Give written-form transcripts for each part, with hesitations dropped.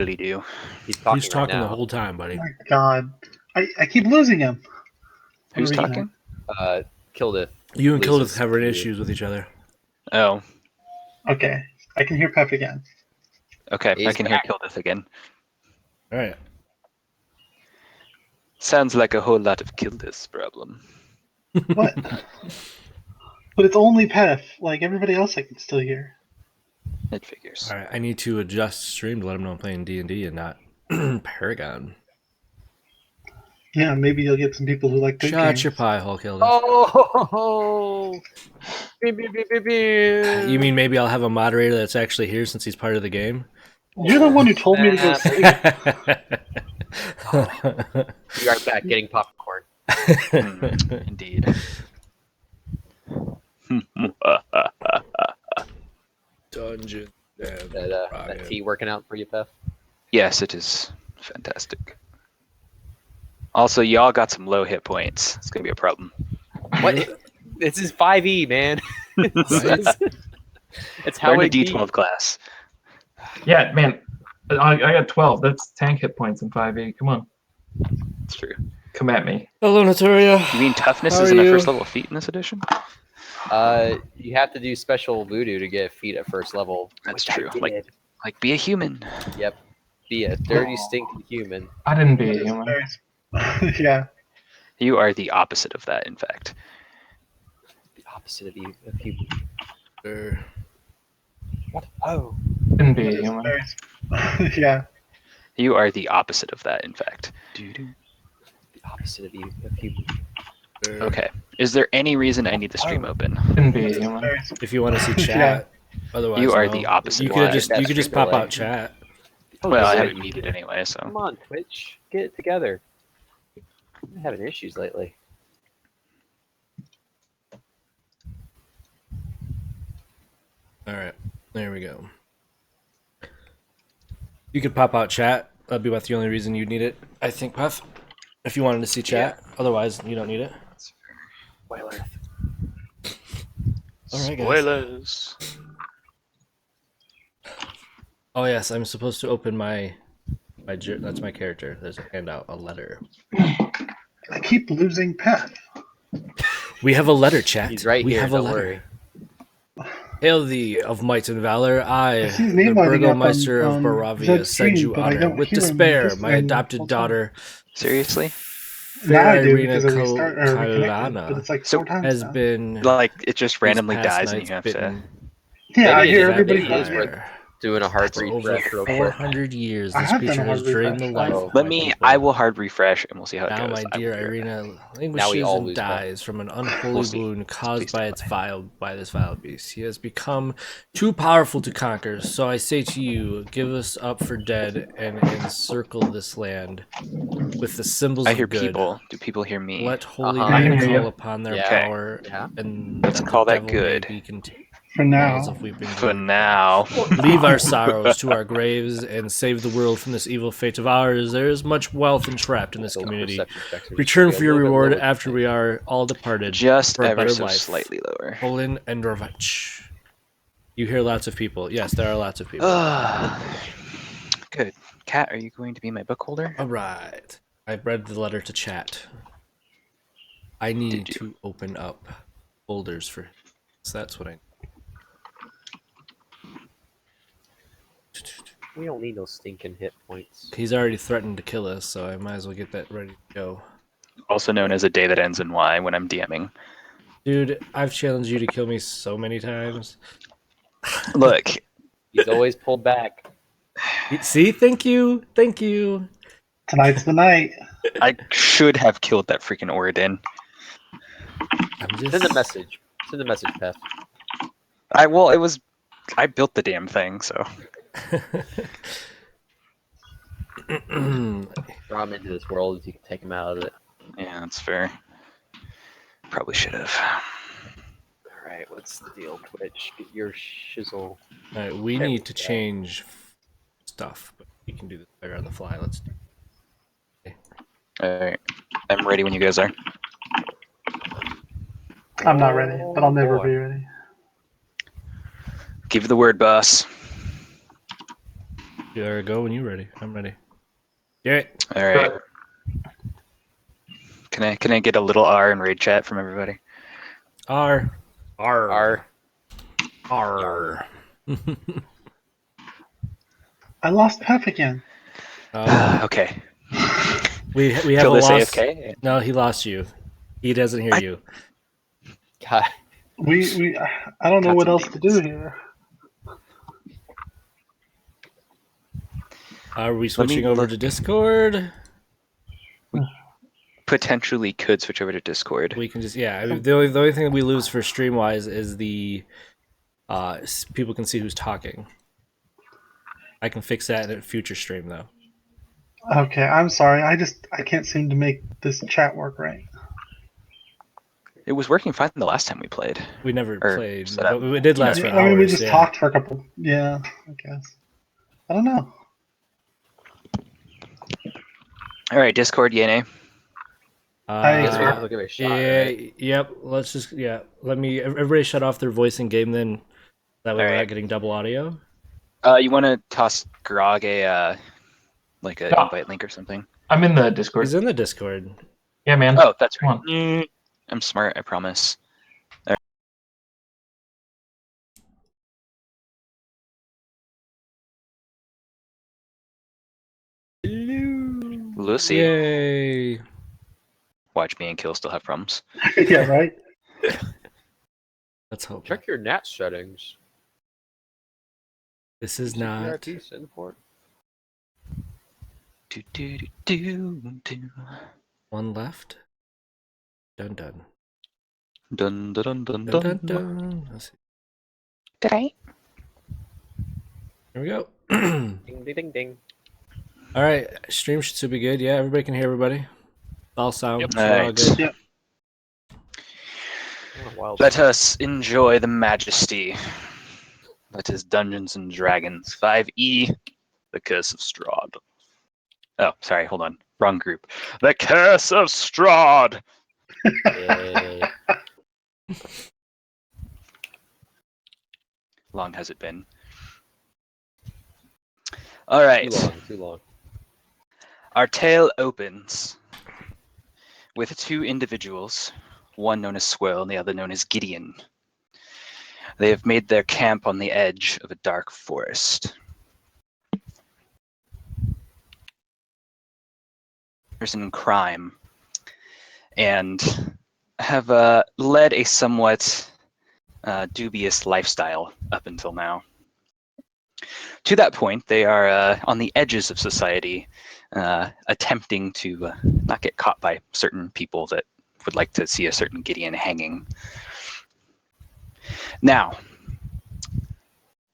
really do. He's talking, He's talking right the now. whole time, buddy. Oh my god. I keep losing him. Who's Original. talking? Kildith. You and Loses Kildith have to you. issues with each other. Oh, Okay. I can hear Pep again. okay. I He's can back. hear Kildith again. All right. Sounds like a whole lot of Kildith's problem. What? But it's only Pep. Like everybody else I can still hear. It figures. All right. I need to adjust stream to let him know I'm playing D&D and not Paragon. Yeah, maybe you'll get some people who like big Shut games. your pie hole, Kildith. Oh! Beep, beep, beep, beep, beep. You mean maybe I'll have a moderator that's actually here since he's part of the game? You're the one who told me to go sleep. You are back getting popcorn. Indeed. Dungeon. That tea working out for you, Pef? Yes, it is fantastic. Also, y'all got some low hit points. It's gonna be a problem. What? This is 5e, man. It's how Learn a it be. D12 class. Yeah, man. I got 12. That's tank hit points in 5e. Come on. It's true. Come at me. Hello, Notoria. You mean toughness How isn't are a you? first level feat in this edition? You have to do special voodoo to get feet at first level. That's which I true. Like- did. Like, be a human. Yep. Be a dirty, stinking human. I didn't be a human. Yeah. You are the opposite of that, in fact. The opposite of you. Of human. Er, What? Oh. Didn't be a human. Yeah. You are the opposite of that, in fact. Doo-doo. The opposite of you. Of human. er. Okay. Is there any reason I need the stream open? Didn't be a human. If you want to see chat, otherwise You are no. the opposite. You of could that. just That's pop relay. out chat. Well, I Oh, haven't needed anyway, so. Come on, Twitch. Get it together. I'm having issues lately. All right, there we go. You could pop out chat. That'd be about the only reason you'd need it, I think, Puff. If you wanted to see chat, otherwise you don't need it. Spoiler. All right, guys. Spoilers. Oh yes, I'm supposed to open my that's my character. There's a handout, a letter. I keep losing Pep. We have a letter, chat. He's right we here. have a Don't letter. worry. Hail thee of might and valor. I, see his the name lighting up Burgomeister on of Barovia, Zed's send stream, you but I honor. don't With hear him despair, just my in adopted full time. daughter, Seriously? Now I do Irina because I restart or reconnected, Kalana but it's like So 4 times has now. been Like, it just randomly these past dies and nights you have bitten Yeah, I Maybe hear it's everybody. vampire. Does it. Doing a hard for over refresh real quick. 400 years. I This have done a creature has hard drained the refresh. life Oh. of Let my me, people. I will hard refresh and we'll see how it Now, goes. my I dear will be right Irina Now we languishes all and lose dies from an unholy We'll see. wound caused Please by stand by. this vile beast. He has become too powerful to conquer. So I say to you, give us up for dead and encircle this land with the symbols I of hear good. people. Do people hear me? Let holy Uh-huh. I can men hear call you. upon their Yeah. power, Yeah. and Let's that call the that devil may good. be contained. For Walls now. of weeping For gloom. now. Leave our sorrows to our graves and save the world from this evil fate of ours. There is much wealth entrapped in this Those community. perception checks are just Return gonna be for a your little bit reward lower. after we are all departed. Just for a ever better so life. slightly lower. Olin and Rovach. You hear lots of people. Yes, there are lots of people. Good. Kat, are you going to be my book holder? All right. I've read the letter to chat. I need Did you? to open up folders for. So that's what I. We don't need those stinking hit points. He's already threatened to kill us, so I might as well get that ready to go. Also known as a day that ends in Y when I'm DMing. Dude, I've challenged you to kill me so many times. Look, He's always pulled back. See, thank you, thank you. Tonight's the night. I should have killed that freaking Oridin. I'm just. Send a message. Send a message, Pef. I built the damn thing, so. Draw him into this world so you can take him out of it. Yeah, that's fair. Probably should have. Alright, what's the deal, Twitch? Get your shizzle. Alright, we There we need to go. change stuff, but we can do this better on the fly. Let's do Alright. I'm ready when you guys are. I'm not ready, but I'll never boy. be ready. Give the word, boss. Yeah, go when you're ready. I'm ready. Garrett. All right. Can I get a little R in raid chat from everybody? R. R. R. I lost Pep again. Okay. We have Kill a this loss. AFK. No, he lost you. He doesn't hear you. God. I don't know Got what some else to demons. do here. Are we switching over look. to Discord? Potentially could switch over to Discord. We can just I mean, the only thing that we lose for stream wise is the people can see who's talking. I can fix that in a future stream though. Okay, I'm sorry. I can't seem to make this chat work right. It was working fine the last time we played. We never Or played, set up. but it did last for I mean, we hours. just talked for a couple. Yeah, I guess. I don't know. All right, Discord, yay, nay? I guess we have to give it a shot, Yeah, right? yep. Let's just let me everybody shut off their voice in game then. That way All we're right. not getting double audio. You want to toss Grog a like an No. invite link or something? I'm in the Discord. He's in the Discord. Yeah, man. Oh, that's Come right. on. I'm smart, I promise. Lucy, Yay! watch me and Kill still have problems. Yeah, right. Let's hope. Check your NAT settings. This is not. CRT import. Do, do, do, do, do. One left. Dun dun. Dun, dun, dun, dun, Dun dun dun. dun. Let's see. Did I? Here we go. Ding ding ding ding. All right, stream should still be good. Yeah, everybody can hear everybody. All sound. Yep. We're all Alright. good. Yep. What a wild Let us enjoy the majesty. That is Dungeons and Dragons 5e, The Curse of Strahd. Oh, sorry, hold on. Wrong group. The Curse of Strahd! Yay. Long has it been? Alright. Too long. Our tale opens with two individuals, one known as Swirl and the other known as Gideon. They have made their camp on the edge of a dark forest. In crime, and have led a somewhat dubious lifestyle up until now. To that point, they are on the edges of society, attempting to not get caught by certain people that would like to see a certain Gideon hanging. Now,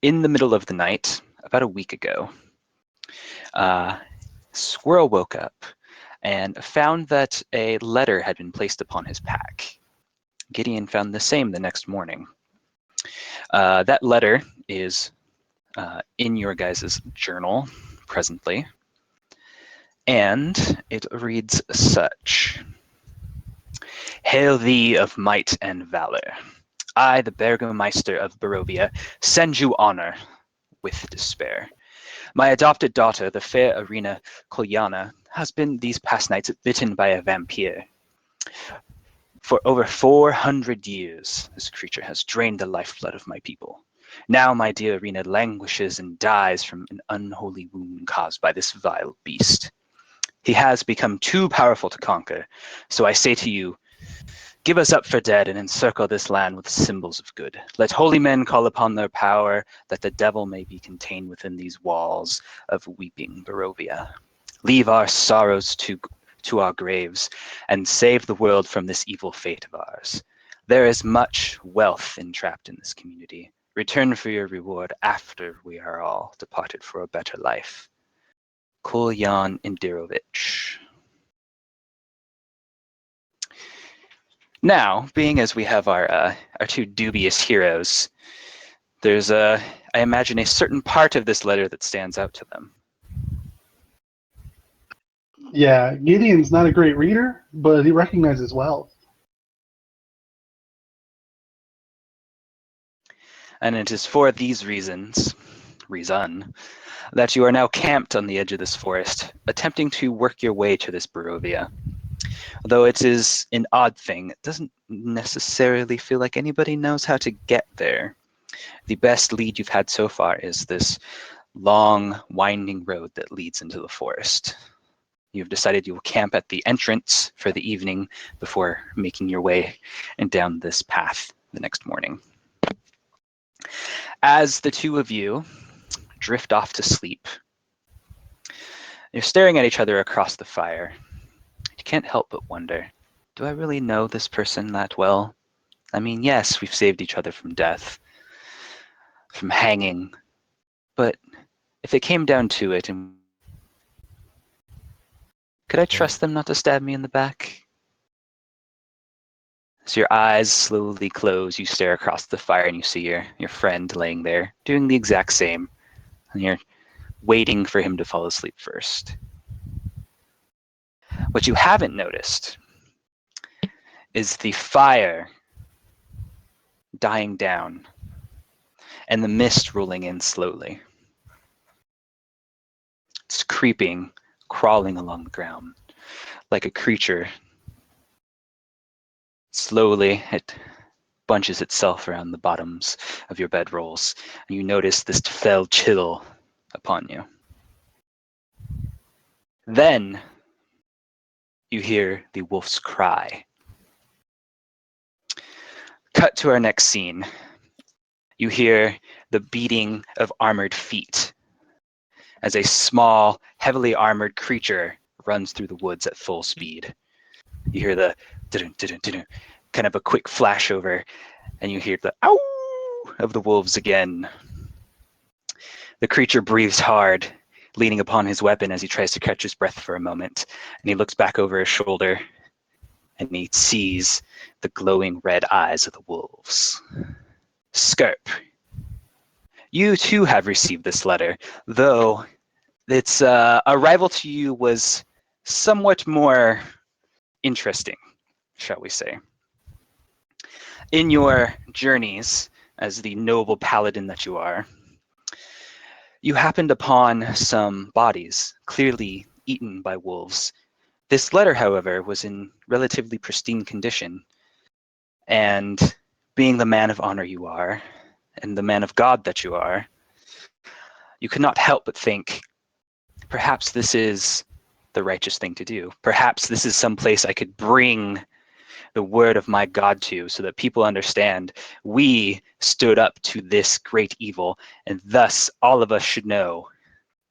in the middle of the night, about a week ago, Squirrel woke up and found that a letter had been placed upon his pack. Gideon found the same the next morning. That letter is in your guys' journal presently, and it reads such. Hail thee of might and valor. I, the Burgomeister of Barovia, send you honor with despair. My adopted daughter, the fair Arena Kolyana, has been these past nights bitten by a vampire. For over 400 years, this creature has drained the lifeblood of my people. Now my dear Arena languishes and dies from an unholy wound caused by this vile beast. He has become too powerful to conquer, so I say to you, give us up for dead and encircle this land with symbols of good. Let holy men call upon their power, that the devil may be contained within these walls of weeping Barovia. Leave our sorrows to our graves, and save the world from this evil fate of ours. There is much wealth entrapped in this community. Return for your reward after we are all departed for a better life. Kolyan Indirovich. Now, being as we have our two dubious heroes, there's I imagine a certain part of this letter that stands out to them. Yeah, Gideon's not a great reader, but he recognizes wealth. And it is for these reasons reason that you are now camped on the edge of this forest, attempting to work your way to this Barovia. Though it is an odd thing, it doesn't necessarily feel like anybody knows how to get there. The best lead you've had so far is this long, winding road that leads into the forest. You've decided you will camp at the entrance for the evening before making your way and down this path the next morning. As the two of you drift off to sleep, you're staring at each other across the fire. You can't help but wonder, do I really know this person that well? I mean, yes, we've saved each other from death, from hanging, but if it came down to it, and could I trust them not to stab me in the back? As your eyes slowly close, you stare across the fire and you see your friend laying there, doing the exact same. And you're waiting for him to fall asleep first. What you haven't noticed is the fire dying down and the mist rolling in slowly. It's creeping, crawling along the ground like a creature. Slowly, it bunches itself around the bottoms of your bedrolls, and you notice this fell chill upon you. Then you hear the wolf's cry. Cut to our next scene. You hear the beating of armored feet as a small, heavily armored creature runs through the woods at full speed. You hear the kind of a quick flashover, and you hear the ow of the wolves again. The creature breathes hard, leaning upon his weapon as he tries to catch his breath for a moment, and he looks back over his shoulder, and he sees the glowing red eyes of the wolves. Skirp, you too have received this letter, though its arrival to you was somewhat more interesting, shall we say. In your journeys as the noble paladin that you are, you happened upon some bodies, clearly eaten by wolves. This letter, however, was in relatively pristine condition, and being the man of honor you are, and the man of God that you are, you could not help but think, perhaps this is the righteous thing to do. Perhaps this is some place I could bring the word of my God to, so that people understand we stood up to this great evil, and thus all of us should know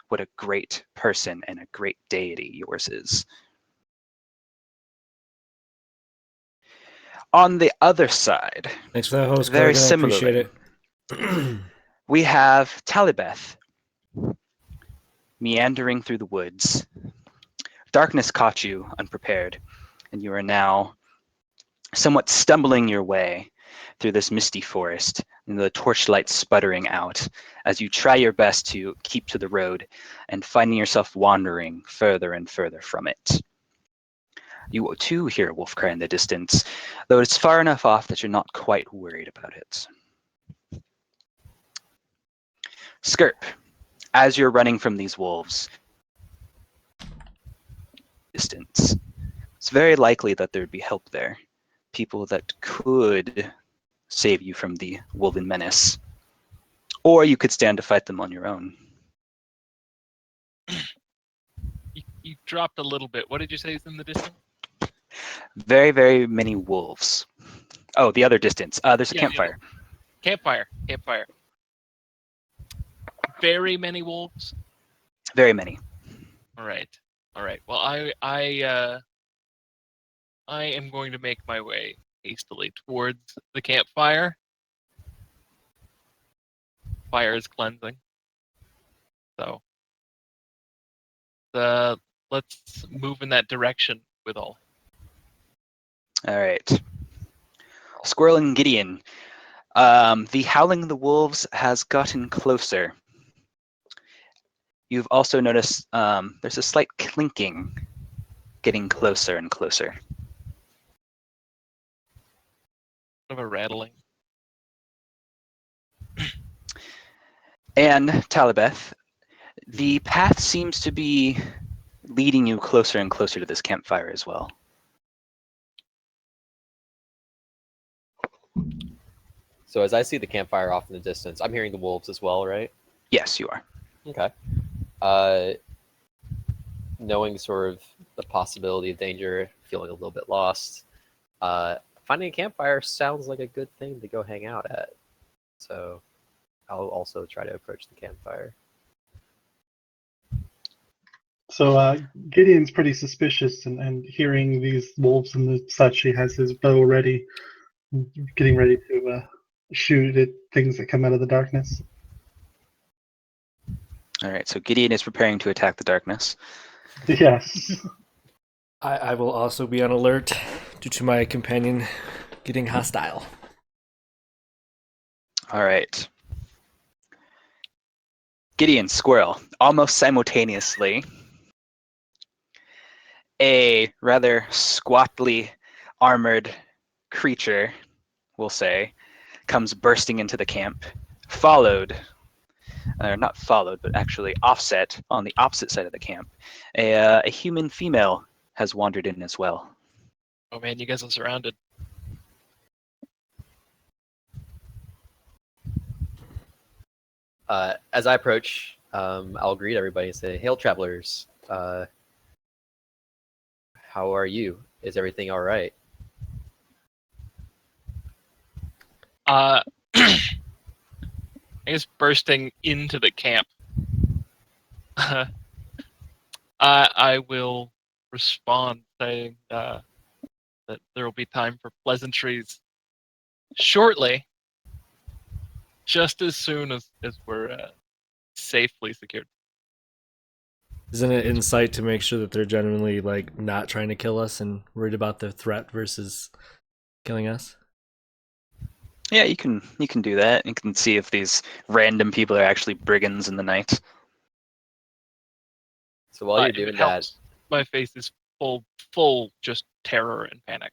what a great person and a great deity yours is. On the other side, Thanks for that host, very Gargan. I appreciate similarly, it. we have Talibeth meandering through the woods. Darkness caught you unprepared, and you are now somewhat stumbling your way through this misty forest, and the torchlight sputtering out as you try your best to keep to the road and finding yourself wandering further and further from it. You too hear a wolf cry in the distance, though it's far enough off that you're not quite worried about it. Skirp, as you're running from these wolves, distance, it's very likely that there'd be help there. People that could save you from the wolven menace. Or you could stand to fight them on your own. You dropped a little bit. What did you say is in the distance? Very, very many wolves. Oh, the other distance. There's a Yeah, campfire. Campfire. Very many wolves. Very many. All right. Well, I am going to make my way hastily towards the campfire. Fire is cleansing. So, let's move in that direction with all. All right. Squirrel and Gideon. The howling of the wolves has gotten closer. You've also noticed there's a slight clinking getting closer and closer. Of a rattling. And Talibeth, the path seems to be leading you closer and closer to this campfire as well. So as I see the campfire off in the distance, I'm hearing the wolves as well, right? Yes, you are. Okay. Knowing sort of the possibility of danger, feeling a little bit lost, finding a campfire sounds like a good thing to go hang out at. So I'll also try to approach the campfire. So Gideon's pretty suspicious, and hearing these wolves and the such, he has his bow ready, getting ready to shoot at things that come out of the darkness. All right, so Gideon is preparing to attack the darkness. Yes. I will also be on alert due to my companion getting hostile. All right. Gideon, Squirrel, almost simultaneously, a rather squatly armored creature, we'll say, comes bursting into the camp, followed, or not followed, but actually offset on the opposite side of the camp. A human female has wandered in as well. Oh man, you guys are surrounded. As I approach, I'll greet everybody and say, "Hail, travelers! How are you? Is everything all right?" I guess bursting into the camp. I will respond saying that there will be time for pleasantries shortly, just as soon as we're safely secured. Isn't it insight to make sure that they're genuinely like not trying to kill us and worried about the threat versus killing us? Yeah, you can do that. You can see if these random people are actually brigands in the night. So while you're If it doing that, helps, my face is full just terror and panic.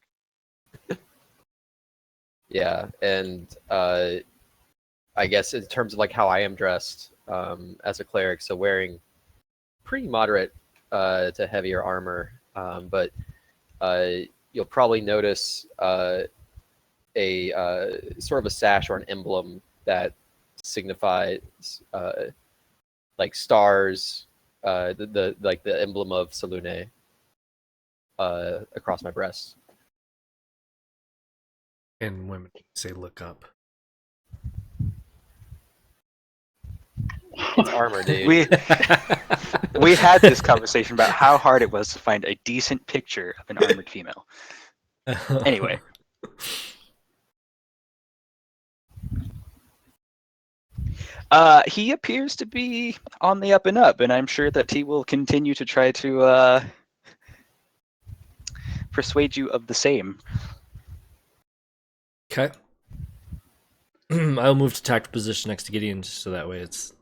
yeah, and I guess in terms of like how I am dressed as a cleric, so wearing pretty moderate to heavier armor, but you'll probably notice a sort of a sash or an emblem that signifies like stars, the like the emblem of Salune across my breast. And women say look up. It's armor, dude. We had this conversation about how hard it was to find a decent picture of an armored female. Anyway. He appears to be on the up and up, and I'm sure that he will continue to try to persuade you of the same. Okay. I'll move to tactical position next to Gideon, just so that way it's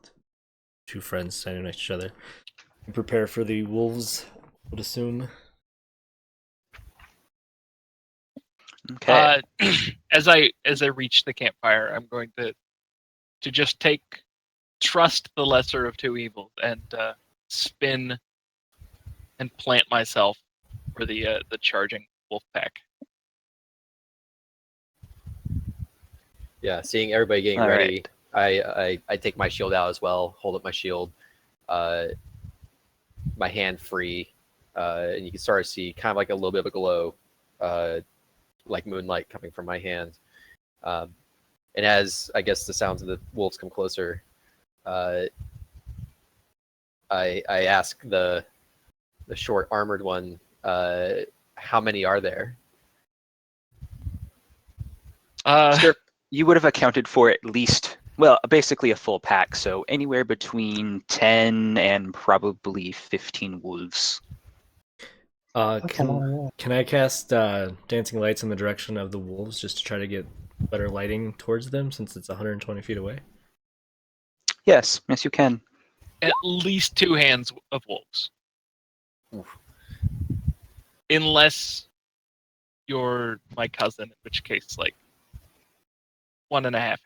two friends standing next to each other. And prepare for the wolves, I would assume. Okay. As I reach the campfire, I'm going to just trust the lesser of two evils and spin and plant myself for the charging wolf pack. Yeah, seeing everybody getting All ready, I take my shield out as well, hold up my shield, my hand free, and you can start to see kind of like a little bit of a glow, like moonlight coming from my hand. And as I guess the sounds of the wolves come closer, I ask the short armored one, how many are there? Sure. You would have accounted for at least, well, basically a full pack, so anywhere between 10 and probably 15 wolves. That's a lot of wolves. Can I cast dancing lights in the direction of the wolves just to try to get better lighting towards them since it's 120 feet away? Yes, you can. At least 2 hands of wolves. Oof. Unless you're my cousin, in which case, like, 1.5 hands.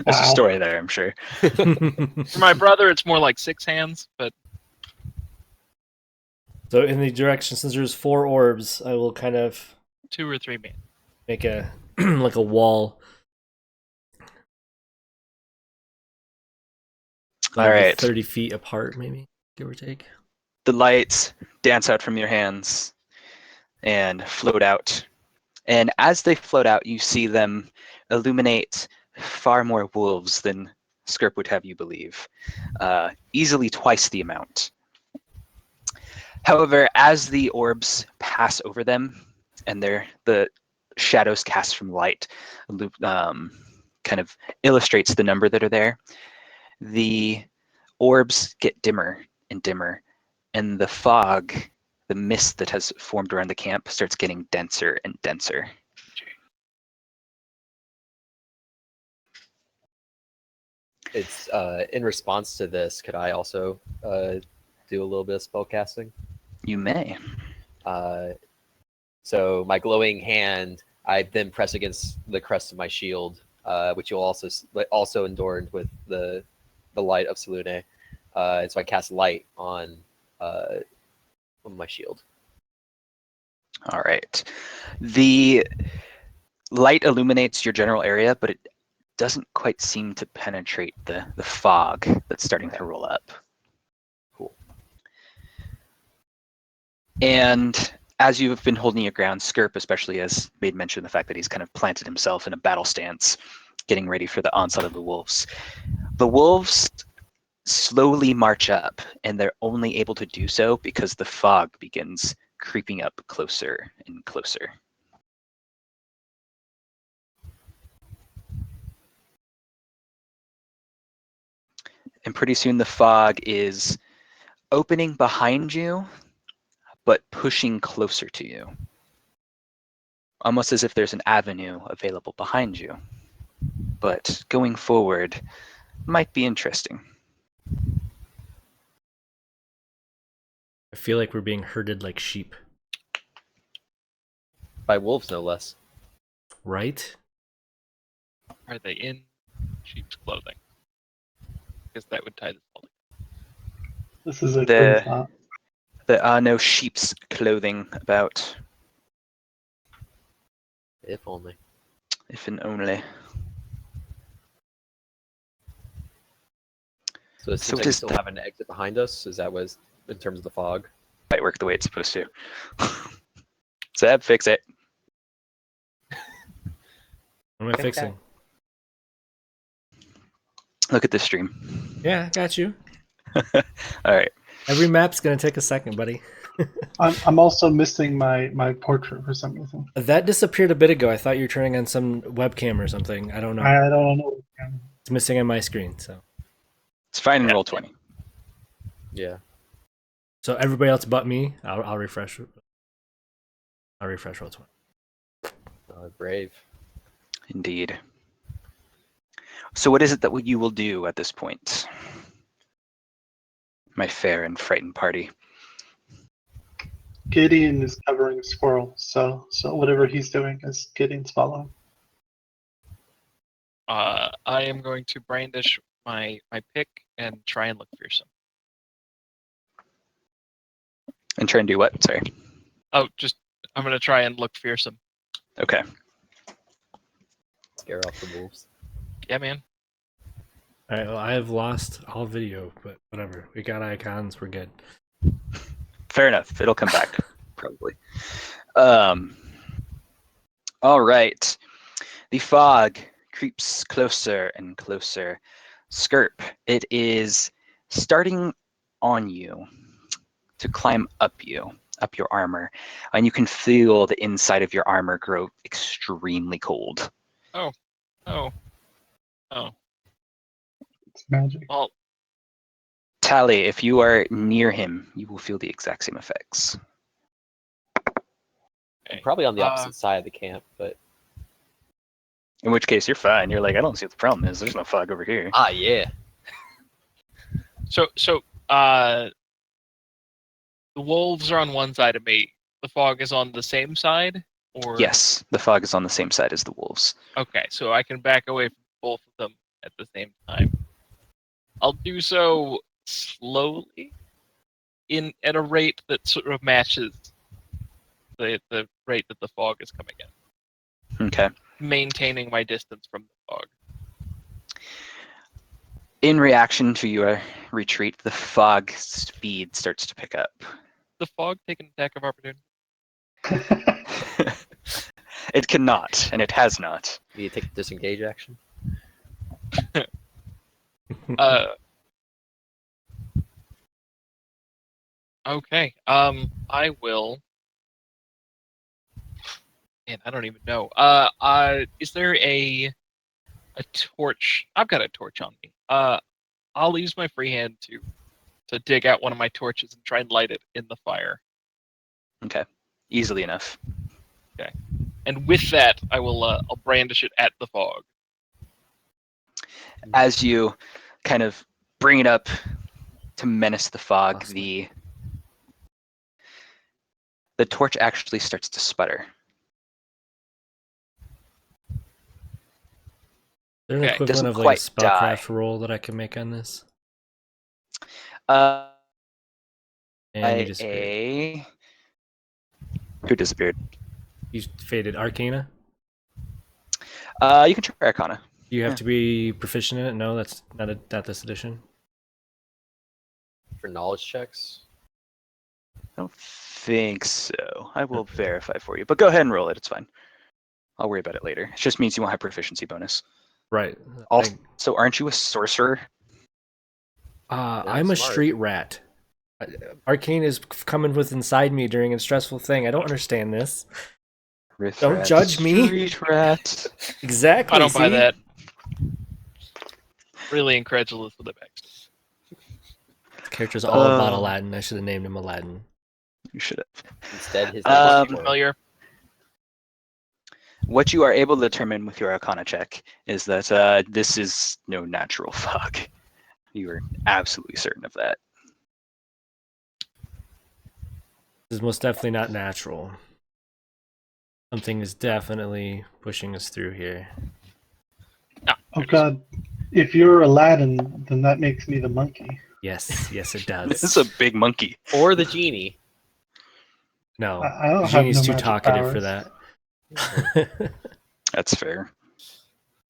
That's a Wow. story there, I'm sure. For my brother, it's more like 6 hands, but So in the direction, since there's 4 orbs, I will kind of 2 or 3 man. make a like a wall. All right. 30 feet apart, maybe, give or take. The lights dance out from your hands and float out. And as they float out, you see them illuminate far more wolves than Skirp would have you believe, easily twice the amount. However, as the orbs pass over them and the shadows cast from light kind of illustrates the number that are there, the orbs get dimmer and dimmer, and the fog, the mist that has formed around the camp, starts getting denser and denser. It's in response to this. Could I also do a little bit of spell casting? You may. So my glowing hand, I then press against the crest of my shield, which you'll also adorned with the light of Selune. And so I cast light on my shield. All right. The light illuminates your general area, but it doesn't quite seem to penetrate the fog that's starting to roll up. Cool. And as you've been holding your ground, Skirp especially has made mention of the fact that he's kind of planted himself in a battle stance, getting ready for the onslaught of the wolves. The wolves slowly march up, and they're only able to do so because the fog begins creeping up closer and closer. And pretty soon the fog is opening behind you, but pushing closer to you. Almost as if there's an avenue available behind you. But going forward might be interesting. I feel like we're being herded like sheep, By wolves, no less. right? Are they in sheep's clothing? Because that would tie this all together. This is a twin thought. There are no sheep's clothing about, If only. if and only. So it So seems like we does still that- have an exit behind us. Is that was in terms of the fog? Might work the way it's supposed to. Zeb, fix it. What am I fixing? Look at this stream. Yeah, I got you. All right. Every map's gonna take a second, buddy. I'm also missing my portrait for some reason. That disappeared a bit ago. I thought you were turning on some webcam or something. I don't know. I don't know. It's missing on my screen. It's fine in roll 20. Yeah. So everybody else but me, I'll refresh. I'll refresh roll 20. Brave. Indeed. So what is it that you will do at this point? My fair and frightened party. Gideon is covering Squirrel, so whatever he's doing is Gideon's following. I am going to brandish my pick and try and look fearsome. And try and do what? Sorry. Oh, I'm going to try and look fearsome. Okay. Scare off the wolves. Yeah, man. All right. Well, I have lost all video, but whatever. We got icons. We're good. Fair enough. It'll come back, probably. All right. The fog creeps closer and closer. Skirp, it is starting on you to climb up your armor, and you can feel the inside of your armor grow extremely cold. Oh. It's magic. Well, Tally, if you are near him, you will feel the exact same effects. okay. Probably on the opposite side of the camp, but In which case, you're fine. You're like, I don't see what the problem is. There's no fog over here. yeah. So, the wolves are on one side of me. The fog is on the same side, or Yes, the fog is on the same side as the wolves. Okay, so I can back away from both of them at the same time. I'll do so slowly, at a rate that sort of matches the rate that the fog is coming in, Okay. maintaining my distance from the fog. In reaction to your retreat, the fog speed starts to pick up. The fog take an attack of opportunity. It cannot, and it has not. You take the disengage action. Okay. I will. Man, I don't even know. Is there a torch? I've got a torch on me. I'll use my free hand to dig out one of my torches and try and light it in the fire. Okay. Easily enough. Okay. And with that, I'll brandish it at the fog. As you kind of bring it up to menace the fog, Awesome. the torch actually starts to sputter. Is there an Okay, equivalent doesn't of like a quite spellcraft die. roll that I can make on this? And And you disappeared. Who disappeared? You faded. Arcana? You can try Arcana. Do you have Yeah. to be proficient in it? No, that's not this edition. For knowledge checks. I don't think so. I will verify for you. But go ahead and roll it. It's fine. I'll worry about it later. It just means you won't have proficiency bonus. Right. Also, aren't you a sorcerer? I'm a smart. street rat. Arcane is coming with inside me during a stressful thing. I don't understand this. Riff Don't rat, judge me. Street rat. Exactly. I don't buy see? that. Really incredulous with the backstory. The character's all about Oh. Aladdin. I should have named him Aladdin. You should have. Instead, his Familiar? What you are able to determine with your Arcana check is that this is no natural fog. You are absolutely certain of that. This is most definitely not natural. Something is definitely pushing us through here. Oh God, if you're Aladdin, then that makes me the monkey. Yes, yes, it This is does. a big monkey. or the genie. No, I don't have Genie's no too magic talkative for powers. that. That's fair.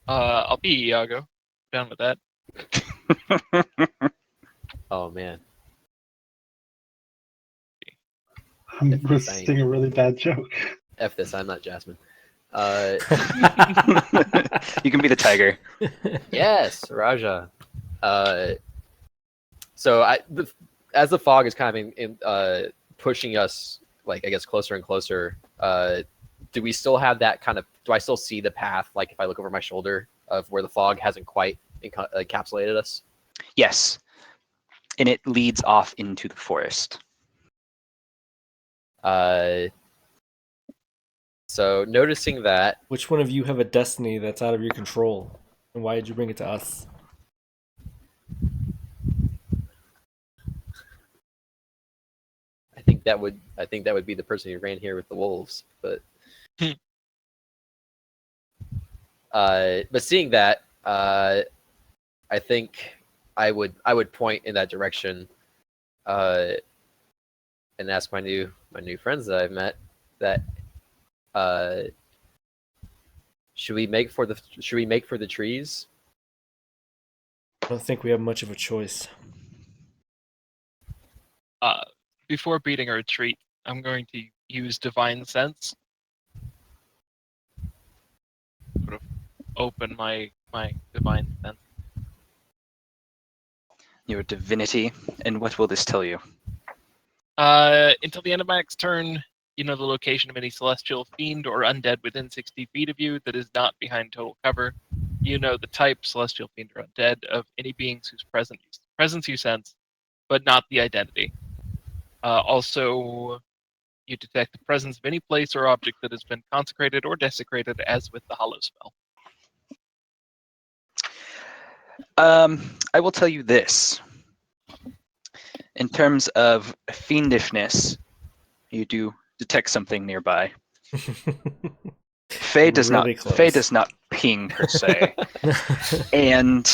I'll be Iago. Down with that. Oh man. I'm It's resisting a really bad joke. F this. I'm not Jasmine. You can be the tiger. Yes, Raja. So as the fog is kind of pushing us, like I guess closer and closer. Do we still have that kind of? Do I still see the path? Like if I look over my shoulder of where the fog hasn't quite encapsulated us? Yes. And it leads off into the forest. So noticing that, Which one of you have a destiny that's out of your control? And why did you bring it to us? I think that would be the person who ran here with the wolves. But but seeing that, I think I would point in that direction, and ask my new friends that I've met that should we make for the trees? I don't think we have much of a choice. Before beating a retreat, I'm going to use Divine Sense. Sort of open my Divine Sense. Your divinity. And what will this tell you? Until the end of my next turn, you know the location of any celestial fiend or undead within 60 feet of you that is not behind total cover. You know the type, celestial fiend or undead, of any beings whose presence you sense, but not the identity. Also, you detect the presence of any place or object that has been consecrated or desecrated, as with the Hollow spell. I will tell you this. In terms of fiendishness, you do detect something nearby. Faye does Really not. close. Faye does not ping per se. And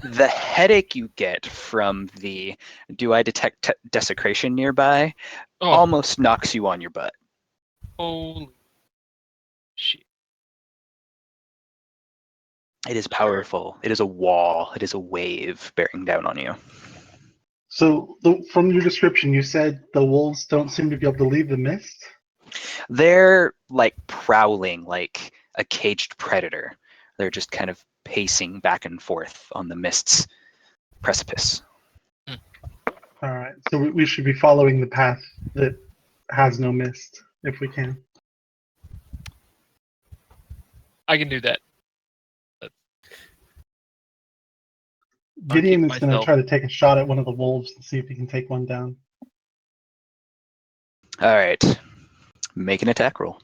the headache you get from the "do I detect desecration nearby" Oh, almost knocks you on your butt. holy shit! It is powerful. It is a wall. It is a wave bearing down on you. So, from your description, you said the wolves don't seem to be able to leave the mist. They're like prowling like a caged predator. They're just kind of pacing back and forth on the mist's precipice. All right. So we should be following the path that has no mist, if we can. I can do that. I'll Gideon keep is going to myself. try to take a shot at one of the wolves and see if he can take one down. All right. Make an attack roll.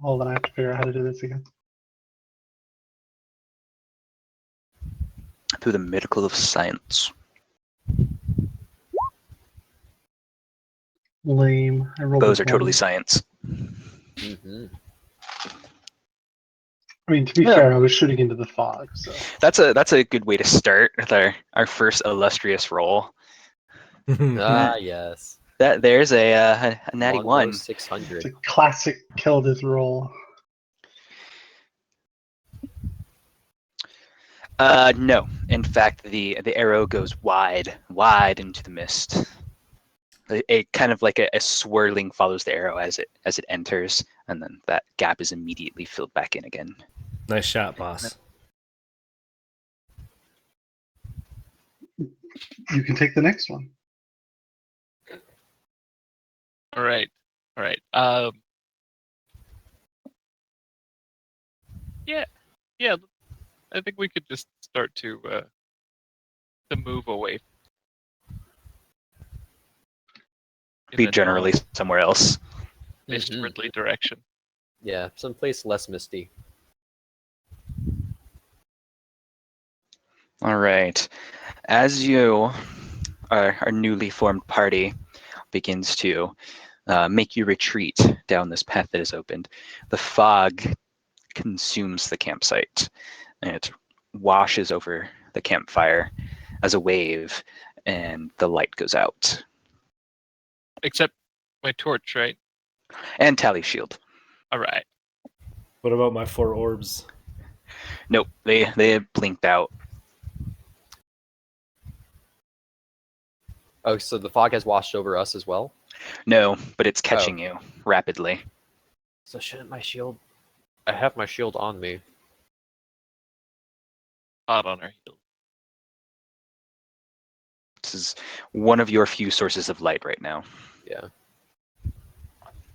Hold on, I have to figure out how to do this again. Through the miracle of science. Lame. I rolled Bows a are totally one. science. Mm-hmm. I mean, to be Yeah. fair, I was shooting into the fog, so. That's a good way to start with our first illustrious roll. Ah, yes. There's a natty Longbow one. 600. It's a classic kill this roll. No. In fact, the arrow goes wide into the mist. It kind of like a swirling follows the arrow as it enters, and then that gap is immediately filled back in again. Nice shot, boss. You can take the next one. All right. Yeah. I think we could just start to move away. In Be the generally somewhere else. non-mistwardly direction. Yeah, someplace less misty. All right. As you, our newly formed party, begins to make you retreat down this path that is opened, the fog consumes the campsite, and it washes over the campfire as a wave, and the light goes out. Except my torch, right? And tally shield. All right. What about my 4 orbs? Nope, they blinked out. Oh, so the fog has washed over us as well? No, but it's catching you rapidly. So shouldn't my shield... I have my shield on me. Hot on our heels. This is one of your few sources of light right now. Yeah.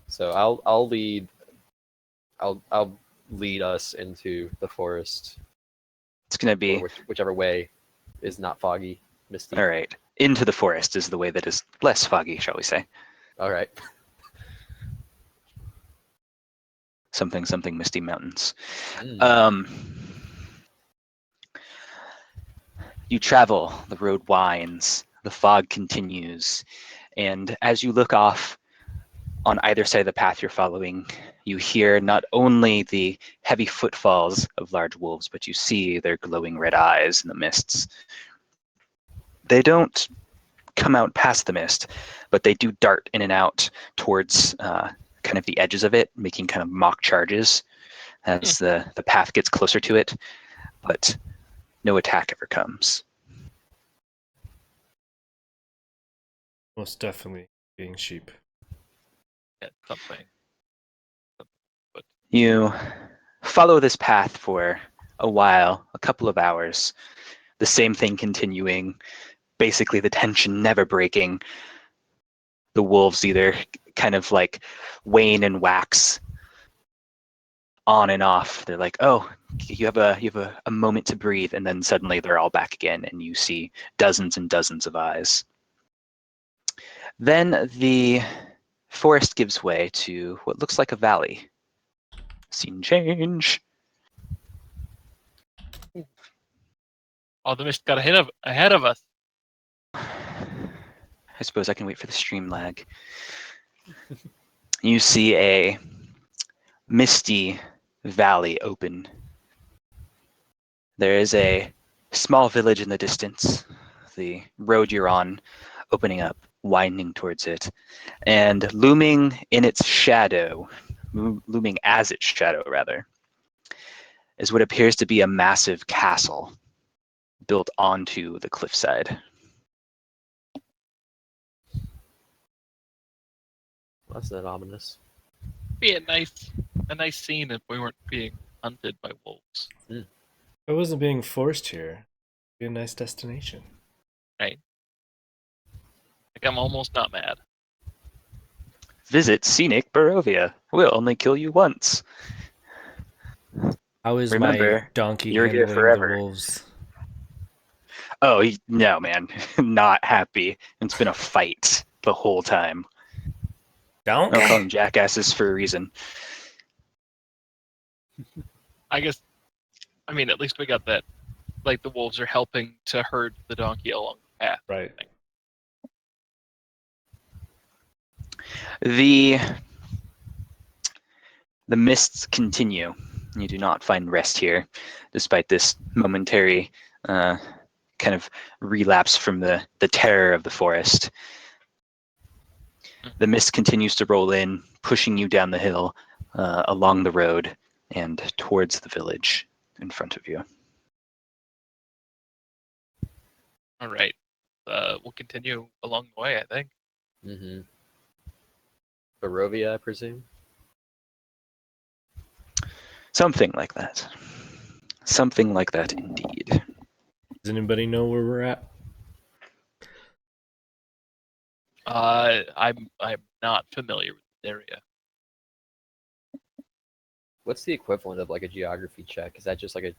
So I'll lead... I'll lead us into the forest. It's going to be... Or whichever way is not foggy, misty. All right. Into the forest is the way that is less foggy, shall we say. All right. Something misty mountains. Mm. You travel, the road winds, the fog continues, and as you look off on either side of the path you're following, you hear not only the heavy footfalls of large wolves, but you see their glowing red eyes in the mists. They don't come out past the mist, but they do dart in and out towards kind of the edges of it, making kind of mock charges as the path gets closer to it, but no attack ever comes. Most definitely being sheep. Yeah, something. You follow this path for a while, a couple of hours, the same thing continuing, basically the tension never breaking. The wolves either kind of like wane and wax on and off. They're like, oh, you have a moment to breathe, and then suddenly they're all back again, and you see dozens and dozens of eyes. Then the forest gives way to what looks like a valley. Scene change. Oh, the mist got ahead of us. I suppose I can wait for the stream lag. You see a misty valley open. There is a small village in the distance, the road you're on opening up, winding towards it, and looming in its shadow, looming as its shadow rather, is what appears to be a massive castle built onto the cliffside. Well, that's not ominous. Be a nice scene if we weren't being hunted by wolves. I wasn't being forced here. Be a nice destination. Like I'm almost not mad. Visit scenic Barovia. We'll only kill you once. How is my Remember, donkey you're here handling the forever. wolves? Oh, no, man. Not happy. It's been a fight the whole time. I'll call Donkey? them jackasses for a reason. I guess. I mean, at least we got that. Like the wolves are helping to herd the donkey along the path. Right. The mists continue. You do not find rest here, despite this momentary kind of relapse from the terror of the forest. The mist continues to roll in, pushing you down the hill, along the road, and towards the village in front of you. All right. We'll continue along the way, I think. Mm-hmm. Barovia, I presume. Something like that. Something like that indeed. Does anybody know where we're at? I'm not familiar with the area. What's the equivalent of like a geography check? Is that just like a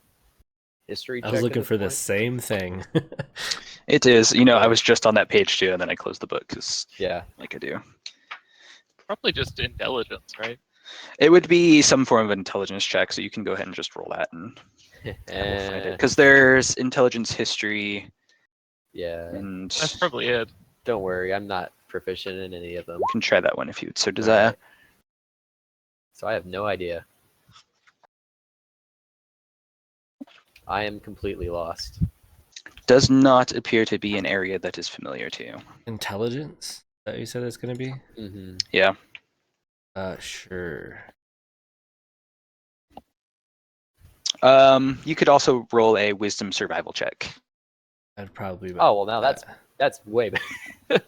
history I check? was at looking this for the point? same thing. It is. I Okay. was just on that page too, and then I closed the book because, Yeah. like I do. Probably just intelligence, right? It would be some form of intelligence check, so you can go ahead and just roll that, and we'll find it. Because there's intelligence, history, Yeah. and That's probably it. Don't worry, I'm not proficient in any of them. you can try that one if you so desire. Okay. So I have no idea. I am completely lost. Does not appear to be an area that is familiar to you. Intelligence? Is that what you said it's going to be? Mm-hmm. Yeah. Sure. You could also roll a wisdom survival check. I'd probably. Oh well, now that's way better.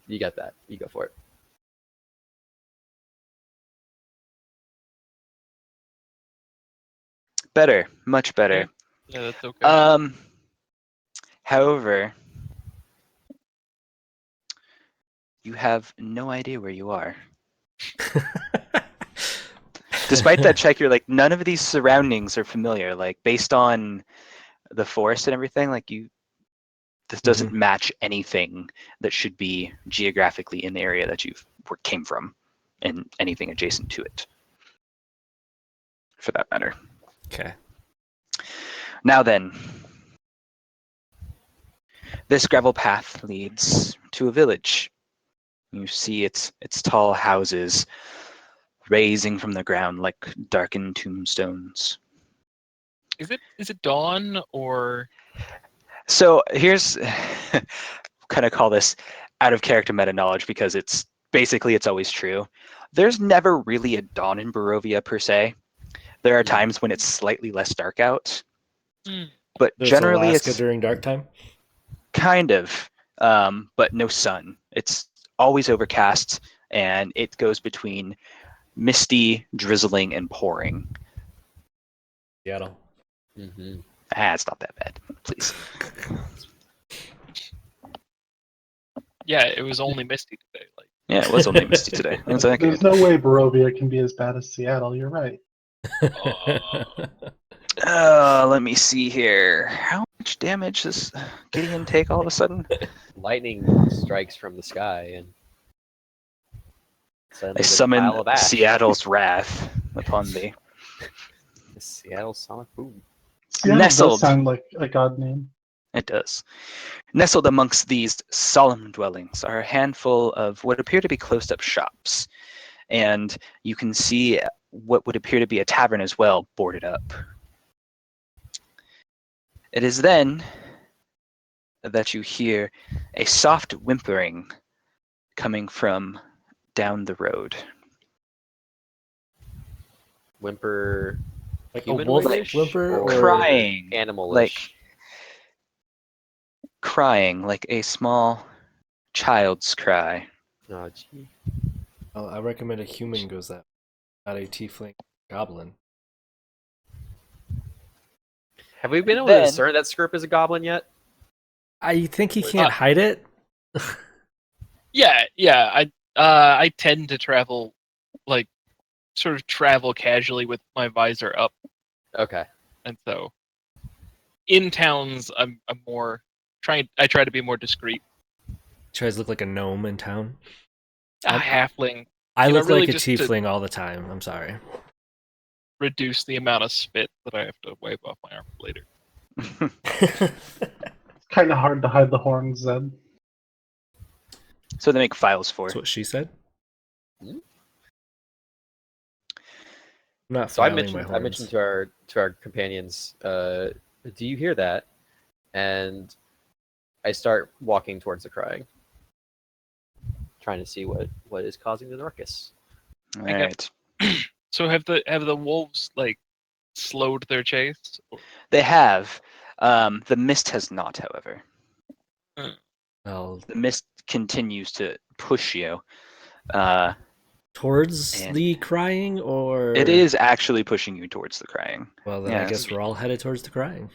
You got that. You go for it. Better, much better. Yeah, that's okay. However, you have no idea where you are. Despite that check, you're like, none of these surroundings are familiar. Like, based on the forest and everything, like this doesn't match anything that should be geographically in the area that you came from, and anything adjacent to it, for that matter. Okay. Now then, this gravel path leads to a village. You see its tall houses raising from the ground like darkened tombstones. Is it dawn or? So here's kind of call this out of character meta knowledge because it's always true. There's never really a dawn in Barovia per se. There are times when it's slightly less dark out, but So it's generally Alaska it's during dark time? kind of, but no sun. It's always overcast, and it goes between misty, drizzling, and pouring. Seattle. Mm-hmm. It's not that bad, please. Yeah, it was only misty today. Like Yeah, it was only misty today. Exactly. There's no way Barovia can be as bad as Seattle. You're right. Let me see here. How much damage does Gideon take all of a sudden? Lightning strikes from the sky and suddenly I there's a summon pile of ash. Seattle's wrath upon thee. The Seattle Sonic Boom. Seattle Nestled. does sound like a god name. It does. Nestled amongst these solemn dwellings are a handful of what appear to be closed-up shops. and you can see what would appear to be a tavern as well, boarded up. It is then that you hear a soft whimpering coming from down the road. Whimper, Like a wolf humanoid-ish whimper or Crying, animal-ish. crying like a small child's cry. Oh, gee. Well, I recommend a human goes that, not a tiefling goblin. Have we been able Then- to discern that Skirp is a goblin yet? I think he can't hide it. Yeah. I tend to travel, like, sort of travel casually with my visor up, Okay. and so in towns, I'm more trying. I try to be more discreet. Tries to look like a gnome in town. A halfling, I You know, look really like a just to- tiefling all the time. I'm sorry. reduce the amount of spit that I have to wipe off my arm later. It's kind of hard to hide the horns, Zed. So they make files for. That's what she said. Hmm? I'm not So I filing my mentioned horns. to our companions, do you hear that? And I start walking towards the crying, trying to see what is causing the ruckus. All Okay. right. So have the wolves like slowed their chase? They have. The mist has not, however. Well, The mist continues to push you. towards And- the crying, or It is actually pushing you towards the crying. Well, then I Yes. guess we're all headed towards the crying.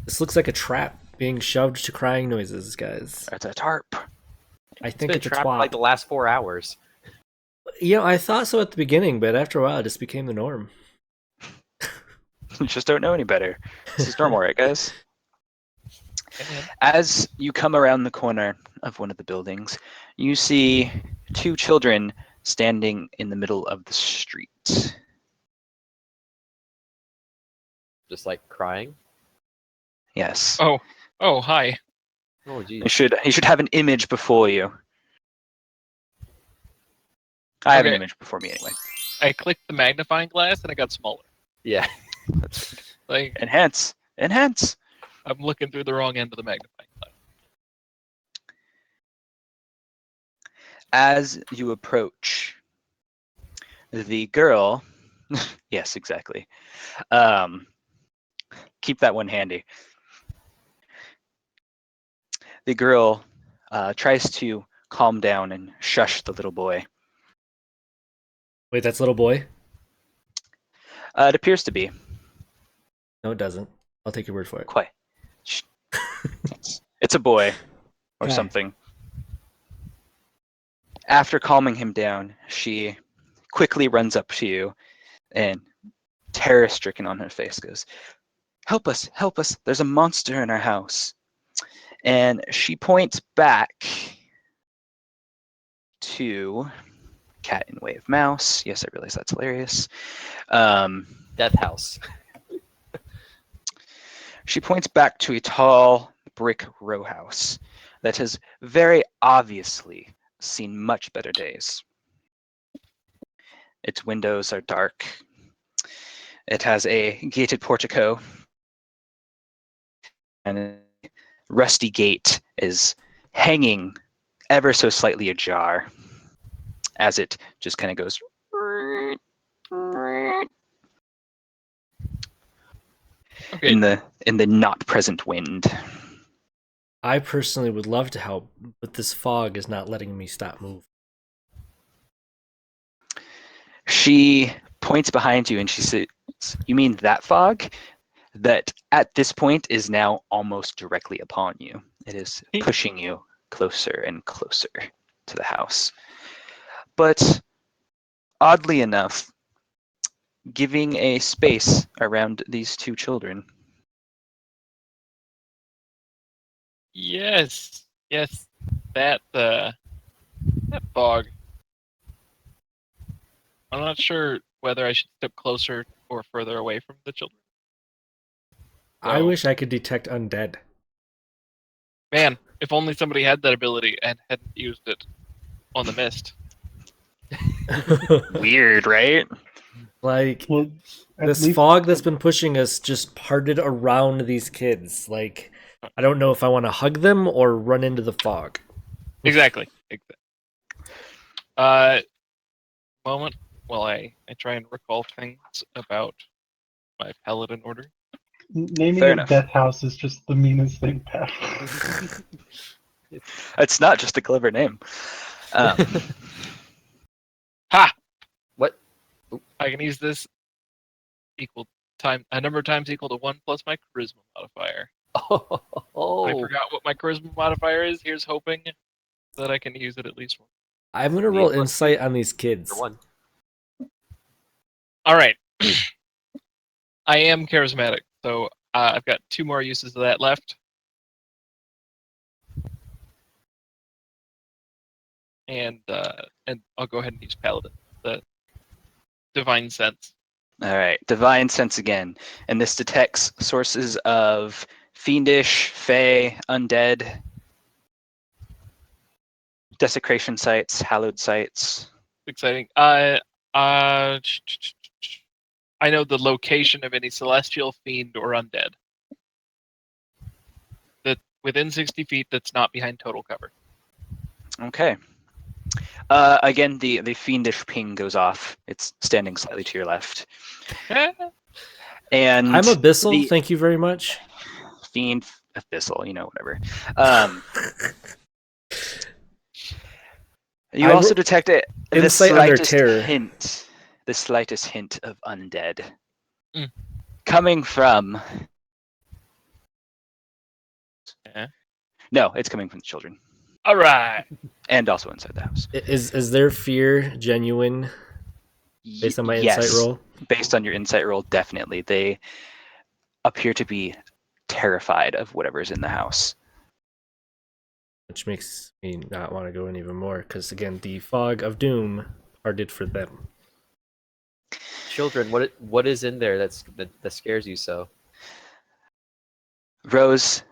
This looks like a trap being shoved to crying noises, guys. It's a tarp. I It's think been it's a trapped for twat. like the last 4 hours. You know, I thought so at the beginning, but after a while, it just became the norm. You just don't know any better. This is normal, right, guys? As you come around the corner of one of the buildings, you see two children standing in the middle of the street. Just like crying. Yes. Oh, hi. Oh, geez. You should have an image before you. I have an Okay. image before me anyway. I clicked the magnifying glass and it got smaller. Yeah. Like Enhance. Enhance. I'm looking through the wrong end of the magnifying glass. As you approach, the girl. Yes, exactly. Keep that one handy. The girl tries to calm down and shush the little boy. Wait, that's little boy? It appears to be. No, it doesn't. I'll take your word for it. Quite. It's a boy or Okay. something. After calming him down, she quickly runs up to you and, terror-stricken on her face, goes, help us, there's a monster in our house. And she points back to cat in way of mouse. Yes, I realize that's hilarious. Death house. She points back to a tall brick row house that has very obviously seen much better days. Its windows are dark. It has a gated portico, and a rusty gate is hanging ever so slightly ajar as it just kind of goes Okay. in the not present wind. I personally would love to help, but this fog is not letting me stop moving. She points behind you and she says, you mean that fog? That at this point is now almost directly upon you. It is pushing you closer and closer to the house. But oddly enough, giving a space around these two children. Yes. That fog. I'm not sure whether I should step closer or further away from the children. I So, wish I could detect undead. man, if only somebody had that ability and hadn't used it on the mist. Weird, right? Like Well, at this least fog that's been pushing us just parted around these kids. Like I don't know if I want to hug them or run into the fog. Exactly. Moment while I try and recall things about my paladin order. naming Fair it enough. Death House is just the meanest thing, Pat. It's not just a clever name. Ha! What? I can use this equal time a number of times equal to 1 plus my charisma modifier. Oh, I forgot what my charisma modifier is. Here's hoping that I can use it at least once. I'm gonna roll insight on these kids. for one. All right. I am charismatic, so I've got 2 more uses of that left. And I'll go ahead and use paladin, the divine sense. All right, divine sense again, and this detects sources of fiendish, fey, undead, desecration sites, hallowed sites. Exciting. I know the location of any celestial, fiend, or undead. That within 60 feet, that's not behind total cover. Okay. Again, the fiendish ping goes off. It's standing slightly to your left. And I'm Abyssal, the thank you very much. fiend abyssal, whatever. You I also ro- detect it. The Insight on their terror. the slightest hint of undead Mm. coming from. Yeah. No, it's coming from the children, All right. and also inside the house. Is their fear genuine based on my insight roll? Based on your insight roll, definitely. They appear to be terrified of whatever's in the house. Which makes me not want to go in even more, because again, the fog of doom parted for them. Children, what is in there that scares you so? Rose,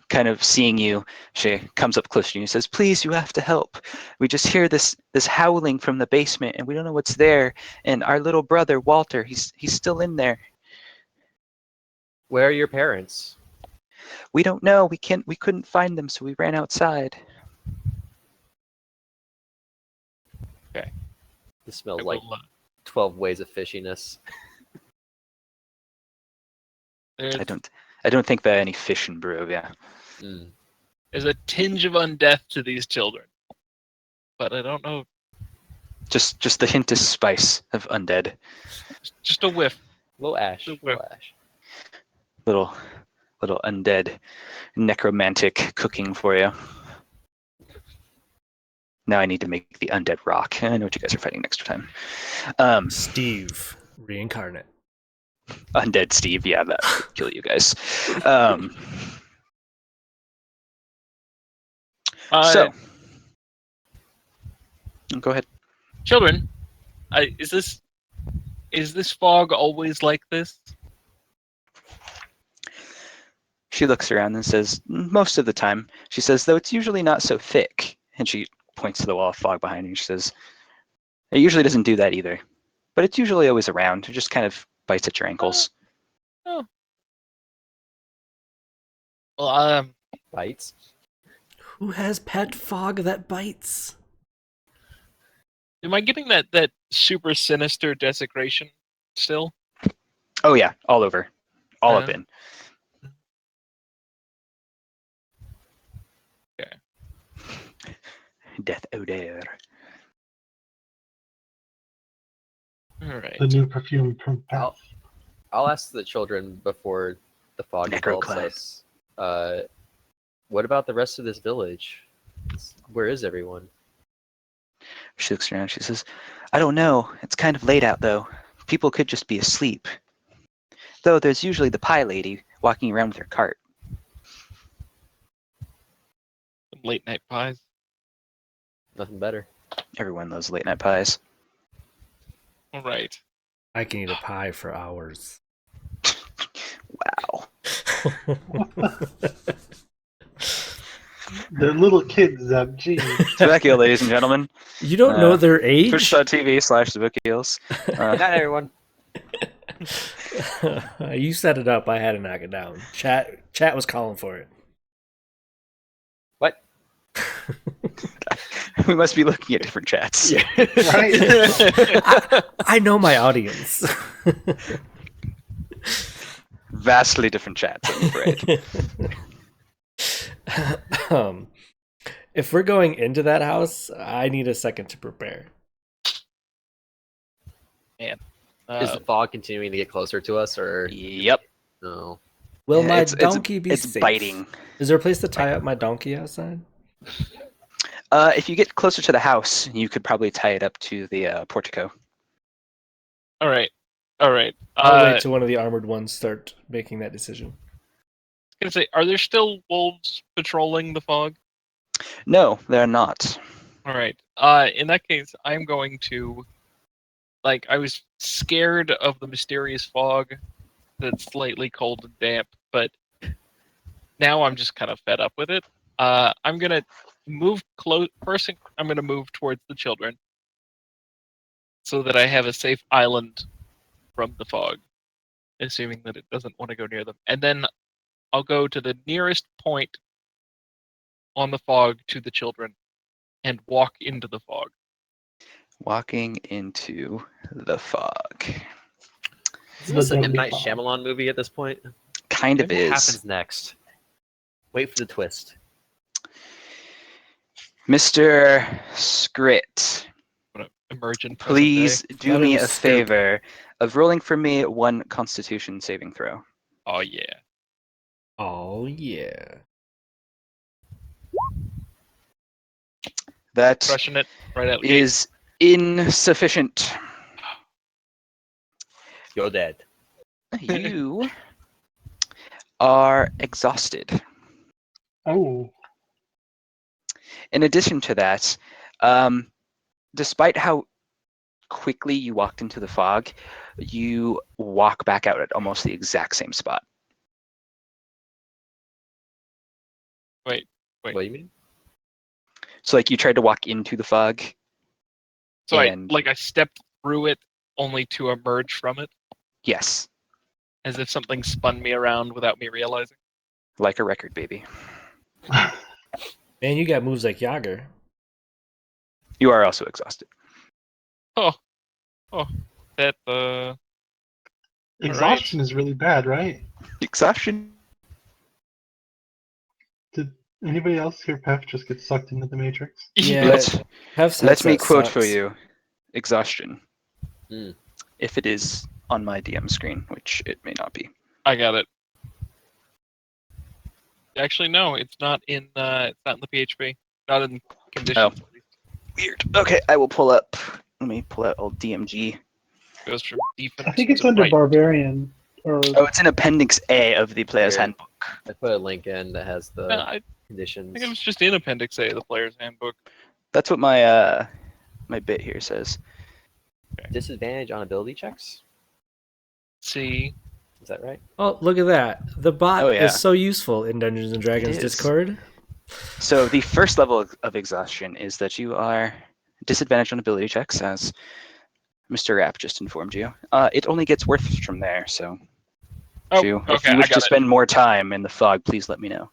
kind of seeing you, she comes up close to you and says, "Please, you have to help. We just hear this howling from the basement, and we don't know what's there. And our little brother Walter, he's still in there. Where are your parents? We don't know. We couldn't find them, so we ran outside." This smells I like will, 12 ways of fishiness. there's, I don't think there are any fish in Barovia. Mm. there's a tinge of undeath to these children, but I don't know. Just the hint of spice of undead. A Just a whiff. little ash. Just a Little whiff. ash. Little undead necromantic cooking for you. Now I need to make the undead rock. I know what you guys are fighting next time. Steve, reincarnate. Undead Steve, yeah, that would kill you guys. So, go ahead. Children, is this fog always like this? She looks around and says, "Most of the time." She says, "Though it's usually not so thick." And she points to the wall of fog behind her. She says, "It usually doesn't do that either. But it's usually always around. It just kind of bites at your ankles." Oh. Well, Bites. Who has pet fog that bites? am I getting that super sinister desecration still? Oh yeah, all over. All up in. Okay. Death odor. All right. The new perfume from Pat. I'll ask the children before the fog envelops us. What about the rest of this village? Where is everyone? She looks around. She says, "I don't know. It's kind of late out, though. People could just be asleep. Though there's usually the pie lady walking around with her cart." Late night pies. Nothing better. Everyone loves late night pies. All right. I can eat a pie for hours. Wow. They're little kids, geez. Tobacco, ladies and gentlemen. You don't know their age? Twitch.tv/Zabukiels. Good night, everyone. You set it up. I had to knock it down. Chat was calling for it. What? We must be looking at different chats. Right? I know my audience. Vastly different chats, I'm afraid. If we're going into that house, I need a second to prepare. Is the fog continuing to get closer to us, or Yep. no? Will Yeah, my it's donkey be it's safe? biting. Is there a place to tie up my donkey outside? If you get closer to the house, you could probably tie it up to the portico. All right. All right. I'll wait till one of the armored ones start making that decision. Gonna say, are there still wolves patrolling the fog? No, they're not. All right. In that case, I'm going to, like, I was scared of the mysterious fog that's slightly cold and damp, but now I'm just kind of fed up with it. I'm gonna move close. First, I'm gonna move towards the children, so that I have a safe island from the fog, assuming that it doesn't want to go near them. And then I'll go to the nearest point on the fog to the children and walk into the fog. Walking into the fog. Is this an M. zombie Night fog. Shyamalan movie at this point? Kind of What is. happens next? Wait for the twist. Mr. Scrit, I'm gonna emerge in present please day. do Thought it me was a Skirp. favor of rolling for me one Constitution saving throw. Oh yeah. Oh yeah. That Crushing it right out the gate. is insufficient. You're dead. You are exhausted. Oh, In addition to that, despite how quickly you walked into the fog, you walk back out at almost the exact same spot. Wait. What do you mean? So, like, you tried to walk into the fog. So And- I stepped through it only to emerge from it, Yes, as if something spun me around without me realizing. like a record, baby. Man, you got moves like Yager. You are also exhausted. That exhaustion is really bad, right? Exhaustion. Did anybody else hear Pef just get sucked into the Matrix? Yeah. Let, Hef's let me headset quote for sucks. you. Exhaustion. Hmm. If it is on my DM screen, which it may not be. I got it. Actually, no, it's not in the PHP. Not in conditions. Oh. Weird. Okay, I will pull up. Let me pull out old DMG. Goes from defense. I think it's to under right. Barbarian. Or Oh, it's in Appendix A of the Player's Here. Handbook. I put a link in that has the No, I conditions. think it was just in Appendix A of the Player's Handbook. That's what my my bit here says. Disadvantage on ability checks. See, Is that right? Oh, look at that. The bot Oh, yeah. is so useful in Dungeons & Dragons It is. Discord. So the first level of exhaustion is that you are disadvantaged on ability checks, as Mr. Rapp just informed you. It only gets worse from there, so if you I wish got to it. spend more time in the fog, please let me know.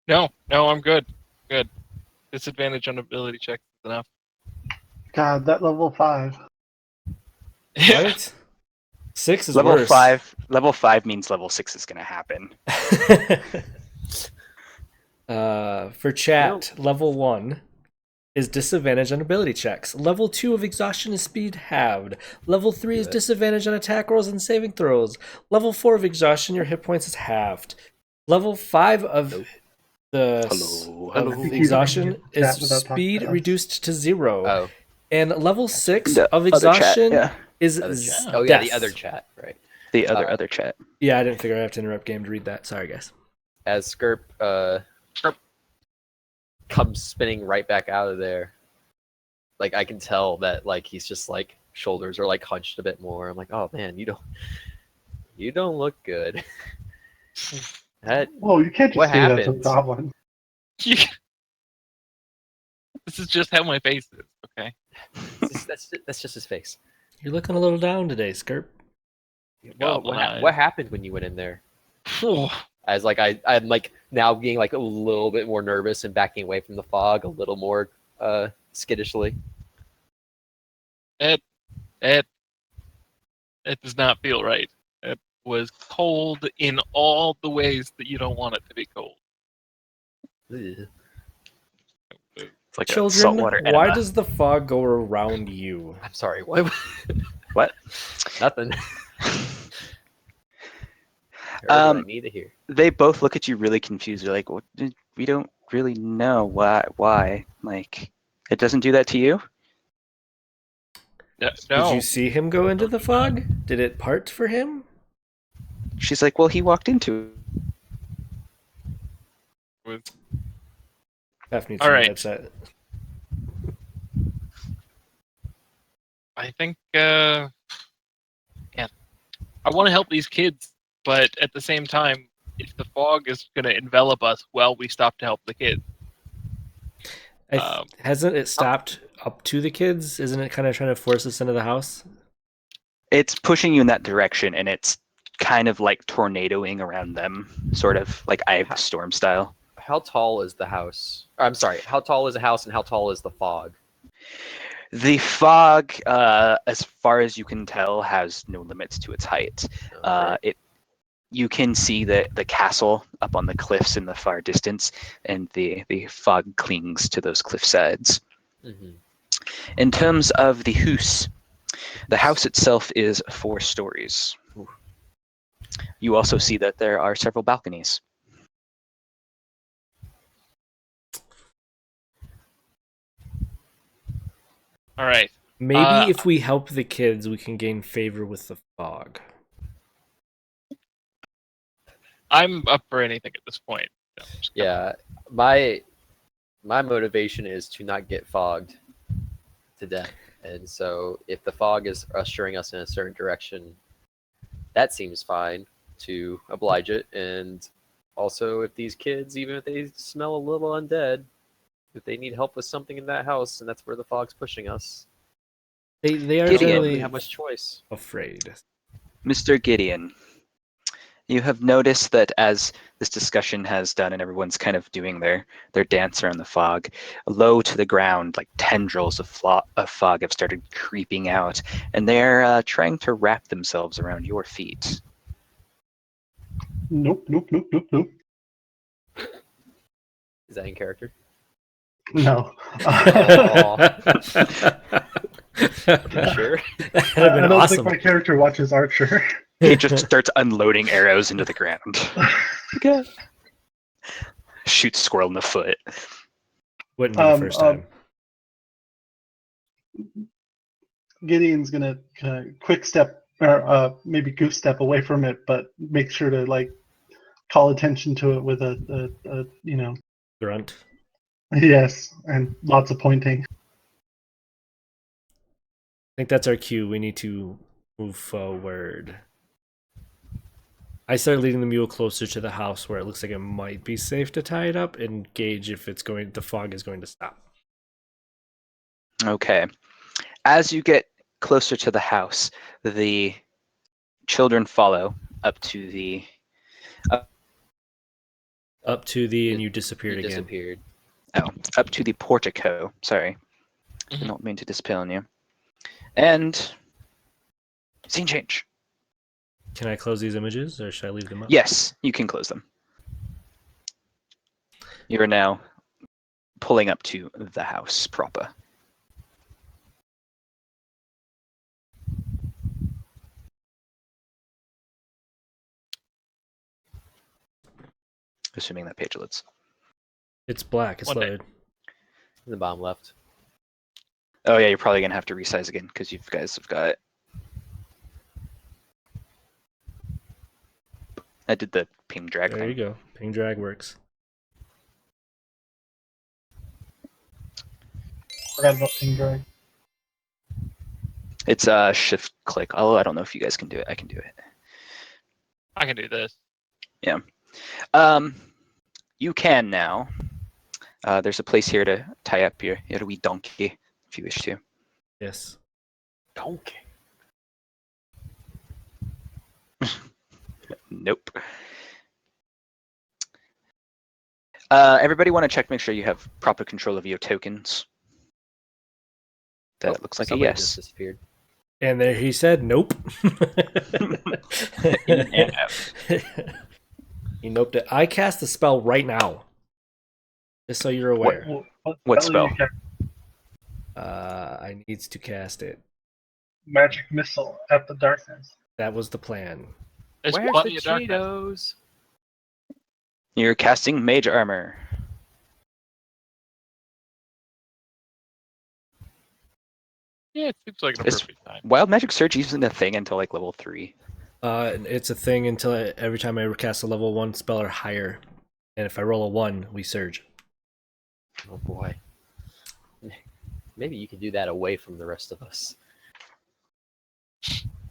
No, I'm good. Good. Disadvantage on ability checks is enough. God, that level 5. What? 6 is Level worse. 5. Level 5 means level 6 is going to happen. For chat, level 1 is disadvantage on ability checks. Level 2 of exhaustion is speed halved. Level 3 is Good. disadvantage on attack rolls and saving throws. Level 4 of exhaustion, your hit points is halved. Level 5 of the Hello. of Hello. exhaustion is Chat without talking speed to us. reduced to 0. Oh, And level 6 The of other chat, exhaustion yeah. is other z- chat. Oh yeah, the death. other chat. Right. The other chat. Yeah, I didn't figure I have to interrupt game to read that. Sorry, guys. As Skirp comes spinning right back out of there, like I can tell that like he's just like shoulders are like hunched a bit more. I'm like, oh man, you don't look good. That Whoa, you can't just What say that to a happened? goblin. This is just how my face is. Okay. That's just his face. You're looking a little down today, Skirp. Goblin eyes. What happened when you went in there? Phew. As like I'm like now being like a little bit more nervous and backing away from the fog a little more skittishly. It does not feel right. It was cold in all the ways that you don't want it to be cold. Ugh. It's like a Children, saltwater why enema. does the fog go around you? I'm sorry. What? What? Nothing. Heard what I need to hear. They both look at you really confused. They're like, we don't really know why. Like, it doesn't do that to you? No. Did you see him go into the fog? Did it part for him? She's like, well, he walked into With- Beth needs All some right. headset. I think, yeah. I want to help these kids, but at the same time, if the fog is going to envelop us, well, we stop to help the kids. Hasn't it stopped up to the kids? Isn't it kind of trying to force us into the house? It's pushing you in that direction, and it's kind of like tornadoing around them, sort of like Eye of the Storm style. How tall is the house? I'm sorry. How tall is the house and how tall is the fog? The fog, as far as you can tell, has no limits to its height. You can see the castle up on the cliffs in the far distance, and the fog clings to those cliff sides. Mm-hmm. In terms of the house itself is 4 stories. Ooh. You also see that there are several balconies. All right. Maybe if we help the kids, we can gain favor with the fog. I'm up for anything at this point. No, I'm just kidding. Yeah, my motivation is to not get fogged to death, and so if the fog is ushering us in a certain direction, that seems fine to oblige it. And also, if these kids, even if they smell a little undead, if they need help with something in that house, and that's where the fog's pushing us, They I are don't know if we really have much choice. afraid. Mr. Gideon, you have noticed that as this discussion has done and everyone's kind of doing their dance around the fog, low to the ground, like tendrils of fog have started creeping out, and they're trying to wrap themselves around your feet. Nope. Is that in character? No. Sure. That'd have I been don't awesome. think my character watches Archer. He just starts unloading arrows into the ground. Okay. Shoots squirrel in the foot. Wouldn't be the first time. Gideon's gonna quick step or maybe goose step away from it, but make sure to like call attention to it with a Grunt. yes, and lots of pointing. I think that's our cue. We need to move forward. I start leading the mule closer to the house where it looks like it might be safe to tie it up and gauge if the fog is going to stop. Okay. As you get closer to the house, the children follow up to the And you disappeared again. Disappeared. up to the portico. Sorry, I Mhm. don't mean to dispel on you. And scene change. Can I close these images or should I leave them up? Yes, you can close them. You are now pulling up to the house proper. Assuming that page loads. It's black. It's One day. loaded. In the bottom left. Oh yeah, you're probably gonna have to resize again because you guys have got it. I did the ping drag There thing. you go. Ping drag works. Forgot about ping drag. It's a shift click. Although I don't know if you guys can do it. I can do it. I can do this. You can now. There's a place here to tie up your wee donkey if you wish to. Yes. Donkey. Nope. Everybody want to check, make sure you have proper control of your tokens. That looks like a Somebody yes. just disappeared. And there he said, nope. And out. He noped it. I cast the spell right now. Just so you're aware. What spell spell? you cast? I needs to cast it. Magic missile at the darkness. That was the plan. There's Where's plenty the of darkness. Cheetos? You're casting mage armor. Yeah, it seems like an It's- appropriate time. Wild magic surge isn't a thing until like level 3. It's a thing until every time I cast a level 1 spell or higher. And if I roll a 1, we surge. Oh boy. Maybe you could do that away from the rest of us.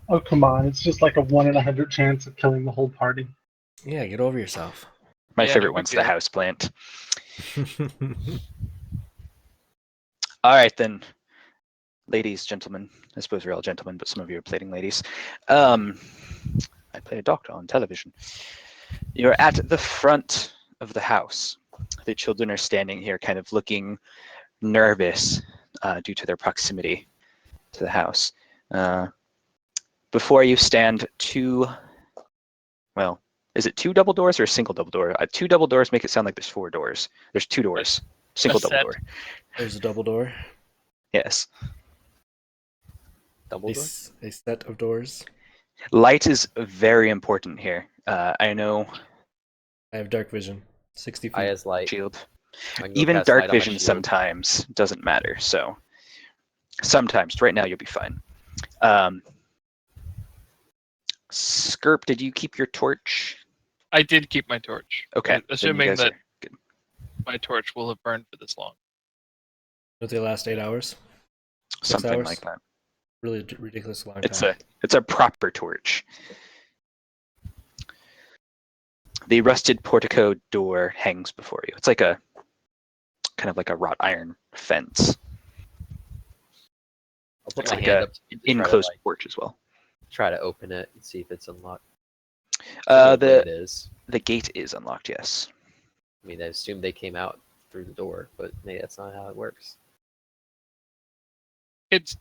Oh, come on. It's just like a 1 in 100 chance of killing the whole party. Yeah, get over yourself. My Yeah, no favorite big one's the deal. house plant. All right then, ladies, gentlemen. I suppose we're all gentlemen, but some of you are playing ladies. I play a doctor on television. You're at the front of the house. The children are standing here, kind of looking nervous due to their proximity to the house. Before you stand is it 2 double doors or a single double door? 2 double doors make it sound like there's 4 doors. There's 2 doors. Single double set. door. There's a double door. Yes. Double door? A set of doors. Light is very important here. I know I have dark vision. 60 feet. I as light. shield. I can go Even cast light dark on my vision shield. sometimes doesn't matter. So sometimes, right now you'll be fine. Skirp, did you keep your torch? I did keep my torch. Okay. then you Assuming guys that are good. my torch will have burned for this long. Don't they last 8 hours? Something hours? like that. Really ridiculous long It's time. a proper torch. The rusted portico door hangs before you. It's like a kind of like a wrought iron fence. I'll put It's my like hand a up to try to, enclosed like, porch as well. try to open it and see if it's unlocked. Presumably it The is. gate is unlocked. Yes. I mean, I assume they came out through the door, but maybe that's not how it works. Kids,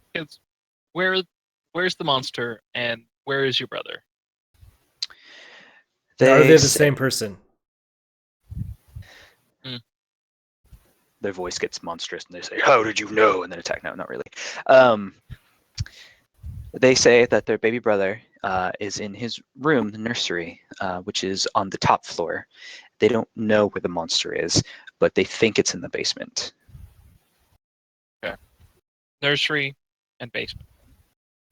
where's the monster and where is your brother? Are they the say- same person? Their voice gets monstrous and they say, "How did you know?" and then attack. No, not really. They say that their baby brother is in his room, the nursery, which is on the top floor. They don't know where the monster is, but they think it's in the basement. Nursery and basement.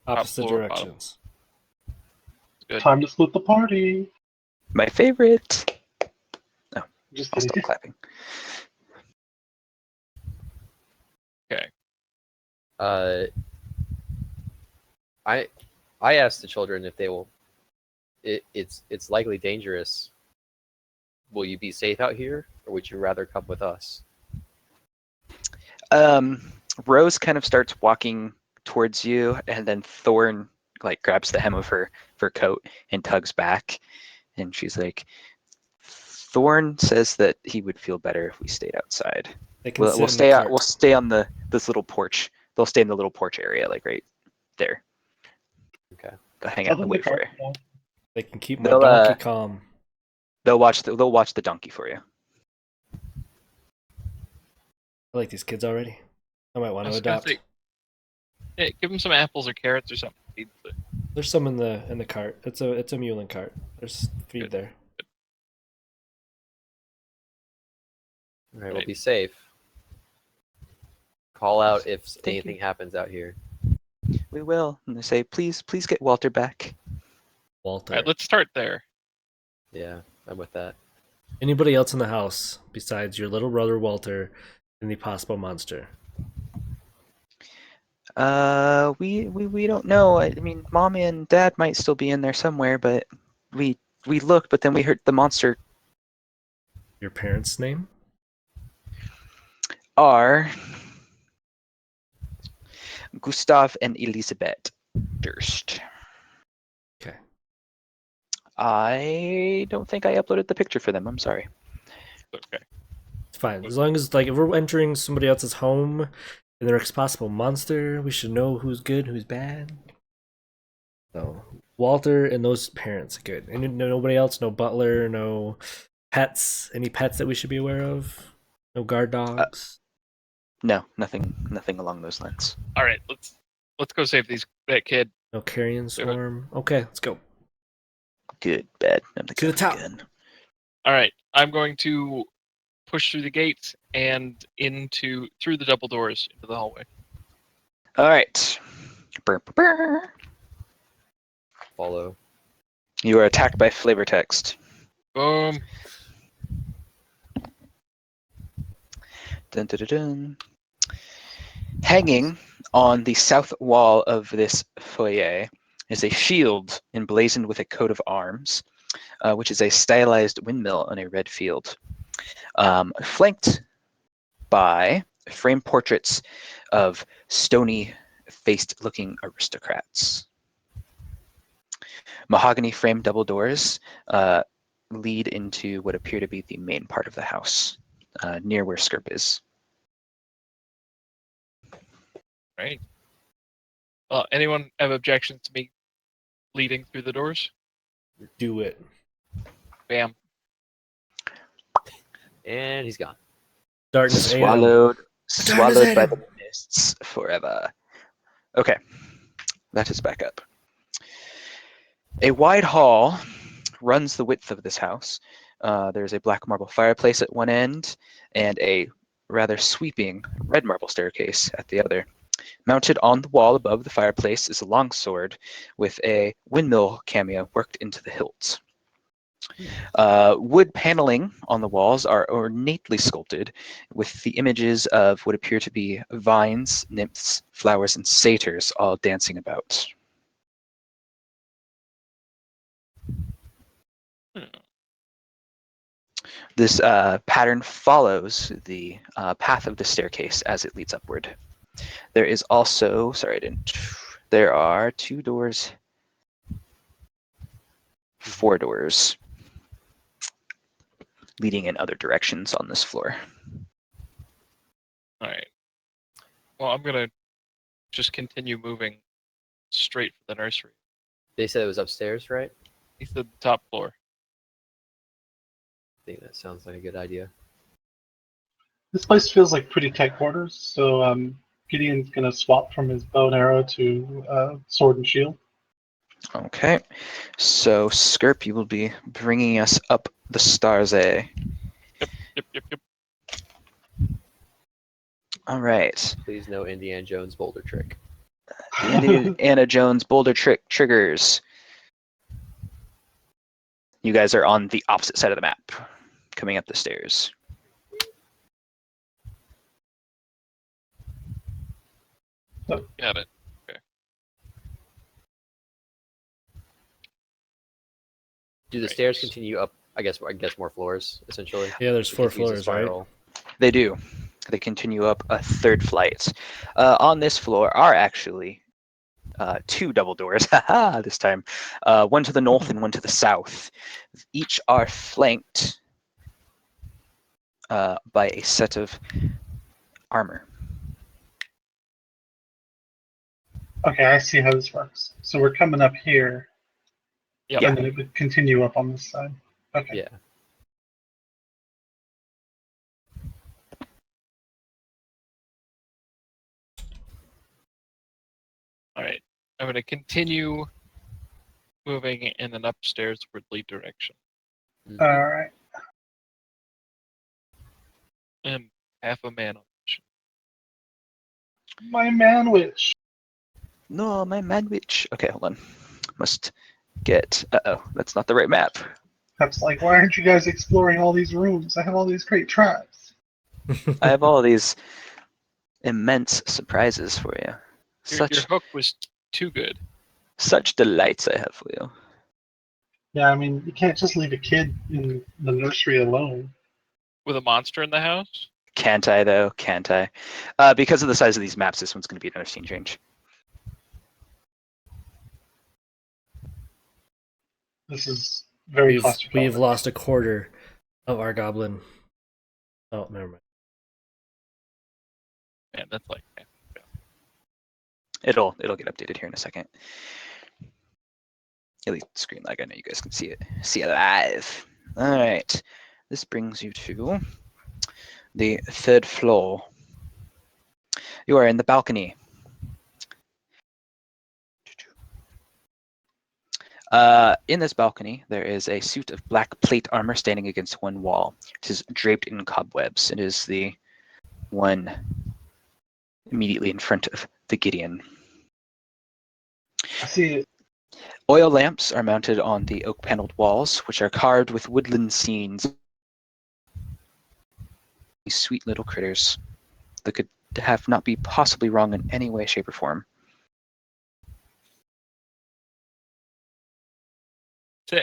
Opposite floor, directions. Good. Time to split the party. My favorite. Just I'll kidding. stop clapping. I asked the children if they will. It's likely dangerous. Will you be safe out here, or would you rather come with us? Rose kind of starts walking towards you, and then Thorn like grabs the hem of her coat and tugs back, and she's like, "Thorn says that he would feel better if we stayed outside. They can sit We'll in stay the out. cart. We'll stay on this little porch. They'll stay in the little porch area, like right there. Okay. They'll hang Tell out and them wait to for you. calm down. They can keep my They'll, donkey calm. They'll watch the donkey for you. I like these kids already. I might want I to was gonna adopt. say, yeah, give them some apples or carrots or something. Feed the- There's some in the cart. It's a mulin cart. There's feed Good. there. All right, we'll Right. be safe. Call out if Thank you. anything happens out here. We will. And they say, please get Walter back. Walter. All right, let's start there. Yeah, I'm with that. Anybody else in the house besides your little brother Walter and the possible monster? We don't know. I mean, Mom and Dad might still be in there somewhere, but we looked, but then we heard the monster. Your parents' name? are Gustav and Elisabeth Durst. Okay. I don't think I uploaded the picture for them. I'm sorry. Okay. It's fine. As long as, like, if we're entering somebody else's home and there's a possible monster, we should know who's good, who's bad. So, Walter and those parents are good. And nobody else? No butler, no pets? Any pets that we should be aware of? No guard dogs? No, nothing along those lines. All right, let's go save that kid. No carrion swarm? Okay, let's go. Good, bad. I'm the To the gun top. again. All right, I'm going to push through the gates and through the double doors into the hallway. All right. Brr, brr, brr. Follow. You are attacked by flavor text. Boom. Dun, dun, dun, dun. Hanging on the south wall of this foyer is a shield emblazoned with a coat of arms, which is a stylized windmill on a red field, flanked by framed portraits of stony-faced-looking aristocrats. Mahogany framed double doors lead into what appear to be the main part of the house, near where Skirp is. Right. Anyone have objections to me leading through the doors? Do it. Bam. And he's gone. Darkness ate him. Swallowed by ate the mists forever. Okay, that is back up. A wide hall runs the width of this house. There's a black marble fireplace at one end and a rather sweeping red marble staircase at the other. Mounted on the wall above the fireplace is a longsword with a windmill cameo worked into the hilt. Wood paneling on the walls are ornately sculpted with the images of what appear to be vines, nymphs, flowers, and satyrs all dancing about. This pattern follows the path of the staircase as it leads upward. There is also, there are 2 doors, 4 doors leading in other directions on this floor. All right. Well, I'm gonna just continue moving straight for the nursery. They said it was upstairs, right? He said the top floor. I think that sounds like a good idea. This place feels like pretty tight quarters, so Gideon's gonna swap from his bow and arrow to sword and shield. Okay, so Skirp, you will be bringing us up the stairs. Yep. All right. Please no Indiana Jones boulder trick. The Indiana Jones boulder trick triggers. You guys are on the opposite side of the map, coming up the stairs. Got it. Do the Right. stairs continue up? I guess more floors essentially. Yeah, there's It 4 continues a floors, right? spiral. They do. They continue up a 3rd flight. On this floor are actually 2 double doors. Haha! This time, one to the north and one to the south. Each are flanked by a set of armor. Okay, I see how this works. So we're coming up here, Yep. and then it would continue up on this side. Okay. Yeah. All right. I'm gonna continue moving in an upstairs-wardly direction. Mhm. All right. And half a man on mission. My man witch. No, my manwich. Okay, hold on. Must get. That's not the right map. That's like, why aren't you guys exploring all these rooms? I have all these great traps. I have all these immense surprises for you. Your hook was too good. Such delights I have for you. Yeah, I mean, you can't just leave a kid in the nursery alone. With a monster in the house? Can't I though? Can't I? Because of the size of these maps, this one's going to be another scene change. This is very We've claustrophobic. lost a quarter of our goblin. Oh, never mind. Man, that's like It'll get updated here in a second. At least screen lag. I know you guys can see it. See it live. All right. This brings you to the 3rd floor. You are in the balcony. In this balcony, there is a suit of black plate armor standing against one wall. It is draped in cobwebs. It is the one immediately in front of the Gideon. I see it. Oil lamps are mounted on the oak-paneled walls, which are carved with woodland scenes. These sweet little critters that could have not be possibly wrong in any way, shape, or form.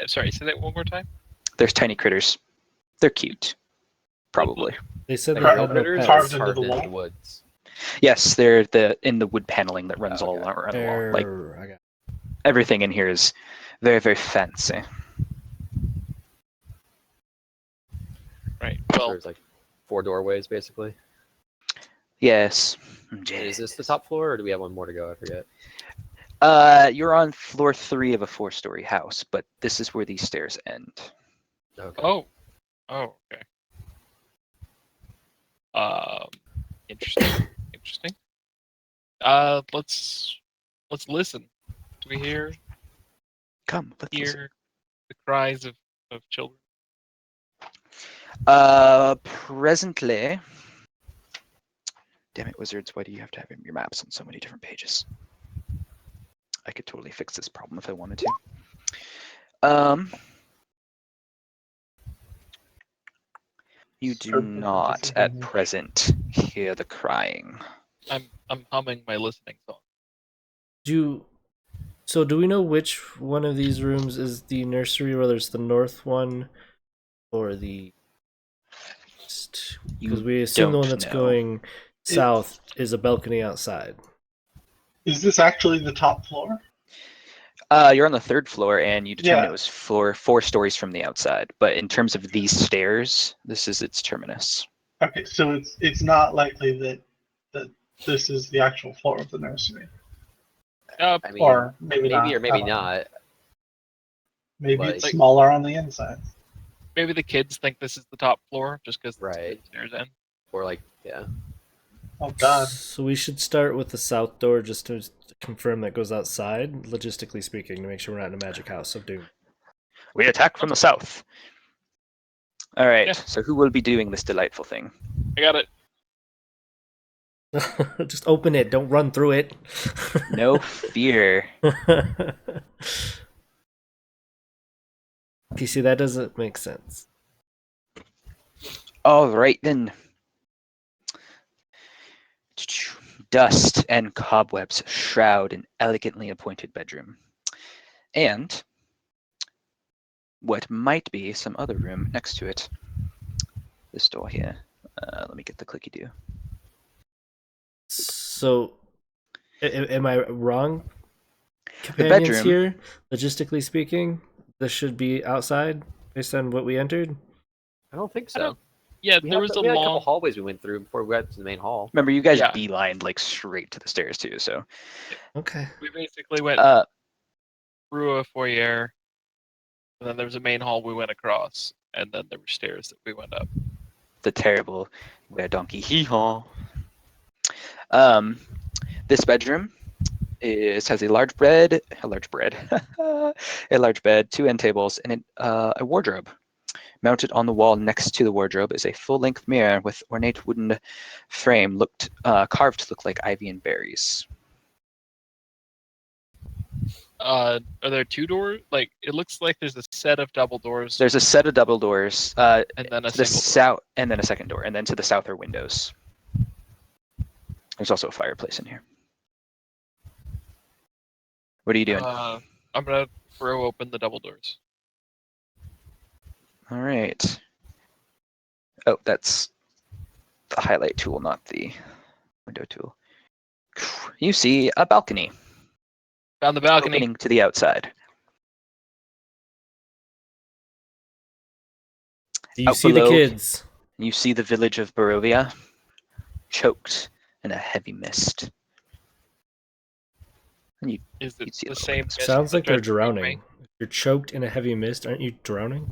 Sorry, say that one more time. There's tiny critters. They're cute. Probably. They said they Like Carved- had no critters pets. or carved into the carved in wall? the woods. Yes, they're in the wood paneling that runs all Okay. around the wall. Like I got everything in here is very, very fancy. Right. So Well, there's like 4 doorways basically. Yes. And is this the top floor, or do we have one more to go? I forget. You're on floor 3 of a 4-story house, but this is where these stairs end. Okay. oh, okay. Interesting. Interesting. Let's listen. Do we hear Come, let's listen. the cries of children? Presently. Damn it, wizards! Why do you have to have your maps on so many different pages? I could totally fix this problem if I wanted to. You do Certainly not disadvantage. at present hear the crying. I'm humming my listening song. So do we know which one of these rooms is the nursery, whether it's the north one or the east? Because You we assume the one don't that's know. going south is a balcony outside. Is this actually the top floor? You're on the 3rd floor, and you determined Yeah. it was 4 stories from the outside. But in terms of these stairs, this is its terminus. Okay, so it's not likely that this is the actual floor of the nursery, I mean, or maybe not. maybe or I maybe don't know. not. Maybe like- it's smaller on the inside. Maybe the kids think this is the top floor just because Right. the stairs end. Or like, yeah. Oh God. So we should start with the south door just to confirm that goes outside, logistically speaking, to make sure we're not in a magic house of doom. We attack from the south. All right, Yeah. so who will be doing this delightful thing? I got it. Just open it, don't run through it. No fear. You see, that doesn't make sense. All right then. Dust and cobwebs shroud an elegantly appointed bedroom. And what might be some other room next to it. This door here. Let me get the clicky do. So, am I wrong? Companions bedroom- here, logistically speaking, this should be outside based on what we entered. I don't think I so. don't- Yeah, We there had, was a we had a couple long. hallways we went through before we got to the main hall. Remember, you guys Yeah. beelined like straight to the stairs too. So, Okay. We basically went uh, through a foyer, and then there was a main hall we went across, and then there were stairs that we went up. the terrible where donkey hee haw. This bedroom has a large bed, a large bed, 2 end tables, and a wardrobe. Mounted on the wall next to the wardrobe is a full-length mirror with ornate wooden frame carved to look like ivy and berries. Are there 2 doors? Like it looks like there's a set of double doors, There's a set of double doors, and then a to the single door. south, and then a second door, and then to the south are windows. There's also a fireplace in here. What are you doing? I'm gonna throw open the double doors. All right. Oh, that's the highlight tool, not the window tool. You see a balcony Found the balcony. opening to the outside. Do you Out see below, the kids? You see the village of Barovia, choked in a heavy mist. And Is it you'd see a the little same? bit of mist Sounds that like they're tried to wake me? drowning. If you're choked in a heavy mist, aren't you drowning?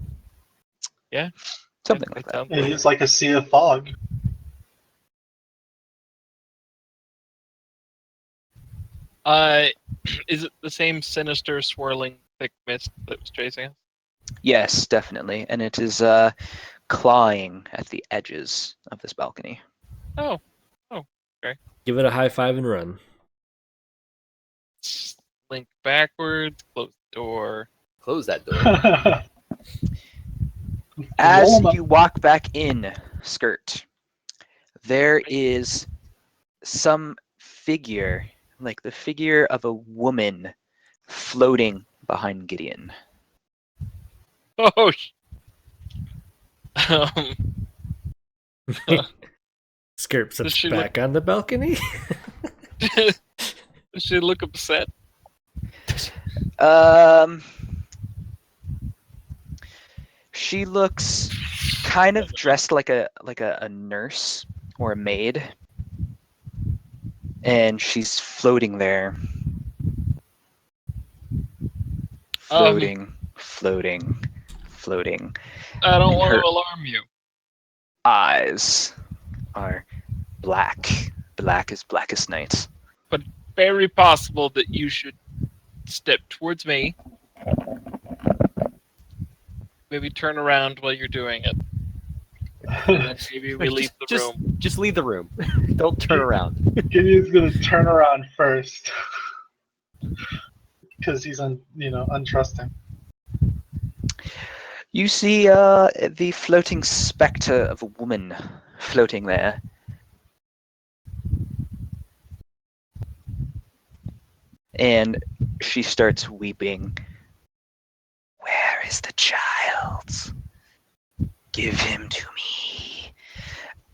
something like that. sounds It is like a sea of fog. Is it the same sinister, swirling, thick mist that was chasing us? Yes, definitely. And it is clawing at the edges of this balcony. Oh, Give it a high five and run. slink backwards, close the door. Close that door. As Roll 'em up. you walk back in, Skirt, there is some figure, like the figure of a woman, floating behind Gideon. Oh, Skirp Does sits she back on the balcony. does she look upset? She looks kind of dressed like a nurse or a maid, and she's floating there, floating. I don't And want her to alarm you. eyes are black as blackest night. Very possible that you should step towards me. Maybe turn around while you're doing it. And then maybe we leave the room. Just leave the room. Don't turn around. Gideon's gonna turn around first because he's untrusting. You see the floating specter of a woman floating there. And she starts weeping. Where is the child? Give him to me.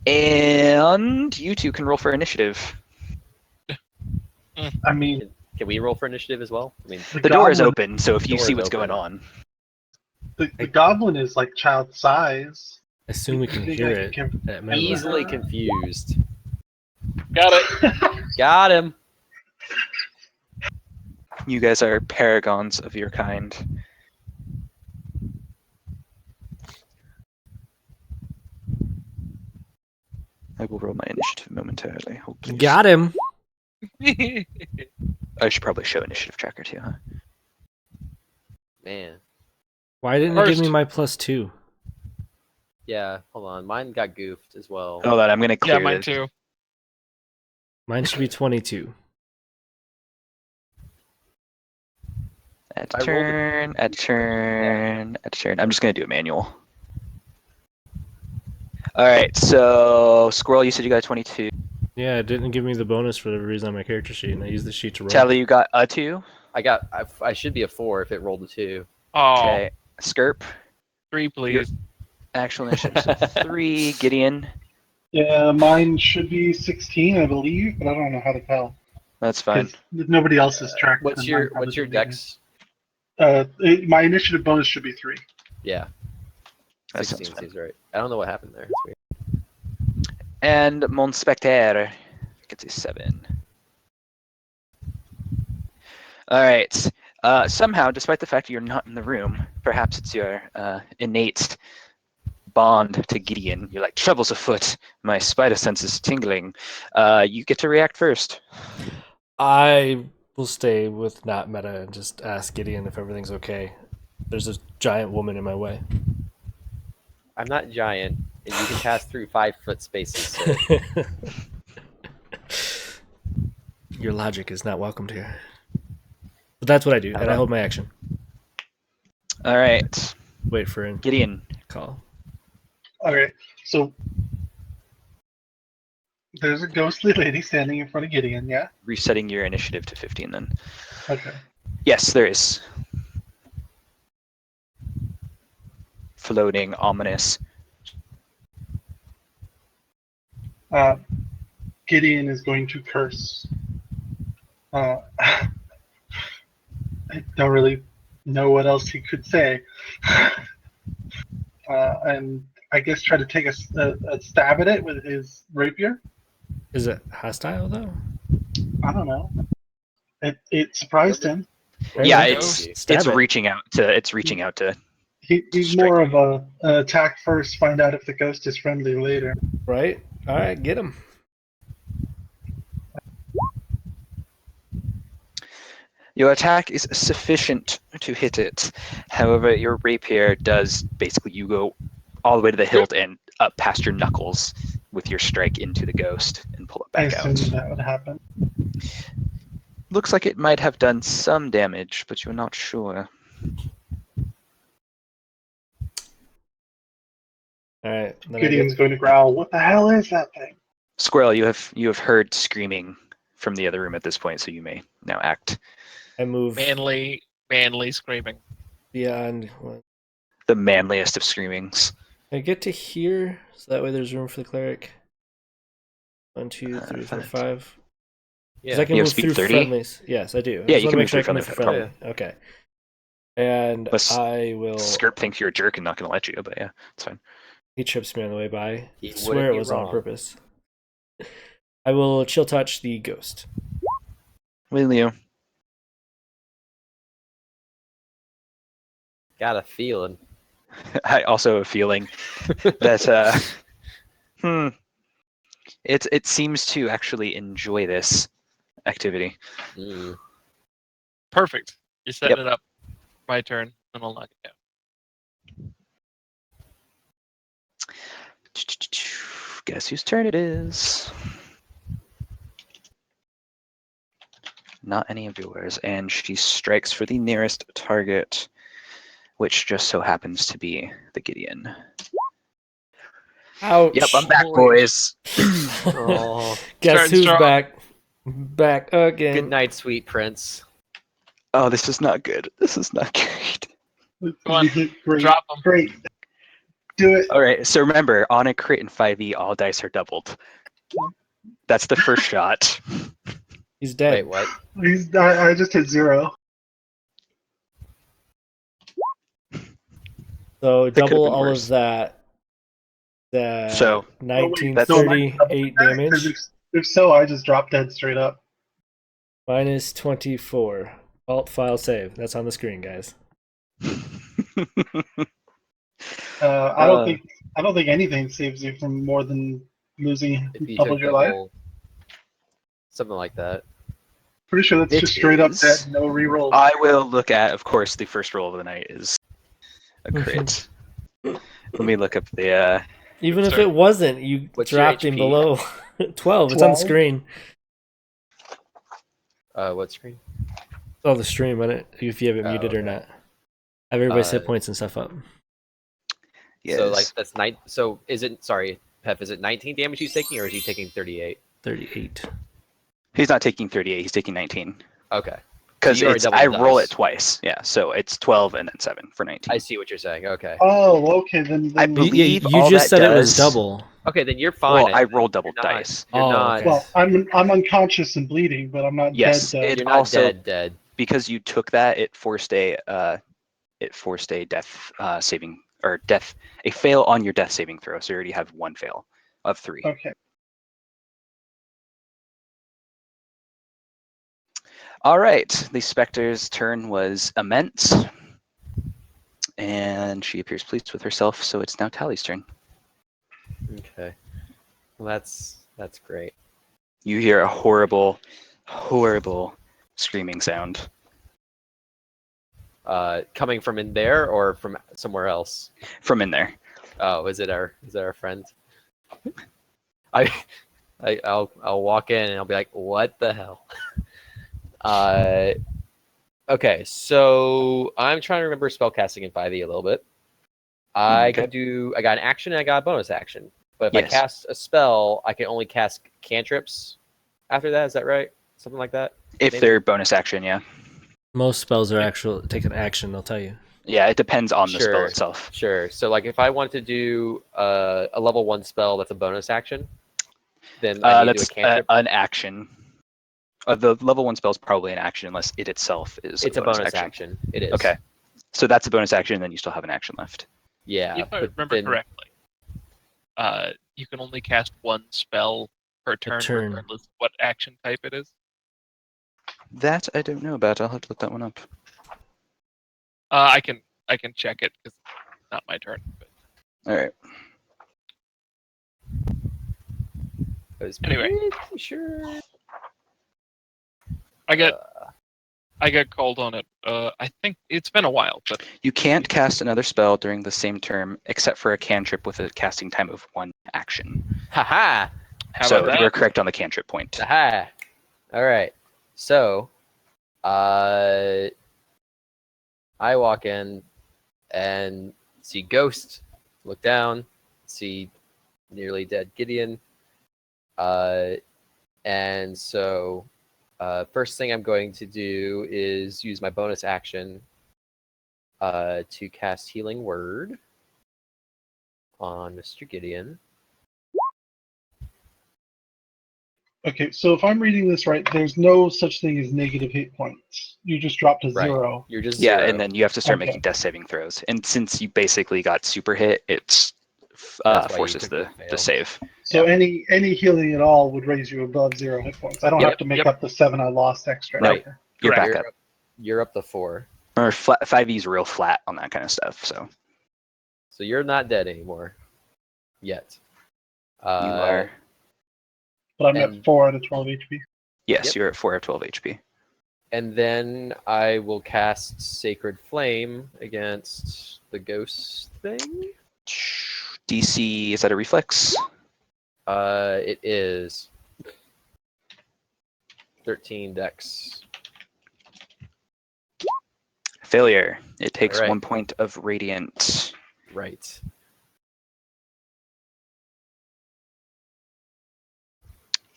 And you two can roll for initiative. I mean, Can we roll for initiative as well? I mean, The door is goblin- open, so if you Door see is what's open. going on. The goblin is like child size. I assume we can You think hear I it. can At minimum. easily confused. Got it. Got him. You guys are paragons of your kind. I will roll my initiative momentarily. Hold, please. Got him. I should probably show initiative tracker too, huh? Man. Why didn't it give me First. my +2? Yeah, hold on. Mine got goofed as well. Hold on, I'm gonna clear Yeah, mine this. too. Mine should be 22. Add I rolled turn, add turn, add turn. I'm just gonna do a manual. Alright, so Squirrel, you said you got a 22. Yeah, it didn't give me the bonus for whatever reason on my character sheet, and I used the sheet to roll. Tally, you got a 2. I should be a 4 if it rolled a 2. Oh, Okay. Skirp, 3, please. actual initiative. So 3. Gideon, Yeah, mine should be 16, I believe, but I don't know how to tell. that's fine. 'Cause nobody else is tracked. What's and your mine probably what's your didn't dex? My initiative bonus should be 3. Yeah. That sounds 16 fine. seems right. I don't know what happened there. It's weird. And Mon Spectre gets a 7. Alright. Somehow, despite the fact that you're not in the room, perhaps it's your innate bond to Gideon. You're like, trouble's afoot. My spider sense is tingling. You get to react first. I will stay with not meta and just ask Gideon if everything's okay. There's a giant woman in my way. I'm not giant, and you can pass through 5-foot spaces. So Your logic is not welcomed here. But that's what I do, and I hold my action. Alright. Wait for a Gideon. call. Okay, so there's a ghostly lady standing in front of Gideon, yeah? Resetting your initiative to 15 then. Okay. Yes, there is. Floating, ominous. Gideon is going to curse. I don't really know what else he could say. And I guess try to take a stab at it with his rapier. Is it hostile though? I don't know. It surprised him. Yeah, Alright, it's stab it. reaching out to. He's Strike more of an attack first, find out if the ghost is friendly later. Right? All right, get him. Your attack is sufficient to hit it. However, your rapier does basically, you go all the way to the hilt and up past your knuckles with your strike into the ghost and pull it I back assumed out. that would happen. Looks like it might have done some damage, but you're not sure. All right. Then Gideon's going to growl, "What the hell is that thing?" Squirrel, you have heard screaming from the other room at this point, so you may now act. I move Manly screaming. beyond. The manliest of screamings. I get to here, so that way there's room for the cleric. 1, 2, 3, 4, 5. Because Yeah. I can You have move speed through 30? friendlies. Yes, I do. Yeah, I just you want can to move make sure I through can move friendly, through no friendly. Okay. And But I will. Skirp thinks you're a jerk and not going to let you, but yeah, it's fine. He trips me on the way by. He I wouldn't swear it be was on wrong. purpose. I will chill touch the ghost. Will you? Got a feeling. I also have a feeling that it seems to actually enjoy this activity. Mm. Perfect. You're setting Yep. it up. My turn, and I'll knock it down. Guess whose turn it is? Not any of yours, and she strikes for the nearest target, which just so happens to be the Gideon. Ouch. Yep, I'm back, boys. Oh, Guess Starting who's strong. back? Back again. good night, sweet prince. Oh, this is not good. This is not great. Come on, You hit great. drop 'em. Great. Do it. All right, so remember, on a crit in 5e, all dice are doubled. That's the first shot. He's dead. Wait, what? I just hit 0. So could've double been all worse. of that. So 1938 damage If so, I just dropped dead straight up. minus 24. Alt file save. That's on the screen, guys. I don't think anything saves you from more than losing If you double took your the life. whole, something like that. Pretty sure that's It just straight up is. dead, no reroll. I will look at, of course, the first roll of the night is a crit. Let me look up the. Even if Sorry. it wasn't, you What's your dropped him HP? below 12. It's on the 12? screen. What screen? Oh, the stream on it. If you have it Oh, muted or okay. not. I have everybody's hit Uh, points and stuff up. Yes. So like that's nine. So is it? Sorry, Pep. Is it 19 damage he's taking, or is he taking 38? 38. He's not taking 38. He's taking 19. Okay, Because you already doubled I the roll dice. it twice. Yeah, so it's 12 and then 7 for 19. I see what you're saying. Okay. Oh, okay. Then I You, believe you all just that said it was does- double. Okay, then you're fine. Well, I rolled double You're not- dice. You're Oh, not. okay. well, I'm unconscious and bleeding, but I'm not Yes, dead. it You're not also dead. because you took that, it forced a death saving or death a fail on your death saving throw. So you already have one fail of 3. Okay. All right, the Spectre's turn was immense, and she appears pleased with herself. So it's now Tally's turn. Okay. Well, that's great. You hear a horrible, horrible screaming sound Coming from in there or from somewhere else? from in there. Oh, is it our friend? I'll walk in and I'll be like, what the hell? Okay, so I'm trying to remember spellcasting in 5e a little bit. I Okay. got an action and I got a bonus action. But if I Yes. cast a spell, I can only cast cantrips after that. Is that right? Something like that? If Maybe? they're bonus action, yeah. Most spells are actual take an action, they'll tell you. Yeah, it depends on the spell Sure. itself. Sure. So like if I want to do a level 1 spell that's a bonus action, then I need to do a That's cantrip. an action. The level 1 spell is probably an action unless it itself is It's a bonus action. It is. Okay. So that's a bonus action, and then you still have an action left. Yeah, If I but remember then correctly, you can only cast one spell per turn, turn. regardless of what action type it is. That I don't know about. I'll have to look that one up. I can check it because it's not my turn. But All right. I was Anyway. pretty sure. I got called on it. I think it's been a while, but You can't cast another spell during the same term except for a cantrip with a casting time of 1 action. Haha. how So about that? you are correct on the cantrip point. Haha. All right. So, I walk in and see Ghost. Look down, see nearly dead Gideon. And so, first thing I'm going to do is use my bonus action to cast Healing Word on Mr. Gideon. Okay, so if I'm reading this right, there's no such thing as negative hit points. You just drop to Right. 0. You're just Yeah, zero. and then you have to start Okay. making death saving throws. And since you basically got super hit, it's That's why you forces took the fail. save. So any healing at all would raise you above 0 hit points. I don't Yep, have to make yep. up the 7 I lost extra. Right. Okay. You're Correct. back up. You're up to 4. Or 5e is real flat on that kind of stuff. So So you're not dead anymore. Yet. you are. But I'm And- at 4 out of 12 HP. Yes, Yep. you're at 4 or 12 HP. And then I will cast Sacred Flame against the ghost thing. DC, is that a reflex? It is 13 dex. Failure. It takes Alright. 1 point of radiant. Right.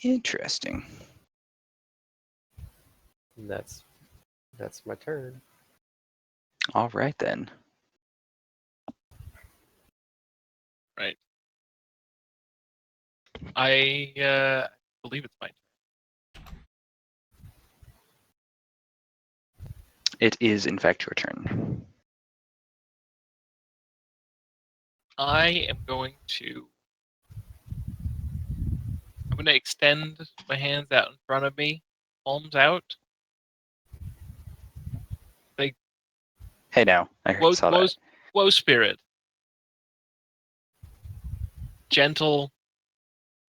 Interesting. And that's my turn. All right then. I believe it's mine. It is in fact your turn. I am going to extend my hands out in front of me, palms out. Hey now, I saw that. Woe spirit. Gentle,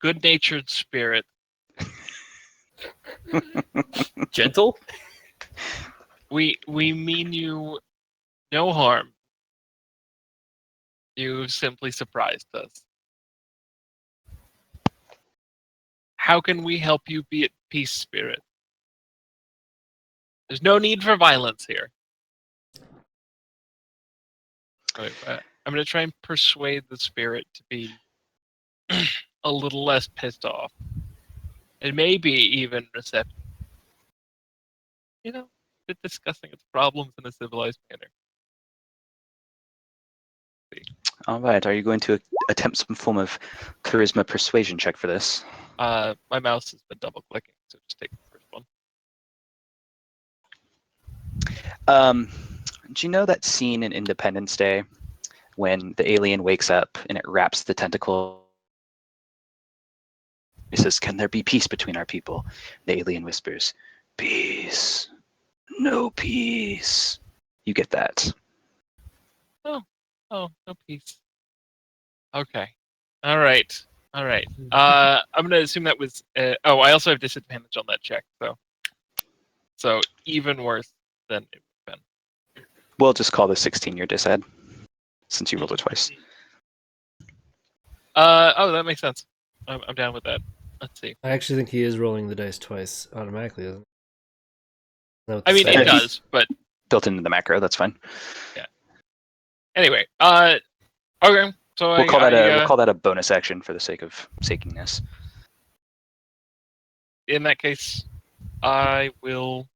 good-natured spirit. Gentle? We mean you no harm. You simply surprised us. How can we help you be at peace, spirit? There's no need for violence here. I'm going to try and persuade the spirit to be a little less pissed off. And maybe even receptive. You know, discussing its problems in a civilized manner. All right, are you going to attempt some form of charisma persuasion check for this? My mouse has been double clicking, so just take the first one. Do you know that scene in Independence Day when the alien wakes up and it wraps the tentacle? He says, "Can there be peace between our people?" The alien whispers, "Peace. No peace." You get that. Oh, no peace. Okay. All right. I'm gonna assume that was. I also have disadvantage on that check, so even worse than it would have been. We'll just call this 16 your disad, since you rolled it twice. That makes sense. I'm down with that. Let's see. I actually think he is rolling the dice twice automatically, isn't it? No, I mean, Yeah, it does, but Built into the macro, that's fine. anyway. Okay. So We'll call that a bonus action for the sake of sakiness. in that case, I will.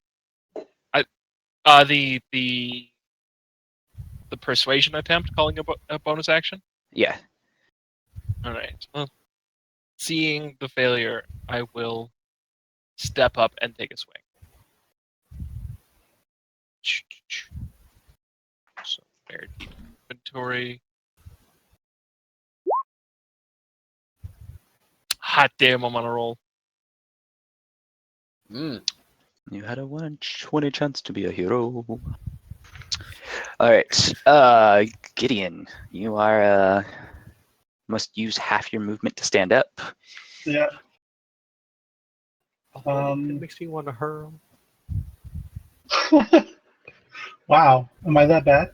The persuasion attempt calling a bonus action. Yeah. All right. Well, seeing the failure, I will step up and take a swing. So, air deep inventory. Hot damn, I'm on a roll. Mm. You had a 1 in 20 chance to be a hero. All right, Gideon, you are must use half your movement to stand up. Yeah. Oh, it makes me want to hurl. Wow. Am I that bad?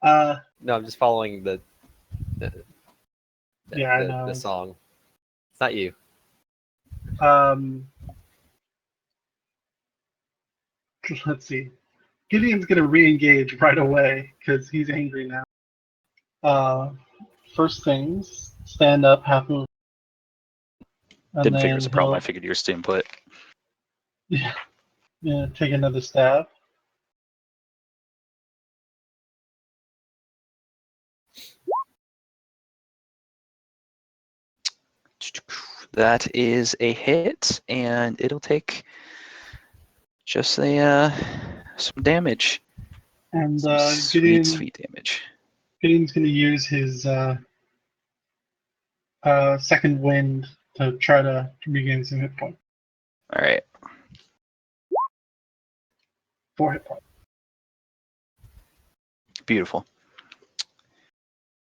No, I'm just following the Yeah, I know. the song. It's not you. Let's see. Gideon's gonna re-engage right away because he's angry now. First things, stand up, half move, and Didn't figure it then was a problem. I he'll figured you were staying put. yeah, take another stab. That is a hit, and it'll take just some damage. And Some sweet, Gideon, sweet damage. Gideon's gonna use his second wind to try to regain some hit points. All right. 4 hit points. Beautiful.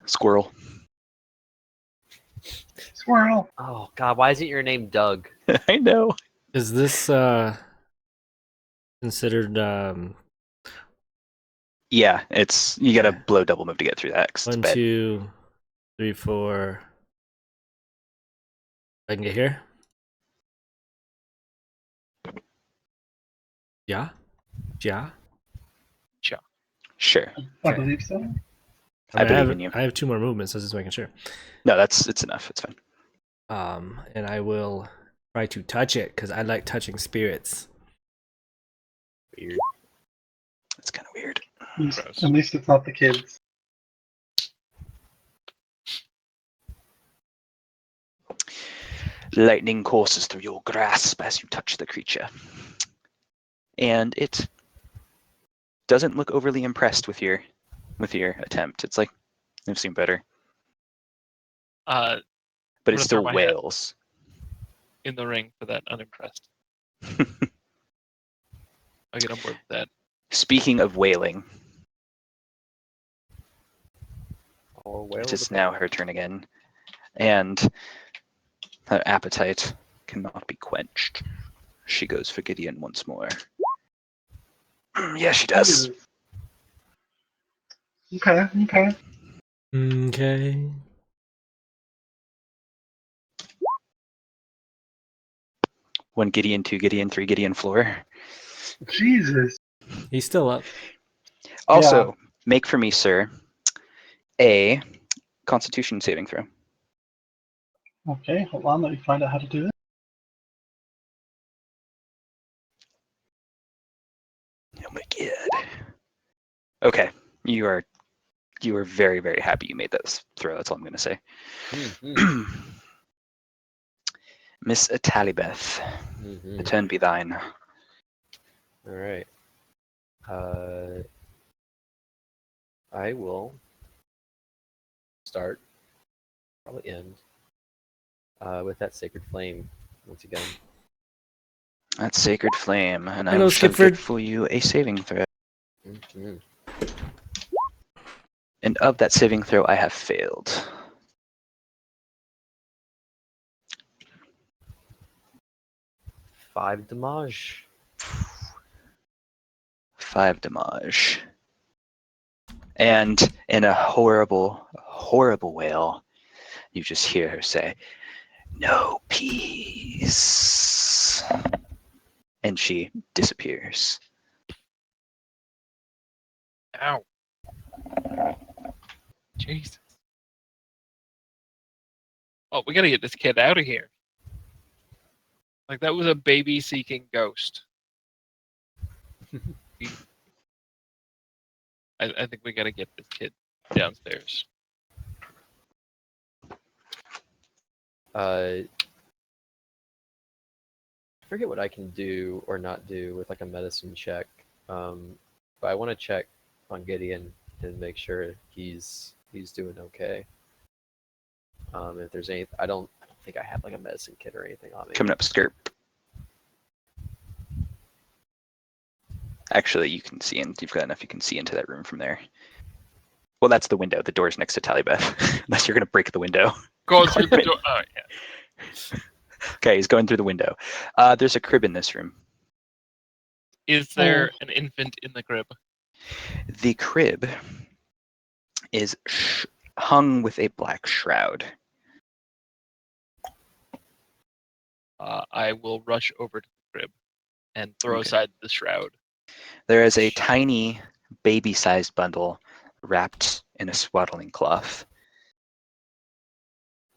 Squirrel. Squirrel. Oh God, why isn't your name Doug? I know. Is this considered Yeah, it's you got to Okay. blow double move to get through that. 'Cause it's 1, bad. 2, 3, 4? I can get here. Yeah. Yeah. Sure, I Okay. believe so. I I believe have in you. I have 2 more movements. So just making sure. No, it's enough. It's fine. And I will try to touch it because I like touching spirits. Weird. It's kind of weird. Gross. At least it's not the kids. Lightning courses through your grasp as you touch the creature, and it doesn't look overly impressed with your attempt. It's like I've seen better, Uh, but I'm it gonna throw still my hat wails. in the ring for that unimpressed. I get on board with that. Speaking of wailing, Oh, well, it is now her turn again, and her appetite cannot be quenched. She goes for Gideon once more. Yeah, she does. Jesus. Okay, okay. Okay. One Gideon, 2 Gideon, 3 Gideon floor. Jesus. He's still up. Also, make for me, sir, a Constitution saving throw. Okay, hold on. Let me find out how to do this. Oh my god. Okay, you are very, very happy you made that throw. That's all I'm going to say. Miss Italibeth, the turn be thine. All right. I will start, probably end, with that sacred flame once again. That's Sacred Flame, and I Hello, shall Skipford. give for you a saving throw. Mm-hmm. And of that saving throw, I have failed. Five damage. 5 damage. And in a horrible, horrible wail, you just hear her say, "No peace." And she disappears. Ow. Jesus. Oh, we gotta get this kid out of here. Like, that was a baby-seeking ghost. I think we gotta get this kid downstairs. forget what I can do or not do with like a medicine check. But I want to check on Gideon and make sure he's doing okay. If there's any, I don't think I have like a medicine kit or anything on me. Coming up, skirt. Actually, you can see in. You've got enough. You can see into that room from there. Well, that's the window. The door's next to Talibeth. Unless you're gonna break the window. Go through the door. Oh, yeah. Okay, he's going through the window. There's a crib in this room. Is there an infant in the crib? The crib is hung with a black shroud. I will rush over to the crib and throw Okay. aside the shroud. There is a tiny, baby-sized bundle wrapped in a swaddling cloth.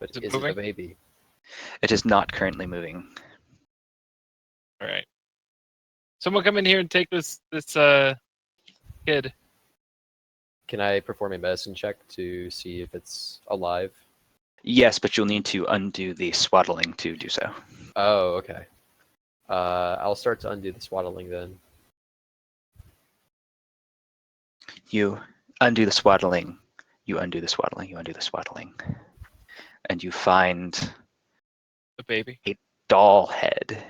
But Is it is it a moving? baby? It is not currently moving. All right. Someone come in here and take this kid. Can I perform a medicine check to see if it's alive? Yes, but you'll need to undo the swaddling to do so. Oh, okay. I'll start to undo the swaddling then. You undo the swaddling. You undo the swaddling. You undo the swaddling. And you find The baby. doll head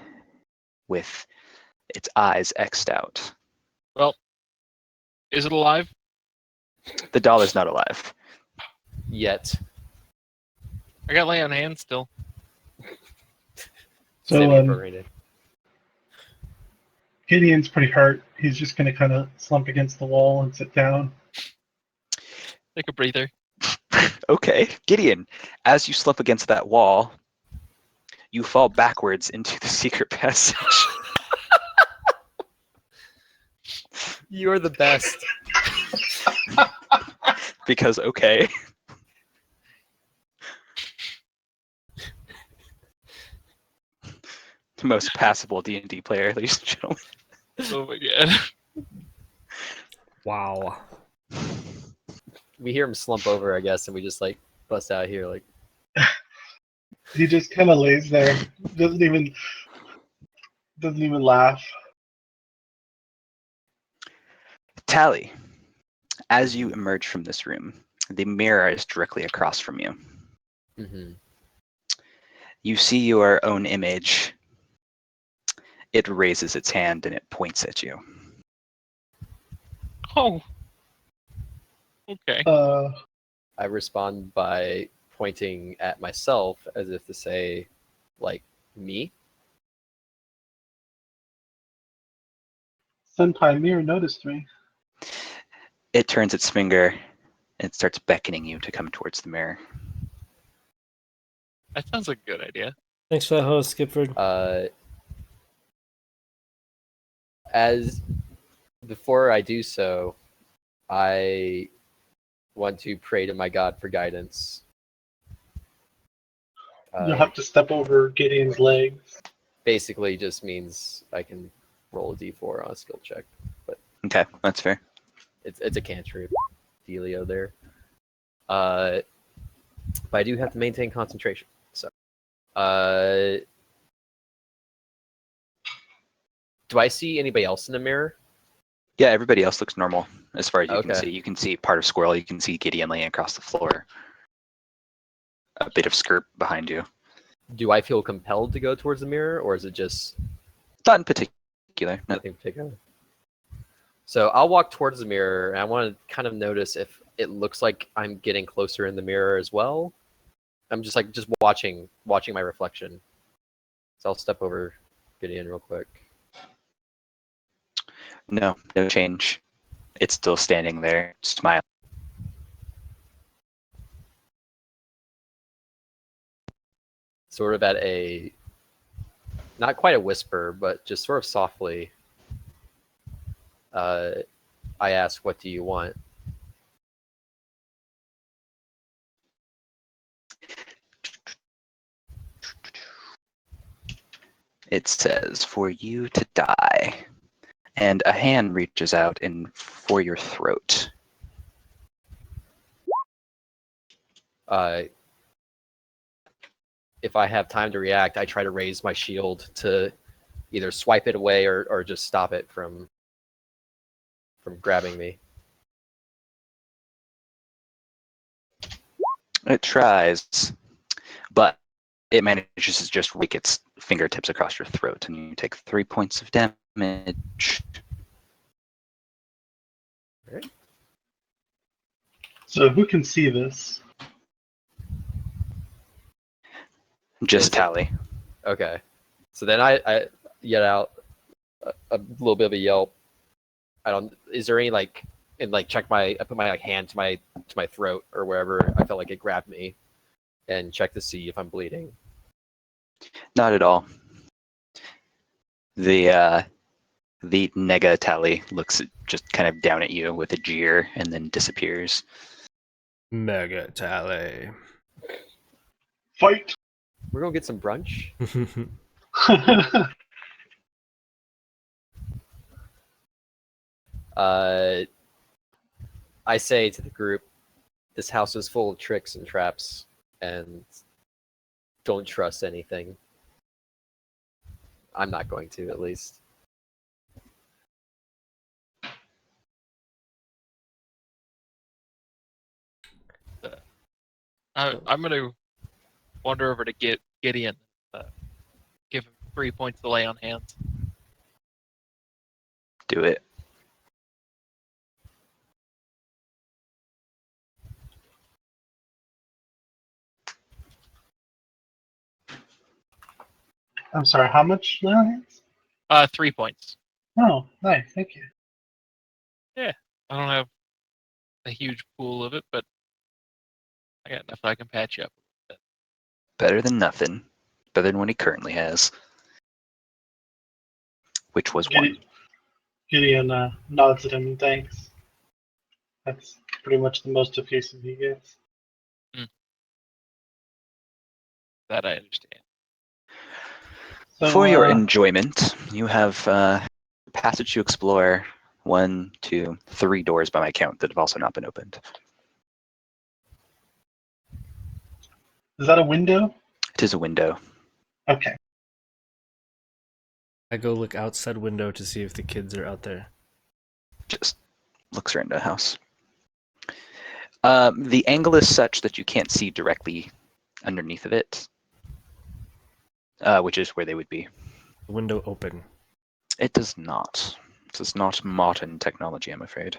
with its eyes X'd out. Well, is it alive? The doll is not alive. Yet. I got lay on hands still. So Semi-prorated. Gideon's pretty hurt. He's just going to kind of slump against the wall and sit down. Take a breather. Okay, Gideon, as you slump against that wall, you fall backwards into the secret passage. You're the best. Because, okay. The most passable D&D player, ladies and gentlemen. Oh my god. Wow. We hear him slump over, I guess, and we just like bust out here like, He just kind of lays there, doesn't even laugh. Tally, as you emerge from this room, the mirror is directly across from you. mm-hmm. You see your own image. It raises its hand and it points at you. Oh. Okay. I respond by pointing at myself as if to say, like, me? Senpai Mirror noticed me. It turns its finger and it starts beckoning you to come towards the mirror. That sounds like a good idea. Thanks for that host, Skipford. As before I do so, I want to pray to my God for guidance. You'll have to step over Gideon's legs. Basically just means I can roll a d4 on a skill check, but Okay, that's fair. it's a cantrip dealio there. But I do have to maintain concentration. So, do I see anybody else in the mirror? Yeah, everybody else looks normal as far as you can Okay. see. You can see part of Squirrel. You can see Gideon laying across the floor. A bit of skirt behind you. Do I feel compelled to go towards the mirror, or is it just Not in particular. No. nothing particular? So I'll walk towards the mirror, and I want to kind of notice if it looks like I'm getting closer in the mirror as well. I'm just watching my reflection. So I'll step over Gideon real quick. No change. It's still standing there, smiling. Sort of at a, not quite a whisper, but just sort of softly, I ask, "What do you want?" It says, "For you to die." And a hand reaches out and for your throat. If I have time to react, I try to raise my shield to either swipe it away or just stop it from grabbing me. It tries, but it manages to just rake its fingertips across your throat, and you take 3 points of damage. So who can see this? Just Is it- Tally. Okay. So then I yell out a little bit of a yelp. I don't. Is there any check my? I put my hand to my throat or wherever I felt like it grabbed me, and check to see if I'm bleeding. Not at all. The nega Tally looks just kind of down at you with a jeer and then disappears. Mega Tally. Fight! We're gonna get some brunch. I say to the group, this house is full of tricks and traps, and don't trust anything. I'm not going to, at least. I'm going to wander over to Gideon. Give him 3 points to lay on hands. Do it. I'm sorry, how much hands? 3 points. Oh, nice, thank you. I don't have a huge pool of it, but I got enough that I can patch you up. Better than nothing. Better than what he currently has. Which was one. Gideon nods at him and thanks. That's pretty much the most effusive he gets. That I understand. So, For your enjoyment, you have passage to explore 1, 2, 3 doors by my count that have also not been opened. is that a window? It is a window. Okay. I go look outside window to see if the kids are out there. Just looks around the house. The angle is such that you can't see directly underneath of it, which is where they would be. The window open. It does not. This is not modern technology, I'm afraid.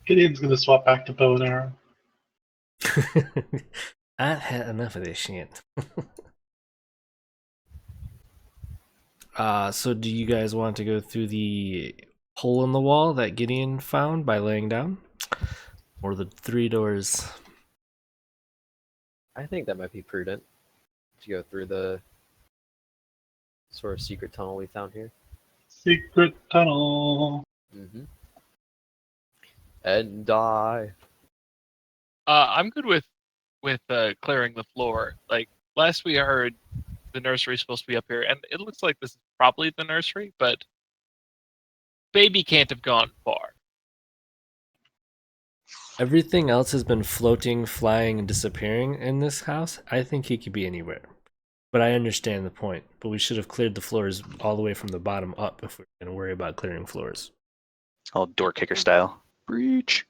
Gideon's gonna swap back to bow and arrow. I've had enough of this shit. So do you guys want to go through the hole in the wall that Gideon found by laying down? Or the 3 doors? I think that might be prudent to go through the sort of secret tunnel we found here. Secret tunnel. Mm-hmm. And die. I'm good with clearing the floor. Like last we heard, the nursery is supposed to be up here, and it looks like this is probably the nursery, but baby can't have gone far. Everything else has been floating, flying, and disappearing in this house. I think he could be anywhere. But I understand the point. But we should have cleared the floors all the way from the bottom up if we're going to worry about clearing floors. All door kicker style. Breach.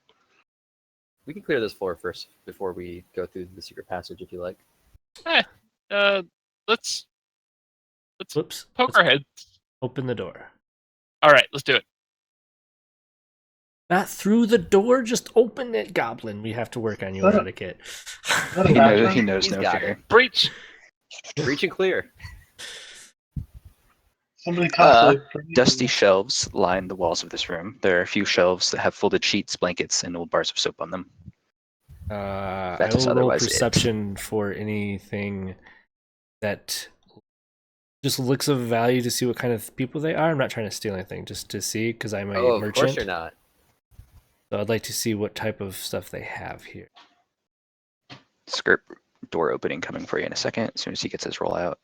We can clear this floor first before we go through the secret passage, if you like. Let's Whoops. poke Let's our heads. open the door. All right, let's do it. Not through the door, just open it, Goblin. We have to work on your Is that a- etiquette. Is that a He bathroom? knows He's no got fear. it. Breach. Reach and clear. Somebody cosplay for me. Dusty shelves line the walls of this room. There are a few shelves that have folded sheets, blankets, and old bars of soap on them. I That is will roll otherwise it. perception for anything that just looks of value to see what kind of people they are. I'm not trying to steal anything, just to see, because I'm a Oh, of merchant. course you're not. So I'd like to see what type of stuff they have here. Skirt door opening coming for you in a second, as soon as he gets his roll out.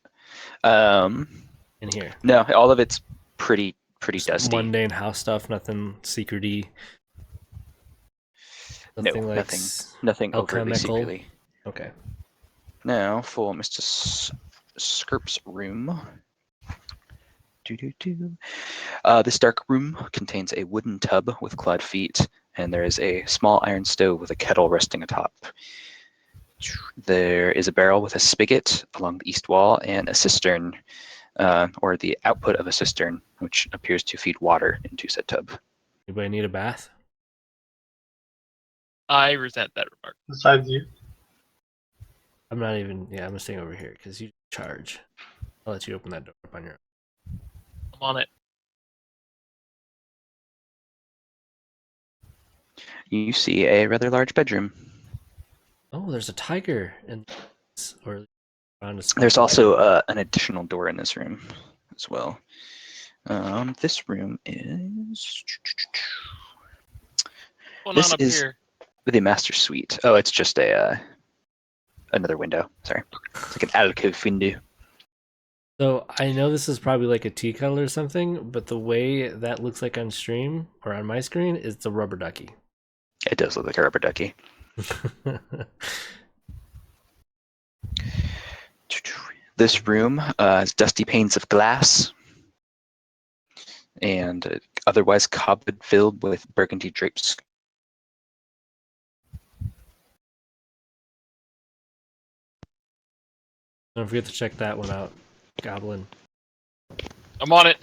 In here. No, all of it's pretty Just dusty. mundane house stuff, nothing secret-y. Nothing like nothing overly alchemical. secretly. Okay. Now for Mr. Skirp's room. This dark room contains a wooden tub with clawed feet, and there is a small iron stove with a kettle resting atop. There is a barrel with a spigot along the east wall and a cistern, or the output of a cistern, which appears to feed water into said tub. Anybody need a bath? I resent that remark. Besides you. I'm not even. Yeah, I'm staying over here because you charge. I'll let you open that door up on your own. I'm on it. You see a rather large bedroom. Oh, there's a tiger in this, or around a spot. There's also an additional door in this room as well. This room is. Going This on up is here. the master suite. Oh, it's just a another window. Sorry, it's like an alcove window. So I know this is probably like a tea kettle or something, but the way that looks like on stream or on my screen is the rubber ducky. It does look like a rubber ducky. This room has dusty panes of glass and otherwise cupboard filled with burgundy drapes. Don't forget to check that one out, Goblin. I'm on it.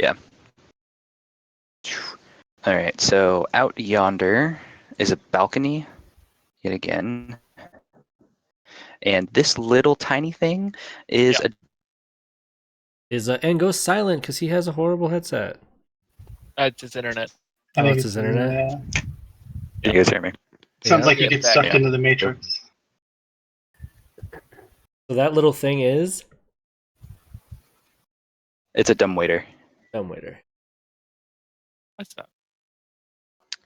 All right, so out yonder is a balcony, yet again. And this little tiny thing is Yep. And goes silent because he has a horrible headset. It's his internet. I Oh, think it's his internet? You guys hear me? Sounds Yeah. like you Yeah, get back sucked up. into the Matrix. So that little thing is It's a dumbwaiter. dumbwaiter. What's that?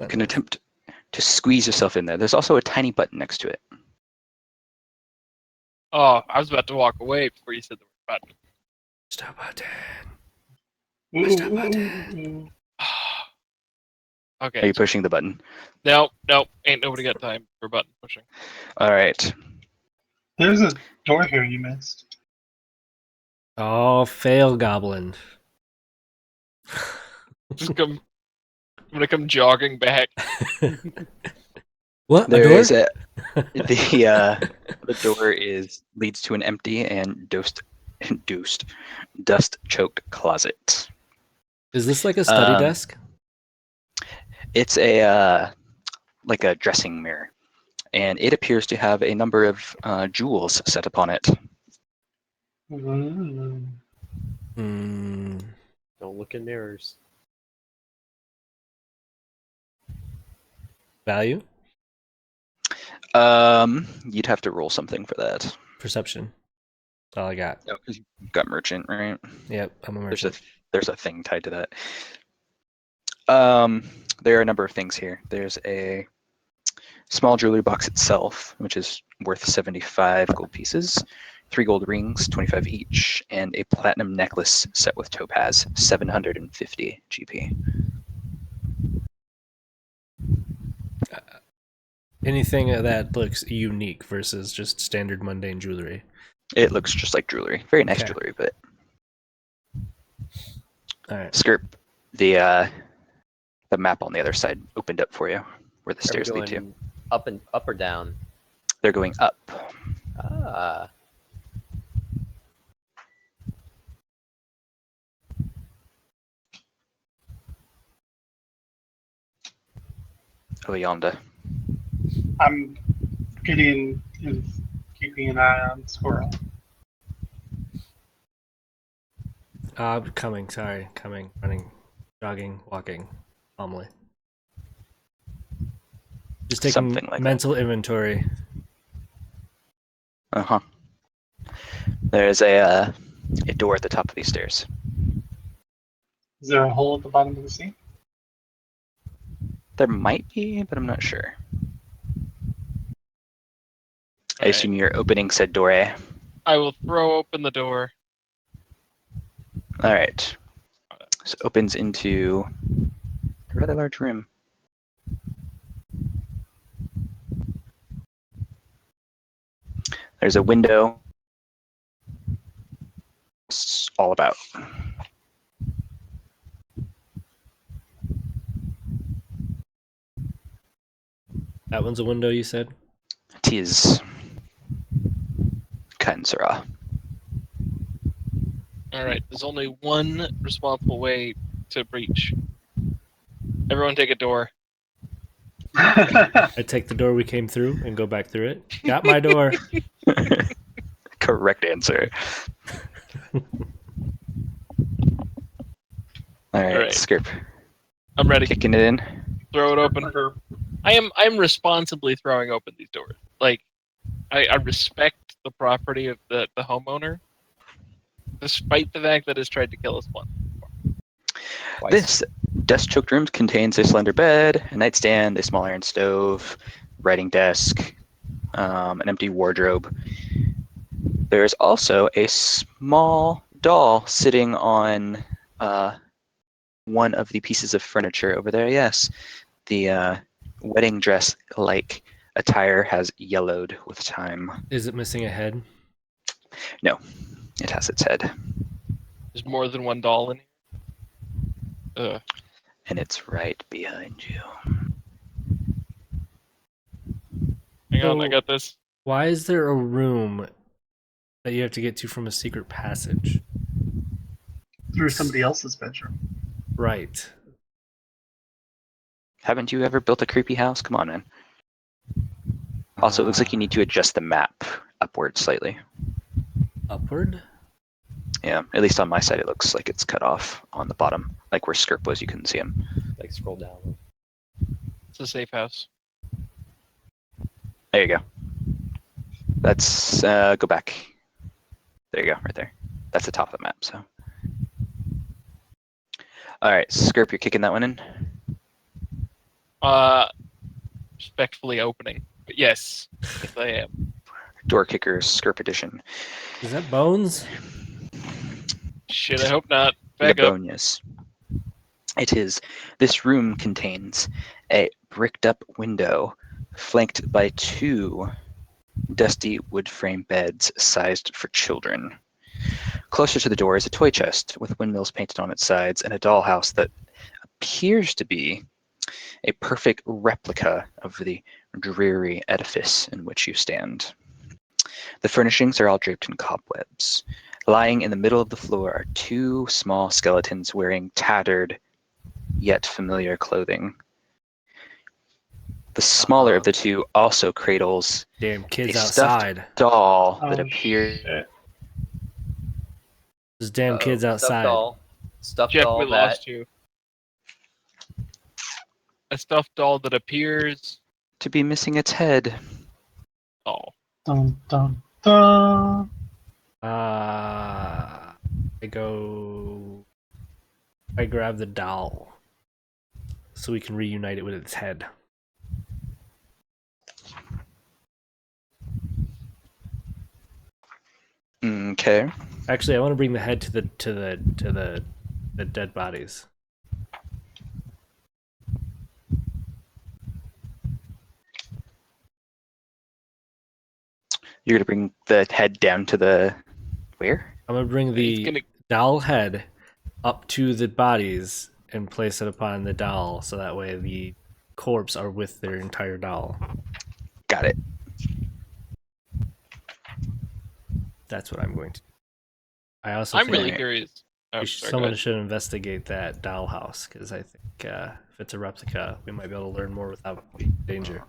You can attempt to squeeze yourself in there. There's also a tiny button next to it. Oh, I was about to walk away before you said the word button. Stop button. Ooh, Stop ooh, button. ooh, ooh. Are Okay. you pushing the button? No, ain't nobody got time for button pushing. All right. There's a door here you missed. Oh, fail, Goblin. I'm gonna come jogging back. What? There a door? is the door leads to an empty and dust choked closet. Is this like a study Um, desk? It's a like a dressing mirror, and it appears to have a number of jewels set upon it. Ooh. Hmm. Don't look in mirrors. Value? You'd have to roll something for that. Perception. That's all I got. No, because you've got merchant, right? Yep, I'm a There's merchant. a thing tied to that. There are a number of things here. There's a small jewelry box itself, which is worth 75 gold pieces, 3 gold rings, 25 each, and a platinum necklace set with topaz, 750 GP. Anything that looks unique versus just standard mundane jewelry. It looks just like jewelry. Very nice Okay. jewelry, but All right. Skirp, the map on the other side opened up for you, where the Are we stairs lead to. going up or down? They're going up. Ah. Oh, yonder. Gideon is keeping an eye on Squirrel. Coming, sorry. Coming, running, jogging, walking, calmly. Just taking Something like that. mental inventory. Uh-huh. There's a door at the top of these stairs. Is there a hole at the bottom of the sea? There might be, but I'm not sure. I Alright. assume you're opening said door, eh? I will throw open the door. All right. So it opens into a rather large room. There's a window It's all about. That one's a window, you said? Tis Kansara. All right. There's only one responsible way to breach. Everyone take a door. I take the door we came through and go back through it. Got my door. Correct answer. All right, right. Skirp. I'm ready. Kicking it in. Throw it open. I'm responsibly throwing open these doors. Like, I respect the property of the homeowner, despite the fact that it's tried to kill us once. Twice. This dust-choked room contains a slender bed, a nightstand, a small iron stove, writing desk, an empty wardrobe. There's also a small doll sitting on one of the pieces of furniture over there. Yes, the wedding dress-like attire has yellowed with time. Is it missing a head? It has its head, There's more than one doll in here. and it's right behind you. Hang on, I So- got this. Why is there a room that you have to get to from a secret passage? Through somebody else's bedroom. Right. Haven't you ever built a creepy house? Come on, man. Also, it looks like you need to adjust the map upward slightly. Upward? Yeah, at least on my side, it looks like it's cut off on the bottom, like where Skirp was. You couldn't see him. Like scroll down. It's a safe house. There you go. Let's go back. There you go, right there. That's the top of the map. So, all right, Skirp, you're kicking that one in. Respectfully opening. But yes I am. Door kicker, Skirp edition. Is that bones? Shit, I hope not. Back up. Begonias. It is. This room contains a bricked up window flanked by two dusty wood frame beds sized for children. Closer to the door is a toy chest with windmills painted on its sides and a dollhouse that appears to be a perfect replica of the dreary edifice in which you stand. The furnishings are all draped in cobwebs. Lying in the middle of the floor are two small skeletons wearing tattered yet familiar clothing. The smaller of the two also cradles Damn kids a stuffed outside. doll that Oh, appears. shit. There's damn kids Stuffed outside. doll. Stuffed Jeff, doll we that lost you. A stuffed doll that appears. to be missing its head. Oh. Dun, dun, dun. I grab the doll so we can reunite it with its head. Okay. Actually, I want to bring the head to the dead bodies. You're gonna bring the head down to the where? I'm gonna bring He's the gonna doll head up to the bodies and place it upon the doll, so that way the corpse are with their entire doll. Got it. That's what I'm going to do. I also I'm think really curious. Oh, sorry, go someone ahead. should investigate that dollhouse, because I think if it's a replica, we might be able to learn more without danger.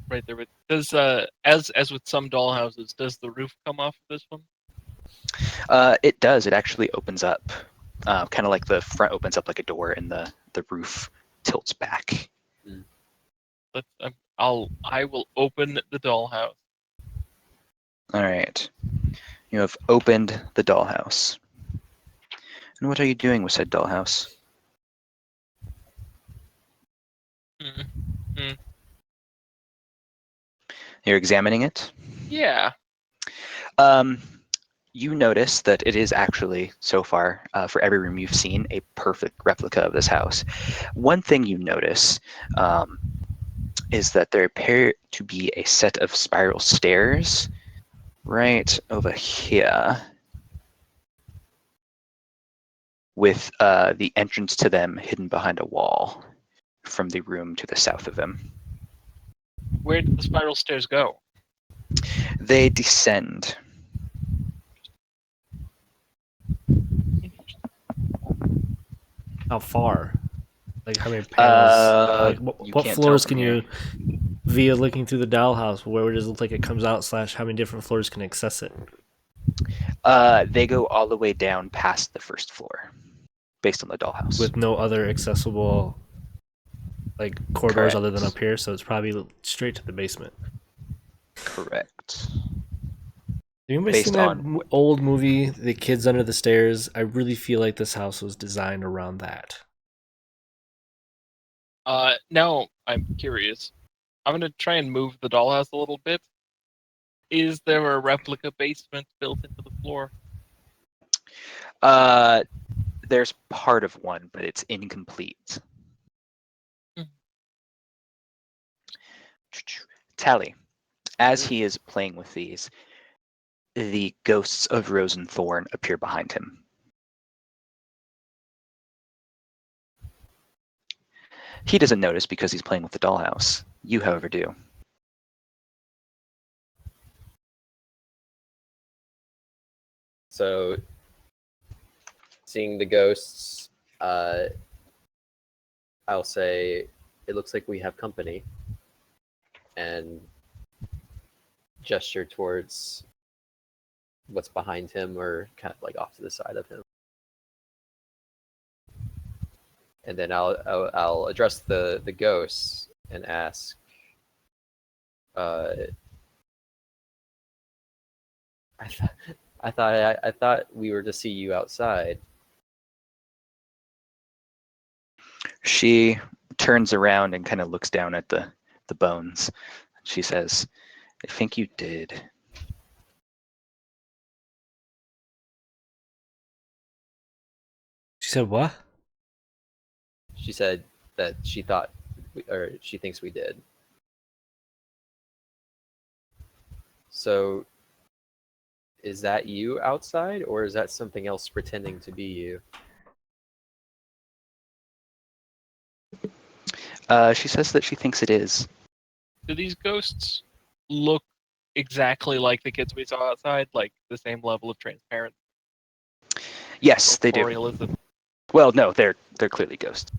Right there. But does as with some dollhouses, does the roof come off of this one? It does. It actually opens up, kind of like the front opens up like a door, and the roof tilts back. I will open the dollhouse. All right. You have opened the dollhouse. And what are you doing with said dollhouse? Mm. You're examining it. Yeah. You notice that it is actually, so far, for every room you've seen, a perfect replica of this house. One thing you notice is that there appear to be a set of spiral stairs right over here. with the entrance to them hidden behind a wall from the room to the south of him. Where did the spiral stairs go? They descend. How far? Like how many panels? Like You what can't tell floors from can here. you, via looking through the dollhouse, where does it look like it comes out? / how many different floors can access it? They go all the way down past the first floor, based on the dollhouse. With no other accessible like corridors other than Correct. up here, so it's probably straight to the basement. Correct. Have you ever Based seen that on old movie, The Kids Under the Stairs? I really feel like this house was designed around that. Now I'm curious. I'm gonna try and move the dollhouse a little bit. Is there a replica basement built into the floor? There's part of one, but it's incomplete. Hmm. Tally, as he is playing with these, the ghosts of Rose and Thorn appear behind him. He doesn't notice because he's playing with the dollhouse. You, however, do. So, seeing the ghosts, I'll say, it looks like we have company, and gesture towards what's behind him or kind of like off to the side of him. And then I'll address the ghosts and ask, I thought we were to see you outside. She turns around and kind of looks down at the bones. She says, I think you did. She said, "What?" She said that she thought, or she thinks we did. So, is that you outside, or is that something else pretending to be you? She says that she thinks it is. Do these ghosts look exactly like the kids we saw outside? Like the same level of transparency? Yes, they do. Corporealism? Well, no, they're clearly ghosts.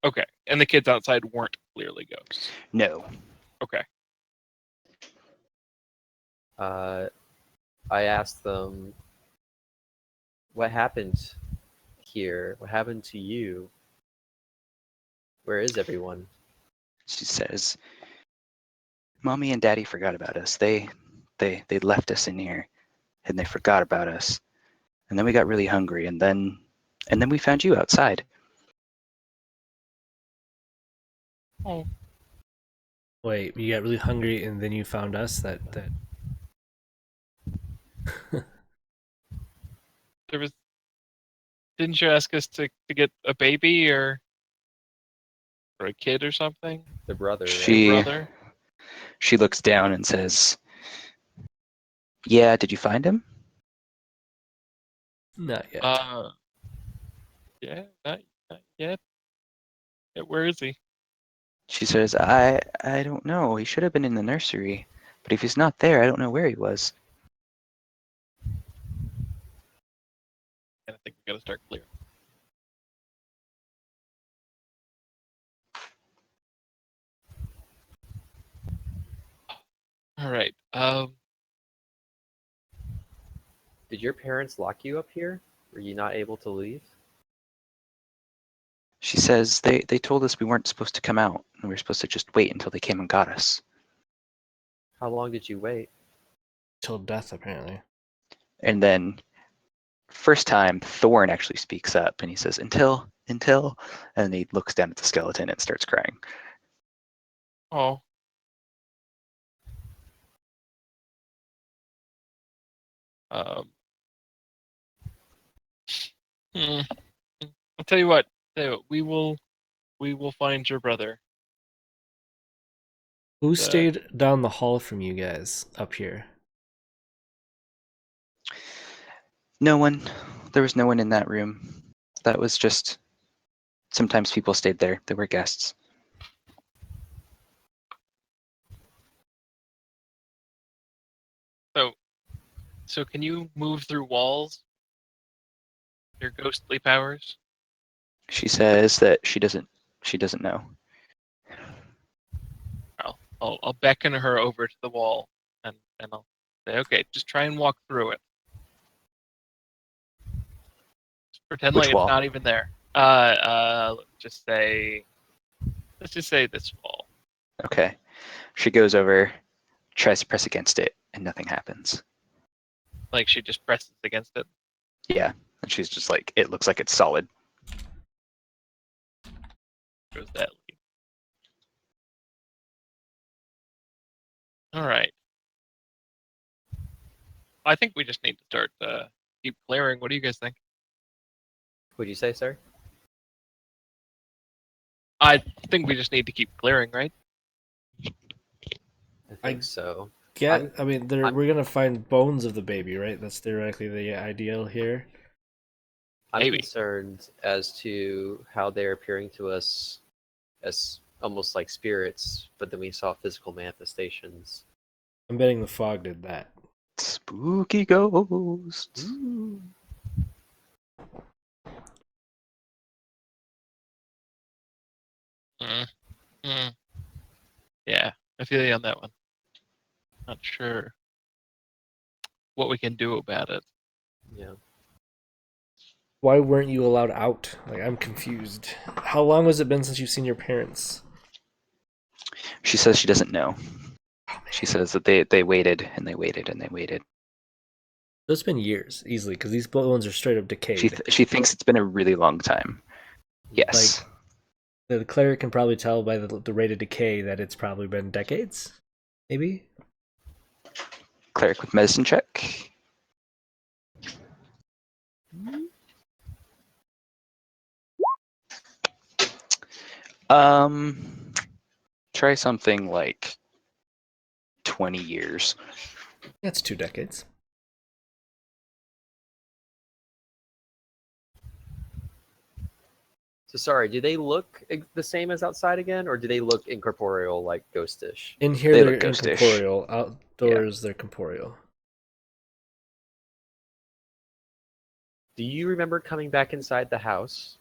Okay, and the kids outside weren't clearly ghosts. No. Okay. I asked them, what happened here? What happened to you? Where is everyone? She says, Mommy and Daddy forgot about us. They left us in here, and they forgot about us. And then we got really hungry, and then we found you outside. Oh, Wait, you got really hungry and then you found us? That there was. Didn't you ask us to get a baby or a kid or something? The brother, right? She Brother? she looks down and says, Yeah, did you find him? not yet. Yeah, not yet. Yeah, where is he? She says, I don't know. He should have been in the nursery. But if he's not there, I don't know where he was. And I think we gotta start clear. All right. Did your parents lock you up here? Were you not able to leave? She says they told us we weren't supposed to come out, and we were supposed to just wait until they came and got us. How long did you wait? Till death, apparently. And then, first time, Thorn actually speaks up, and he says, until, and he looks down at the skeleton and starts crying. Oh. Um. I'll tell you what. We will find your brother. Who stayed down the hall from you guys up here? No one. There was no one in that room. That was just sometimes people stayed there. They were guests. So can you move through walls? Your ghostly powers? She says that she doesn't know. I'll beckon her over to the wall and I'll say, okay, just try and walk through it. Just pretend Which like wall? it's not even there. Let's just say this wall. Okay. She goes over, tries to press against it, and nothing happens. Like she just presses against it. Yeah. And she's just like, it looks like it's solid. Goes that lead. All right. I think we just need to start keep clearing. What do you guys think? Would you say, sir? I think we just need to keep clearing, right? I think so. Yeah, I mean, I'm- we're gonna find bones of the baby, right? That's theoretically the ideal here. I'm Maybe. concerned as to how they're appearing to us as almost like spirits, but then we saw physical manifestations. I'm betting the fog did that. Spooky ghosts. Yeah, I feel you on that one. Not sure what we can do about it. Yeah. Why weren't you allowed out? Like, I'm confused. How long has it been since you've seen your parents? She says she doesn't know. She says that they waited and they waited and they waited. It's been years, easily, because these bones are straight up decayed. She thinks it's been a really long time. Yes. The cleric can probably tell by the rate of decay that it's probably been decades, maybe. Cleric with medicine check. Try something like 20 years. That's 2 decades. So sorry, do they look the same as outside again, or do they look incorporeal like ghostish? In here, They they're look ghostish. incorporeal. Outdoors, they're corporeal. Do you remember coming back inside the house?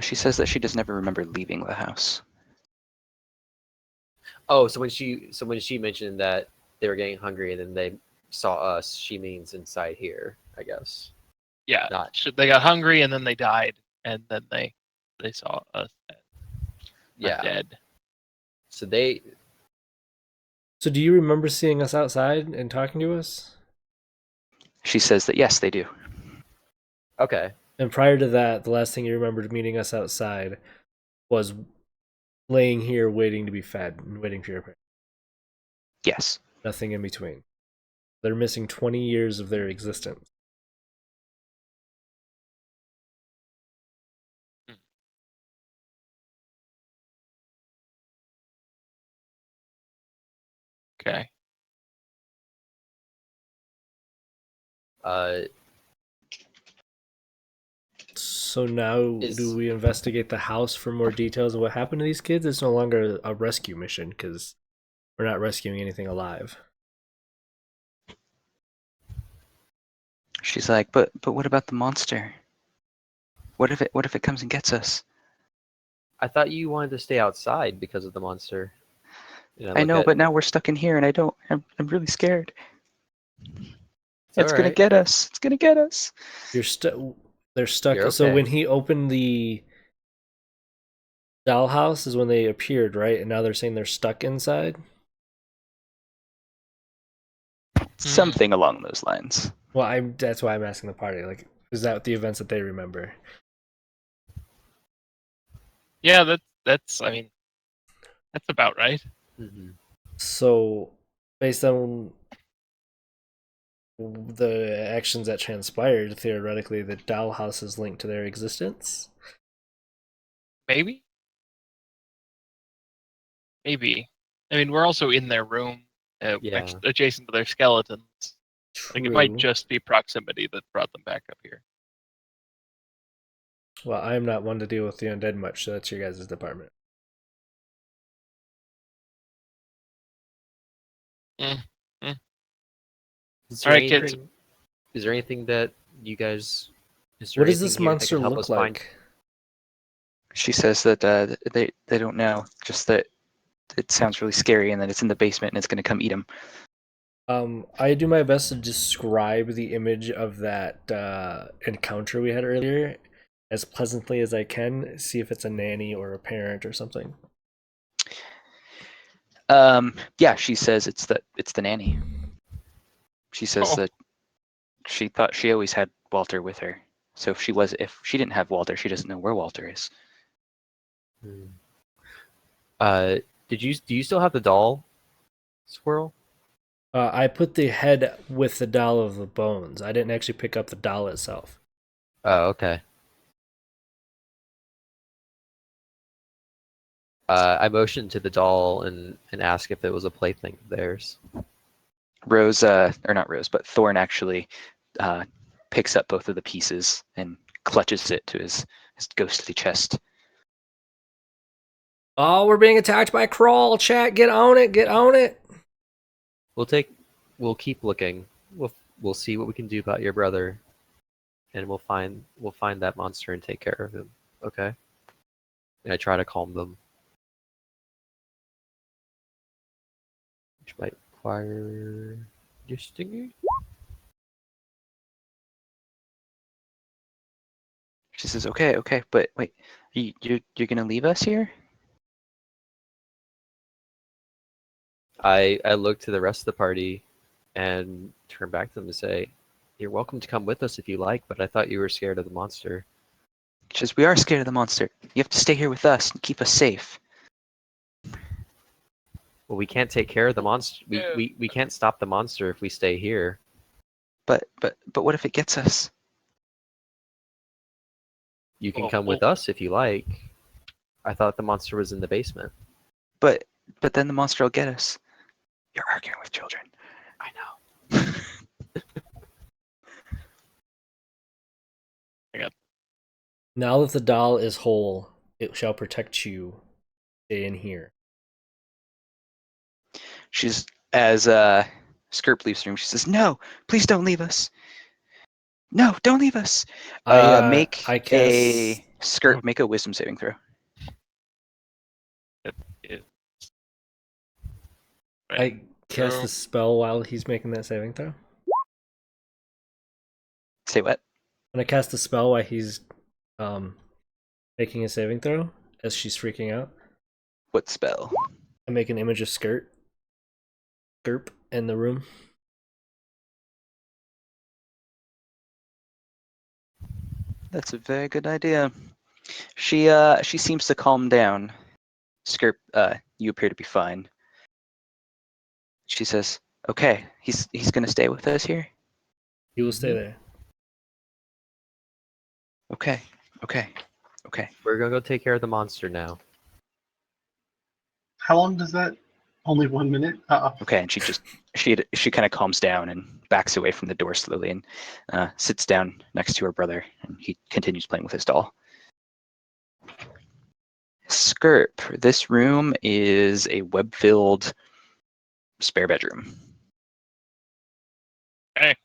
She says that she doesn't ever remember leaving the house. Oh, so when she mentioned that they were getting hungry and then they saw us, she means inside here, I guess. Yeah, Not they got hungry and then they died, and then they saw us yeah. dead. So they So do you remember seeing us outside and talking to us? She says that yes, they do. okay. And prior to that, the last thing you remembered meeting us outside was laying here waiting to be fed and waiting for your parents. Yes. Nothing in between. They're missing 20 years of their existence. Okay. So now, do we investigate the house for more details of what happened to these kids? It's no longer a rescue mission because we're not rescuing anything alive. She's like, but what about the monster? What if it comes and gets us? I thought you wanted to stay outside because of the monster. I know, but now we're stuck in here, and I'm really scared. It's gonna alright. get us. It's gonna get us. They're stuck. You're So okay. when he opened the dollhouse is when they appeared, right? And now they're saying they're stuck inside. Something along those lines. Well, that's why I'm asking the party. Like, is that the events that they remember? Yeah, that's I mean, that's about right. Mhm. So, based on the actions that transpired, theoretically, the dollhouse is linked to their existence. Maybe. I mean, we're also in their room, Yeah. adjacent to their skeletons. Like it might True. just be proximity that brought them back up here. Well, I am not one to deal with the undead much, so that's your guys' department. Is All there right, kids. anything? Is there anything that you guys? Is there What does anything this here that monster can help look us find? like? She says that they don't know, just that it sounds really scary and that it's in the basement and it's going to come eat them. I do my best to describe the image of that encounter we had earlier as pleasantly as I can. See if it's a nanny or a parent or something. Yeah, she says it's the nanny. She says Oh. that she thought she always had Walter with her. So if she didn't have Walter, she doesn't know where Walter is. Hmm. Do you still have the doll, Squirrel? I put the head with the doll of the bones. I didn't actually pick up the doll itself. Oh, okay. I motioned to the doll and asked if it was a plaything of theirs. Rose, or not Rose, but Thorn actually picks up both of the pieces and clutches it to his ghostly chest. Oh, we're being attacked by Crawl. Chat, get on it. Get on it. We'll keep looking. We'll see what we can do about your brother, and we'll find that monster and take care of him. Okay. And I try to calm them, which might require distinguish. She says, "Okay, but wait, you're gonna leave us here?" I look to the rest of the party and turn back to them and say, "You're welcome to come with us if you like, but I thought you were scared of the monster." She says, "We are scared of the monster. You have to stay here with us and keep us safe." Well, we can't take care of the monster. Yeah. We can't stop the monster if we stay here. But what if it gets us? You can Oh, come with us if you like. I thought the monster was in the basement. But then the monster will get us. You're arguing with children. I know. Now that the doll is whole, it shall protect you. Stay in here. She's as Skirp leaves the room. She says, "No, please don't leave us. No, don't leave us." Make I cast. a Skirp. Oh. Make a wisdom saving throw. It- I cast Throw. the spell while he's making that saving throw. Say what? When I cast the spell while he's making a saving throw, as she's freaking out, What spell? I make an image of Skirp in the room. That's a very good idea. She seems to calm down. Skirp, you appear to be fine. She says, "Okay, he's gonna stay with us here." He will stay there. Okay. We're gonna go take care of the monster now. How long does that? Only 1 minute? Okay, and she kind of calms down and backs away from the door slowly and sits down next to her brother, and he continues playing with his doll. Skirp, this room is a web-filled spare bedroom. Hey.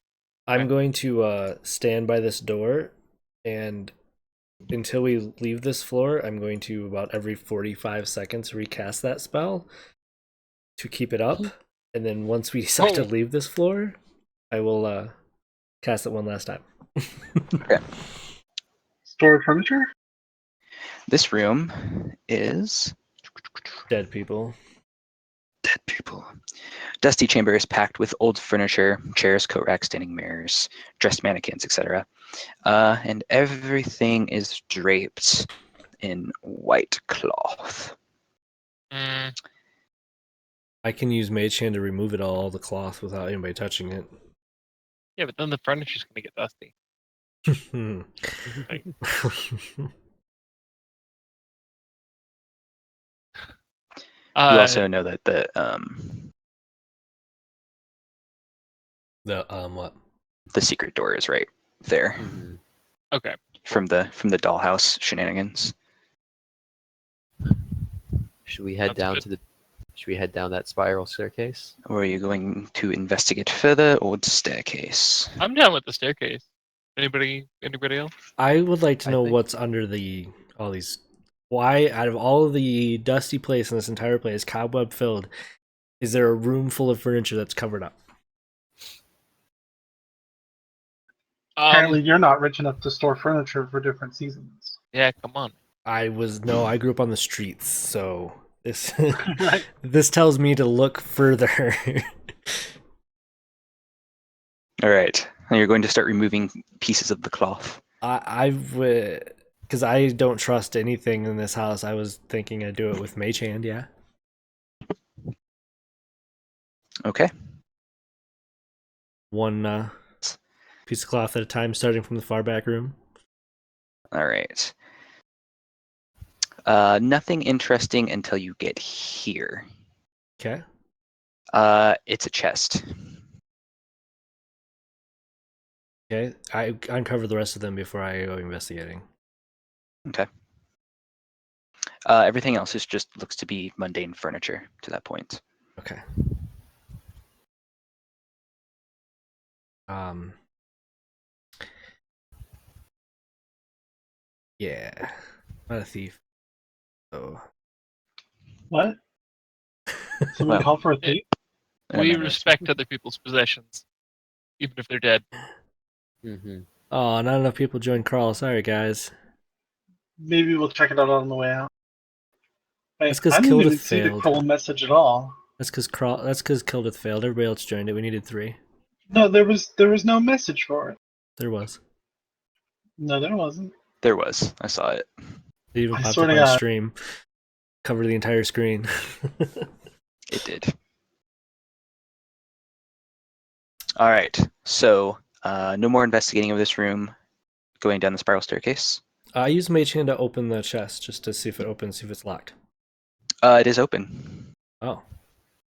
I'm going to stand by this door, and until we leave this floor, I'm going to about every 45 seconds recast that spell to keep it up. And then once we decide to Oh. leave this floor, I will cast it one last time. Okay. Store furniture? This room is Dead people. dead people. Dusty chamber is packed with old furniture, chairs, coat racks, standing mirrors, dressed mannequins, etc. And everything is draped in white cloth. Mm, I can use Mage Hand to remove it all, the cloth, without anybody touching it. yeah, but then the furniture's gonna get dusty. You also know that The what? The secret door is right there Mhm. Okay. from the dollhouse shenanigans. Should we head That's down good. to the? Should we head down that spiral staircase? Or are you going to investigate further, or the staircase? I'm down with the staircase. Anybody else? I would like to I know think- what's under all these. Why, out of all of the dusty place in this entire place, cobweb filled, is there a room full of furniture that's covered up? Apparently, you're not rich enough to store furniture for different seasons. Yeah, come on. I grew up on the streets, so this Right. this tells me to look further. All right. And you're going to start removing pieces of the cloth. I would, because I don't trust anything in this house. I was thinking I'd do it with Mage Hand, yeah. Okay. One piece of cloth at a time, starting from the far back room. All right. Nothing interesting until you get here. Okay. It's a chest. Okay. I uncover the rest of them before I go investigating. Okay. Everything else just looks to be mundane furniture to that point. Okay. Yeah. I'm not a thief. So What? Someone Well, call for a thief? We No, no. respect other people's possessions, even if they're dead. Mm-hmm. oh, not enough people joined Carl. Sorry, guys. Maybe we'll check it out on the way out. Wait, That's 'cause I didn't Kildith even see the failed. Kroll message at all. That's because Kildith failed. Everybody else joined it. We needed 3. No, there was no message for it. There was. No, there wasn't. There was. I saw it. It even I popped swear up to on God. stream. Covered the entire screen. It did. All right. So, no more investigating of this room. Going down the spiral staircase. I use Mage Hand to open the chest just to see if it opens, see if it's locked. It is open. Oh,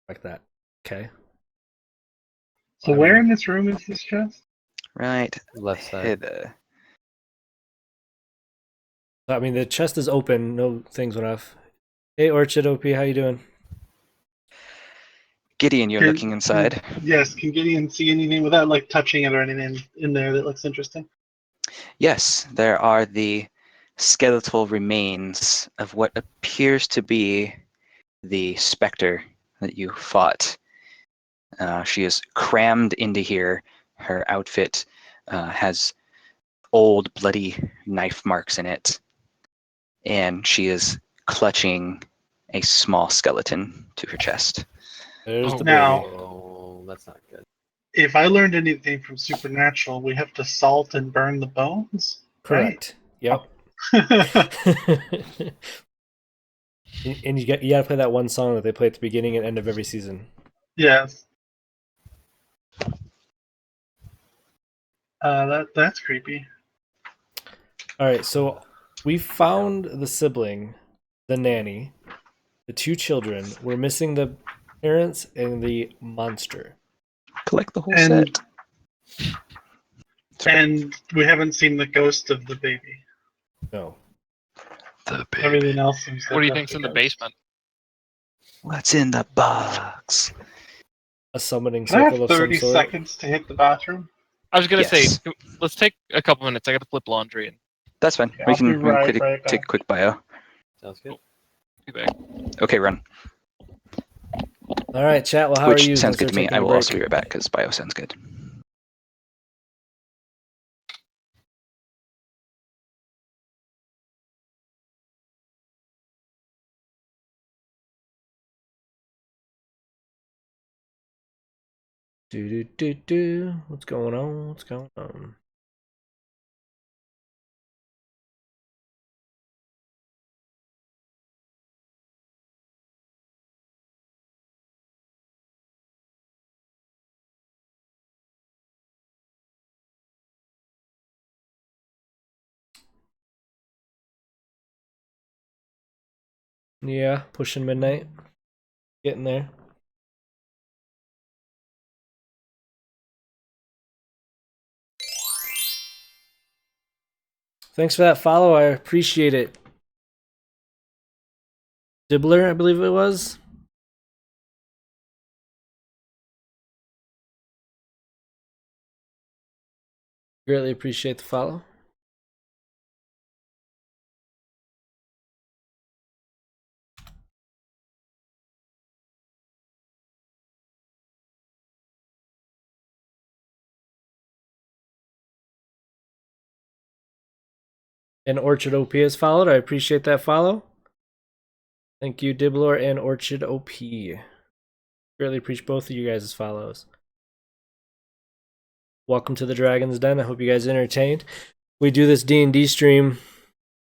like that. Okay. So I where mean- in this room is this chest? Right. Left side. Hither. I mean, the chest is open. No things went off. Hey, Orchid OP, how you doing? Gideon, you're Can- looking inside. Yes, can Gideon see anything without like touching it or anything in there that looks interesting? Yes, there are the skeletal remains of what appears to be the specter that you fought. She is crammed into here. Her outfit has old, bloody knife marks in it, and she is clutching a small skeleton to her chest. There's Oh, the Now- baby. Oh, that's not good. If I learned anything from Supernatural, we have to salt and burn the bones. Correct. Yep. Right? and you gotta play that one song that they play at the beginning and end of every season. Yes. That's creepy. All right, so we found the sibling, the nanny, the 2 children. We're missing the parents and the monster. Collect the whole And- set. Sorry. And we haven't seen the ghost of the baby. No. The baby. Everything else seems. What do you like think's in the ghost. basement? What's in the box? A summoning Can I circle have of some 30 sort. seconds to hit the bathroom? I was gonna Yes. say, let's take a couple minutes. I got to flip laundry and That's fine. Okay, we I'll can, be right take back. a quick bio. Sounds good. be back. Okay, run. All right, chat. Well, how Which are you? sounds since good to we're me. taking I a will break? also be right back because bio sounds good. Do. What's going on? What's going on? Yeah, pushing midnight. Getting there. Thanks for that follow. I appreciate it. Dibbler, I believe it was. Greatly appreciate the follow. And Orchard OP has followed. I appreciate that follow. Thank you, Diblor and Orchard OP. Greatly appreciate both of you guys' follows. Welcome to the Dragon's Den. I hope you guys are entertained. We do this D&D stream.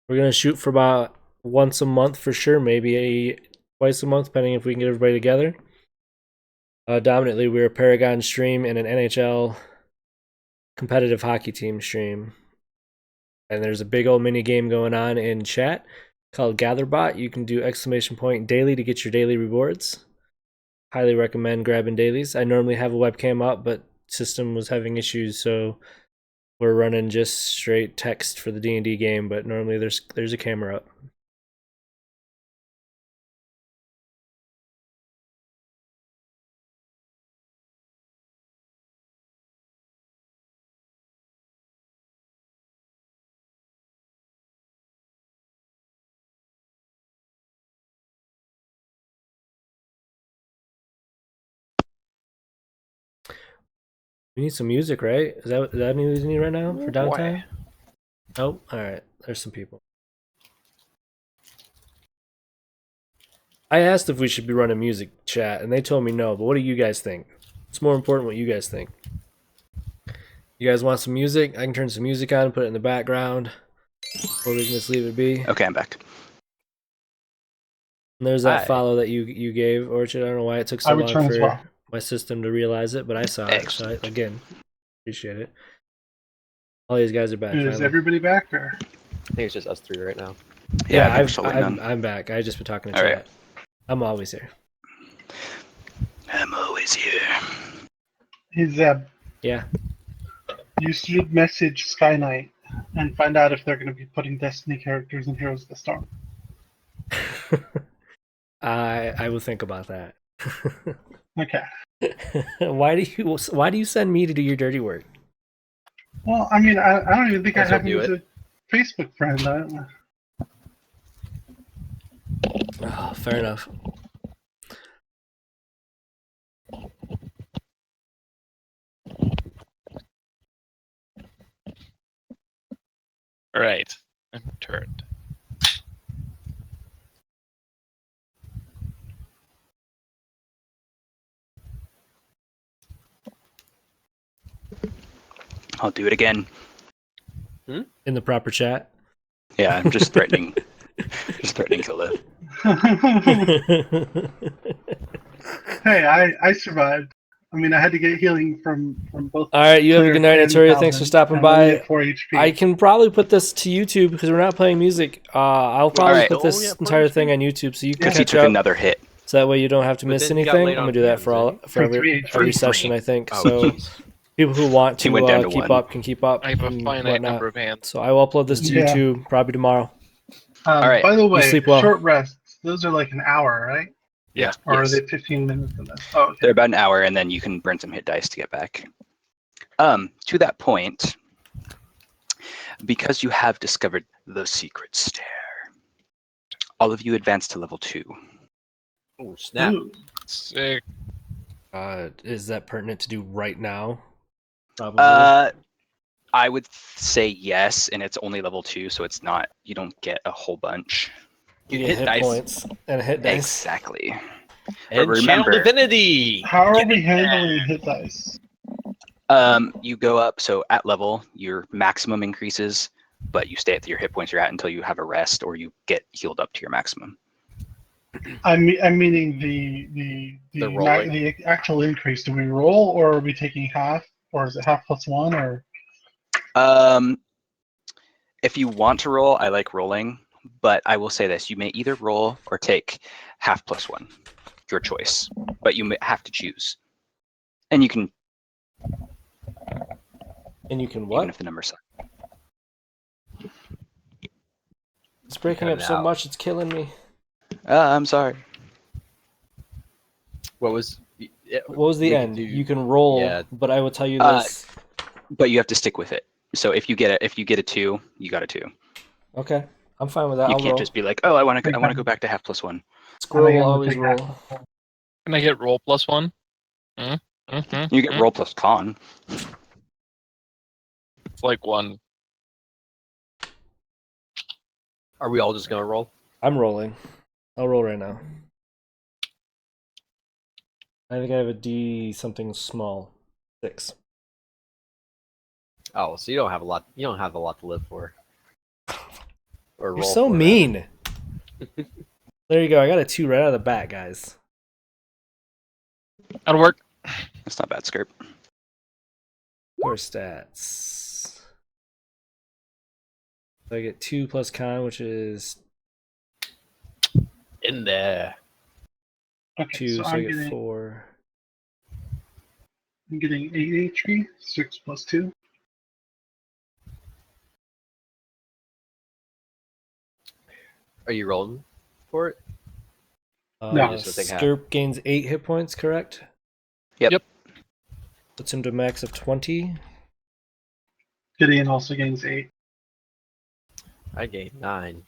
We're going to shoot for about once a month for sure, maybe twice a month, depending if we can get everybody together. Dominantly, we're a Paragon stream and an NHL competitive hockey team stream. And there's a big old mini game going on in chat called GatherBot. You can do !daily to get your daily rewards. Highly recommend grabbing dailies. I normally have a webcam up, but system was having issues, so we're running just straight text for the D&D game, but normally there's a camera up. We need some music, right? Is that what we need right now for downtime? Oh, all right. There's some people. I asked if we should be running music chat, and they told me no. But what do you guys think? It's more important what you guys think. You guys want some music? I can turn some music on and put it in the background, or we can just leave it be. Okay, I'm back. And there's that Hi. follow that you gave, Orchard. I don't know why it took so I long return as for well. my system to realize it, but I saw it. So again, appreciate it. All these guys are back. Is finally. everybody back? Or? I think it's just us three right now. Yeah, I think we're still waiting on. I'm back. I just been talking to All chat. right. I'm always here. I'm always here. Hey Zeb, Yeah. you should message Sky Knight and find out if they're going to be putting Destiny characters in Heroes of the Storm. I will think about that. Okay. Why do you send me to do your dirty work? Well, I mean, I don't even think I Might as well have you do as a Facebook friend. Oh, fair enough. All right, I'm returned. I'll do it again. In the proper chat. Yeah, I'm just threatening. Just threatening Kilda. Hey, I survived. I mean, I had to get healing from both. All right, you have a good night, Cleric and Antoria. Thanks for Paladin, stopping and only by. at 4 HP. I can probably put this to YouTube because we're not playing music. I'll probably Alright. put this entire thing on YouTube so you can Because he catch took up. another hit. So that way you don't have to But miss then you got anything. laid I'm on gonna do that hands, for For 3 every HP. session, I think. Oh, So jeez. people who want He went down to to keep one. up can keep up. I have a and finite whatnot. number of hands. So I will upload this to Yeah. YouTube probably tomorrow. Alright. By the way, sleep well. short rests, those are like an hour, right? Yeah. Or Yes. are they 15 minutes in this? Oh, okay. They're about an hour, and then you can burn some hit dice to get back. To that point, because you have discovered the secret stair, all of you advance to level 2. Oh, snap. Ooh. Sick. Is that pertinent to do right now? Probably. I would say yes, and it's only level 2, so it's not. You don't get a whole bunch. you get hit hit dice. points and hit dice. Exactly. And But channel remember- divinity. How are Get we in there. handling hit dice? You go up, so at level, your maximum increases, but you stay at your hit points you're at until you have a rest or you get healed up to your maximum. I'm meaning the rolling? the actual increase. Do we roll, or are we taking half, or is it half plus 1, or? If you want to roll, I like rolling, but I will say this: you may either roll or take half plus 1, your choice. But you may have to choose, and you can And you can even what? if the numbers suck. It's breaking cutting up so out. much, it's killing me. I'm sorry. What was? What was the we could end? do- You can roll, yeah. but I will tell you Uh, this. But you have to stick with it. So if you get a 2, you got a 2. Okay, I'm fine with that. You I'll can't roll. just be like, oh, I want to go back to half plus 1. Squirrel will I'm gonna always take roll. half. Can I get roll +1? You get roll plus con. It's like 1. Are we all just gonna roll? I'm rolling. I'll roll right now. I think I have a D something small. 6. Oh, so you don't have a lot. You don't have a lot to live for. Or You're roll so for, rather. mean. There you go. I got a 2 right out of the bat, guys. That'll work. That's not bad, Skirp. Core stats. So I get 2 plus con, which is In there. Okay, 2, so so I get 4. I'm getting 8 HP, 6 plus 2. Are you rolling for it? No. Just so they have- Skirp gains 8 hit points, correct? Yep. Puts him to a max of 20. Gideon also gains 8. I gained 9.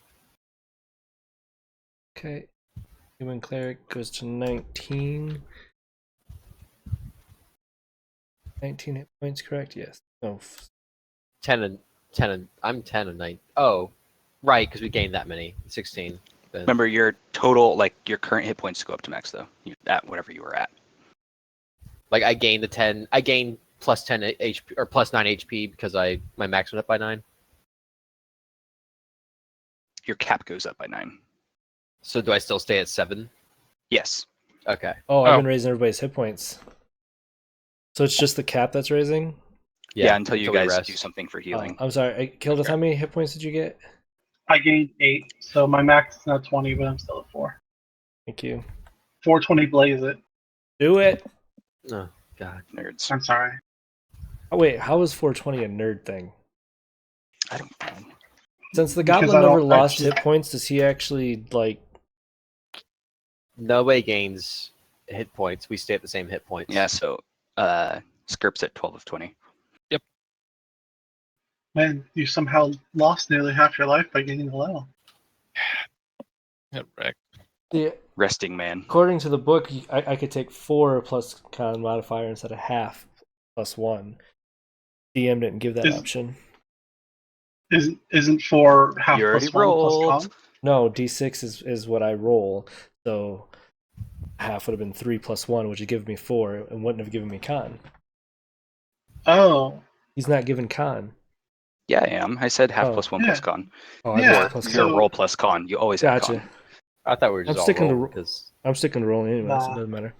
Okay. Human cleric goes to 19. 19 hit points, correct? Yes. No. 10 and 10 and I'm 10 and 9. Oh, right, because we gained that many. 16. Then. Remember, your total, like your current hit points go up to max though. At whatever you were at. Like I gained the 10. I gained plus 10 HP or plus 9 HP because my max went up by 9. Your cap goes up by 9. So do I still stay at 7? Yes. Okay. Oh, I've Oh. been raising everybody's hit points. So it's just the cap that's raising? Yeah, until you we guys rest. do something for Oh, healing. I'm sorry. Kildeth, how many hit points did you get? I gained 8, so my max is now 20, but I'm still at 4. Thank you. 420 blaze it. Do it! Oh God. Nerds. I'm sorry. Oh, wait, how is 420 a nerd thing? I don't know. Since the Because goblin I never don't lost actually- hit points, does he actually, like... Nobody gains hit points. We stay at the same hit points. Yeah, so Skirp's at 12 of 20. Man, you somehow lost nearly half your life by getting the level. Get wrecked. Yeah, Resting man. according to the book, I could take 4 plus con modifier instead of half plus 1. DM didn't give that Is- option. Isn't 4 half You already plus 1 plus rolled. con? No, d6 is what I roll, so half would have been 3 plus 1, which would give me 4, and wouldn't have given me con. Oh, He's not given con. Yeah, I am. I said half Oh. plus 1 Yeah. plus con. Oh, I Yeah, missed Or the plus your con. so- roll plus con. You always have Gotcha. con. I thought we were just I'm all sticking to rolling ro- because I'm sticking to rolling anyway, so it Nah. doesn't matter.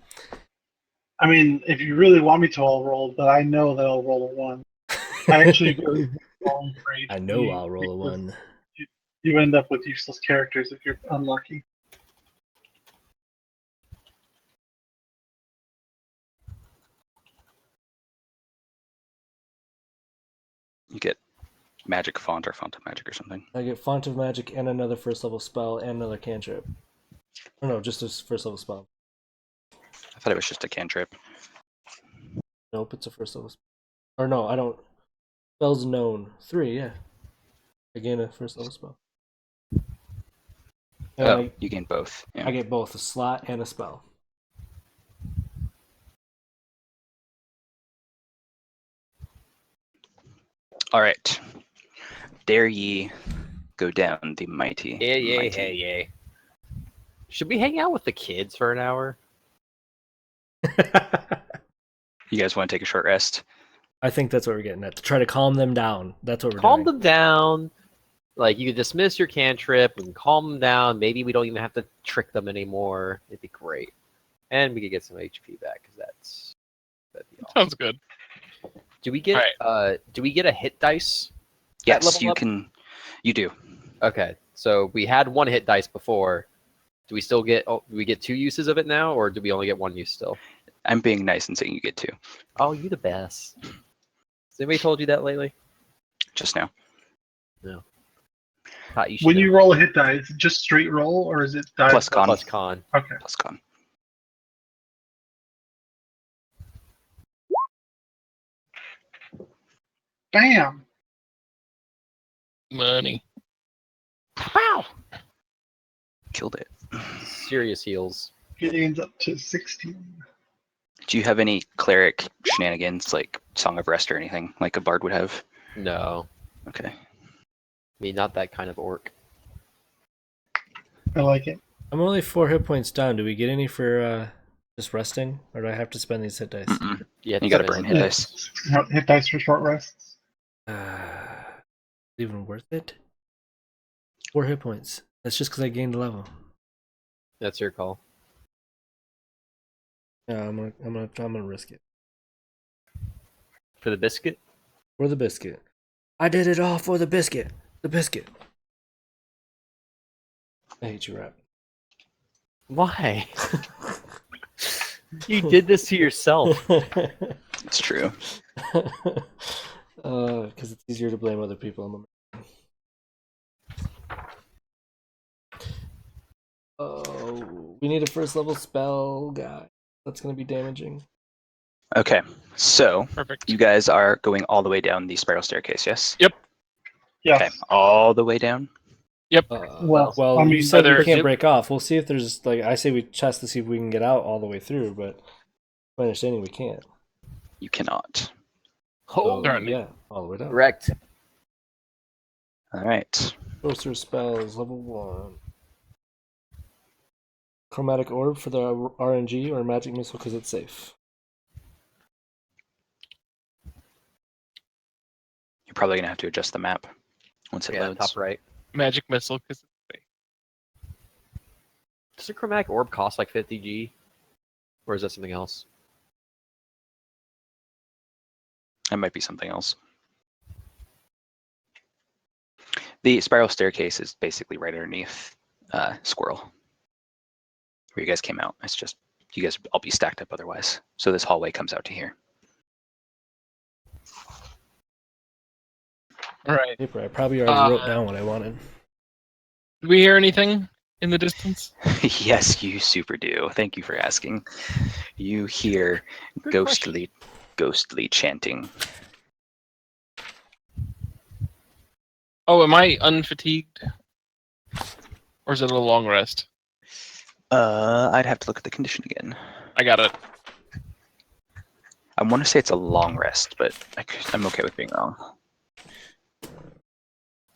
I mean, if you really want me to, I'll roll, but I know that I'll roll a 1. I actually really hate rolling for HP. I know I'll roll a because 1. You end up with useless characters if you're unlucky. You get magic font or font of magic or something. I get Font of Magic and another first level spell and another cantrip. Or no, just a first level spell. I thought it was just a cantrip. Nope, it's a first level spell. Or no, I don't. Spells known. 3, yeah. I gain a first level spell. And Oh, you gain both. Yeah. I get both a slot and a spell. All right. Dare ye go down the mighty. mighty. yeah. Should we hang out with the kids for an hour? You guys want to take a short rest? I think that's what we're getting at. To try to calm them down. That's what we're Calm doing. them down. Like you could dismiss your cantrip and calm them down. Maybe we don't even have to trick them anymore. It'd be great, and we could get some HP back because that'd be awesome. Sounds good. Do we get do we get a hit dice? at Yes, level you up? can. You do. Okay, so we had 1 hit dice before. Do we still get? Oh, do we get 2 uses of it now, or do we only get 1 use still? I'm being nice and saying you get 2 Oh, you the best. Has anybody told you that lately? just now. No. Thought you should When know. you roll a hit die, is it just straight roll or is it die Plus con. Plus con. Okay. Plus con. Bam! Money. Wow. Killed it. Serious heals. Gideon's up to 16. Do you have any cleric shenanigans like Song of Rest or anything like a bard would have? No. Okay. I mean, not that kind of orc. I like it. I'm only 4 hit points down. Do we get any for just resting, or do I have to spend these hit dice? Mm-mm. Yeah, You gotta burn hit Yeah. dice. Hit dice for short rests. Even worth it? 4 hit points. That's just because I gained a level. That's your call. Yeah, I'm gonna risk it For the biscuit? for the biscuit. I did it all for the biscuit. The biscuit. I hate you, Rap. Why? You did this to yourself. It's true. Because it's easier to blame other people. Oh, we need a first level spell guy. That's gonna be damaging. Okay, so Perfect. you guys are going all the way down the spiral staircase, yes? Yes. Okay, all the way down. Well, I you mean, said we either- can't break off. We'll see if there's like I say we test to see if we can get out all the way through, but my understanding we can't. You cannot. Oh, So, darn it. yeah, all the way down. wrecked. All right. Sorcerer spells level 1. Chromatic orb for the RNG or magic missile because it's safe. You're probably gonna have to adjust the map once it Yeah, loads. top right. Magic missile because Does a chromatic orb cost like 50G? Or is that something else? It might be something else. The spiral staircase is basically right underneath Squirrel, where you guys came out. It's just you guys all be stacked up otherwise. So this hallway comes out to here. all right. Paper. I probably already wrote down what I wanted. Did we hear anything in the distance? Yes, you super do. Thank you for asking. You hear Good ghostly chanting. Oh, am I unfatigued? Or is it a long rest? I'd have to look at the condition again. I got it. I want to say it's a long rest, but I'm okay with being wrong.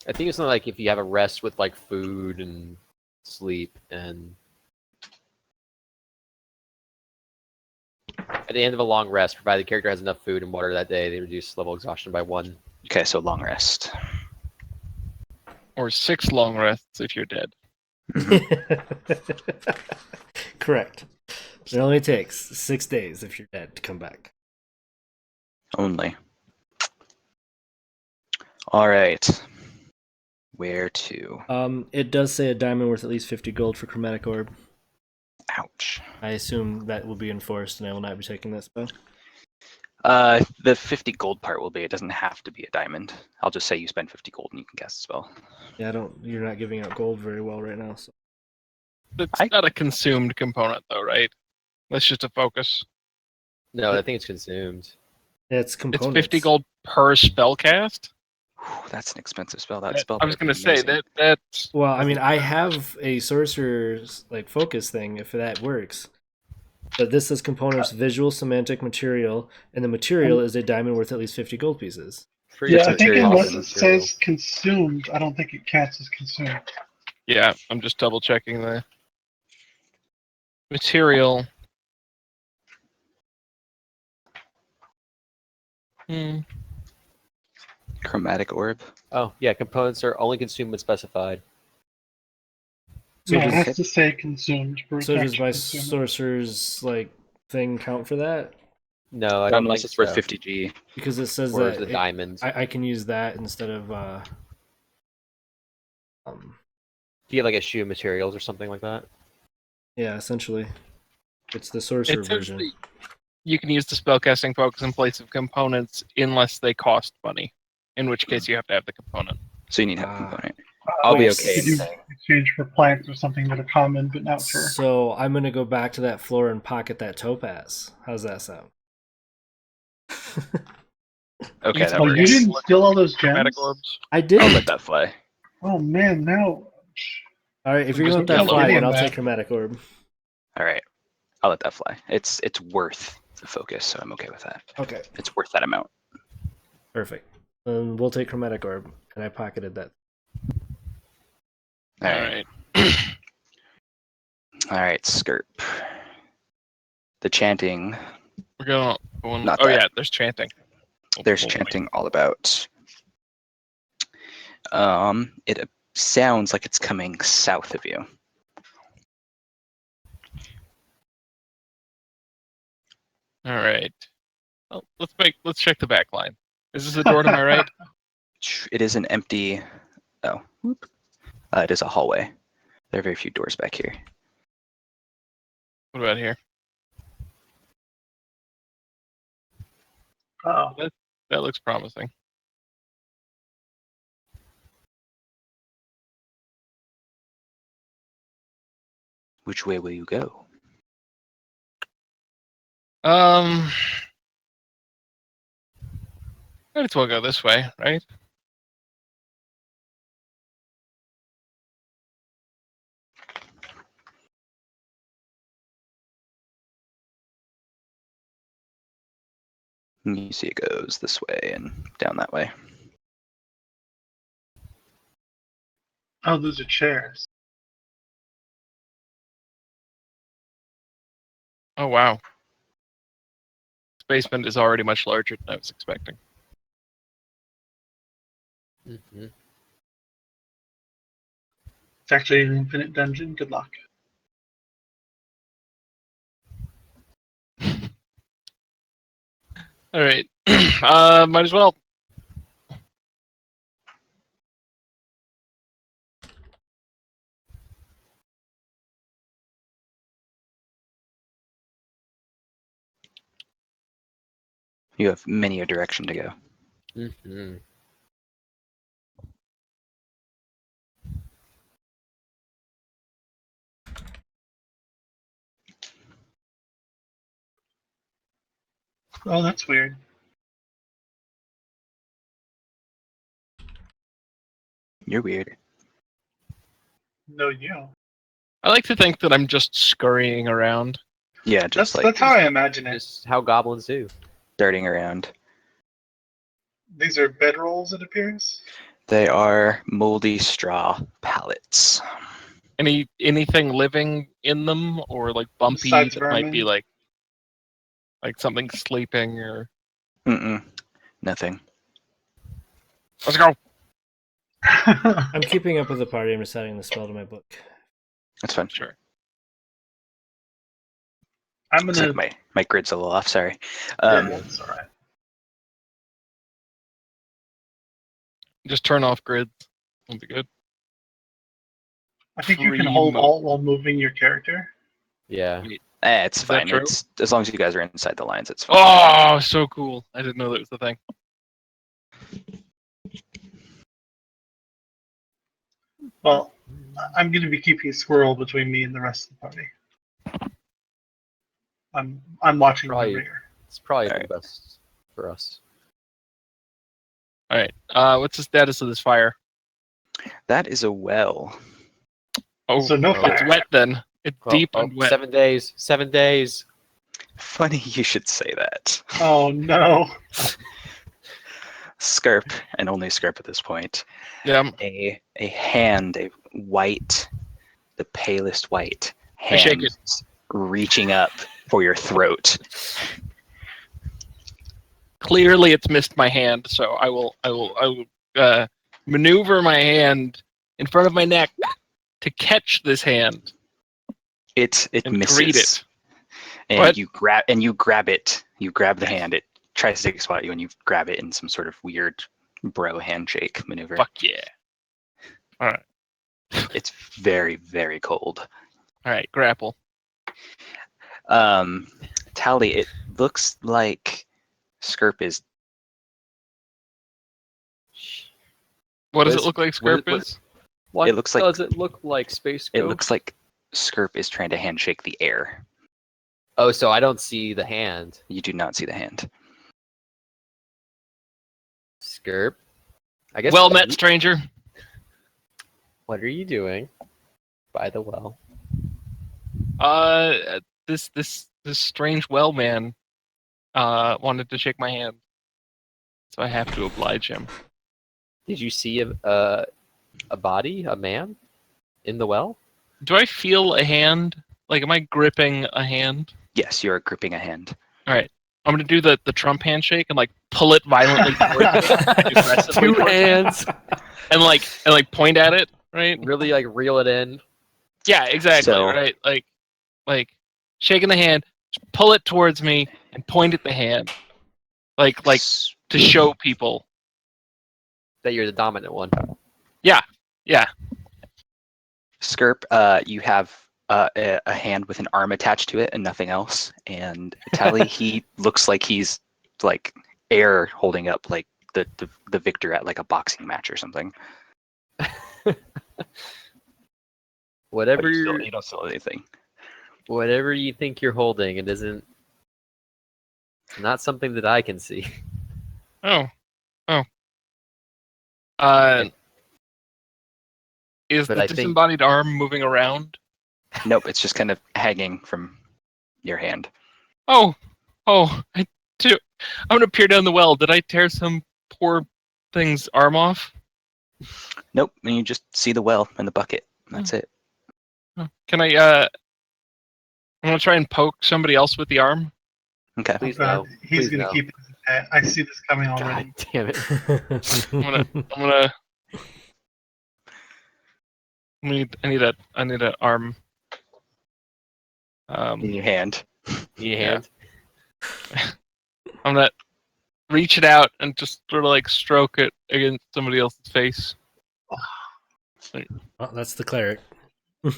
I think it's not like if you have a rest with like food and sleep and at the end of a long rest, provided the character has enough food and water that day, they reduce level exhaustion by 1. Okay, so long rest. Or 6 long rests if you're dead. Correct. It only takes 6 days if you're dead to come back. Only. All right. Where to? It does say a diamond worth at least 50 gold for chromatic orb. Ouch. I assume that will be enforced, and I will not be taking that spell. The 50 gold part will be. It doesn't have to be a diamond. I'll just say you spend 50 gold and you can cast a spell. Yeah, you're not giving out gold very well right now. So. It's not a consumed component, though, right? That's just a focus. No, I think it's consumed. Yeah, it's It's components. 50 gold per spell cast. Whew, that's an expensive spell. That spell. I was better going be to say amazing. that's Well, I mean, I have a sorcerer's like focus thing if that works. But this says components visual, semantic, material, and the material is a diamond worth at least 50 gold pieces. Pretty Yeah, sure I think material unless is it material. says consumed, I don't think it counts as consumed. yeah. I'm just double checking the material. Chromatic orb. Oh, yeah, components are only consumed when specified. So Yeah, it does, has to say consumed. For it so to does actually my consume it. sorcerer's like thing count for that? No, I don't Unless think it's worth so. 50G. Because it says Or that the diamonds. I can use that instead of Do you have like a shoe of materials or something like that? yeah, essentially. It's the sorcerer It says version. that you can use the spellcasting focus in place of components unless they cost money. In which case, you have to have the component. So you need to have a Ah. component. I'll be Wait, okay. Could you exchange for plants or something that are common, but not for. So I'm gonna go back to that floor and pocket that topaz. How's that sound? Okay, that Oh, you works. didn't steal all those Chromatic gems? orbs. I I'll did. let that fly. Oh man, now. All right, if you're Just gonna let get that a fly, little then I'll back. take chromatic orb. All right, I'll let that fly. It's worth the focus, so I'm okay with that. Okay, It's worth that amount. perfect. We'll take chromatic orb, and I pocketed that. All All right. right. All right, Skirp. The chanting. We're going. Not Oh that. yeah, there's chanting. There's We'll wait. chanting all about. It sounds like it's coming south of you. All right. Well, let's check the back line. Is this a door to my right? It is an empty. Oh, whoop. It is a hallway. There are very few doors back here. What about here? Oh, That looks promising. Which way will you go? Might as well go this way, right? And you see it goes this way and down that way. oh, those are chairs. Oh wow. This basement is already much larger than I was expecting. Mhm. It's actually an infinite dungeon. Good luck. All right. Might as well. You have many a direction to go. Mhm. Oh, that's weird. You're weird. No, you. I like to think that I'm just scurrying around. Yeah, just That's how I imagine it. Just how goblins do. darting around. These are bedrolls, it appears. They are moldy straw pallets. Anything living in them, or like bumpy Besides that might be vermin. like something sleeping or. Mm-mm. Nothing. Let's go. I'm keeping up with the party. I'm just adding the spell to my book. That's fine. Sure. I'm Looks gonna. like my grid's a little off. Sorry. Yeah, that's all right. Just turn off grids. Will be good. I think you can Free hold mode. Alt while moving your character. Yeah. It's Is that fine. true? It's as long as you guys are inside the lines. It's fine. Oh, so cool! I didn't know that was the thing. Well, I'm going to be keeping a squirrel between me and the rest of the party. I'm watching the Probably- rear. It's probably Alright. the best for us. All right. What's the status of this fire? That is a well. Oh, So no Oh. fire. it's wet then. It's deep and wet. 7 days. 7 days. Funny you should say that. Oh no! Skirp, and only Skirp at this point. Yeah. A hand, a white, the palest white I shake hand reaching up for your throat. Clearly, it's missed my hand, so I will maneuver my hand in front of my neck to catch this hand It and misses. greet it. And What? you grab it. You grab the hand. It tries to take a swat at you, and you grab it in some sort of weird bro handshake maneuver. Fuck yeah! All right, It's very, very cold. all right. Grapple. Tally, it looks like Skirp is What does What it look like? what- Skirp is. What It looks like- does it look like, Space It Ghost? looks like Skirp is trying to handshake the air. Oh, so I don't see the hand. You do not see the hand. Skirp. I guess. Well met, stranger. What are you doing by the well? This strange well man wanted to shake my hand, so I have to oblige him. Did you see a body, a man, in the well? Do I feel a hand? Like, am I gripping a hand? Yes, you are gripping a hand. All right, I'm gonna do the Trump handshake and like pull it violently towards me, like, aggressively Two towards me, hands. and like point at it, right? Really like reel it in. Yeah, exactly, So- right? Like shaking the hand, pull it towards me, and point at the hand, like to show people. That you're the dominant one. Yeah. Skirp, you have a hand with an arm attached to it and nothing else. And Tally, he looks like he's like air holding up like the victor at like a boxing match or something. Whatever But you're, you don't feel anything. whatever you think you're holding, it isn't. It's not something that I can see. Oh. Is But the I think- disembodied arm moving around? Nope, it's just kind of hanging from your hand. Oh, I'm gonna peer down the well. Did I tear some poor thing's arm off? Nope, and you just see the well and the bucket. That's it. Oh, can I? I'm gonna try and poke somebody else with the arm. Okay. Please God, no. he's Please gonna no. keep it. I see this coming already. God damn it. I need a arm. In your hand. Need a Yeah. hand? I'm gonna reach it out and just sort of like stroke it against somebody else's face. Oh, that's the cleric.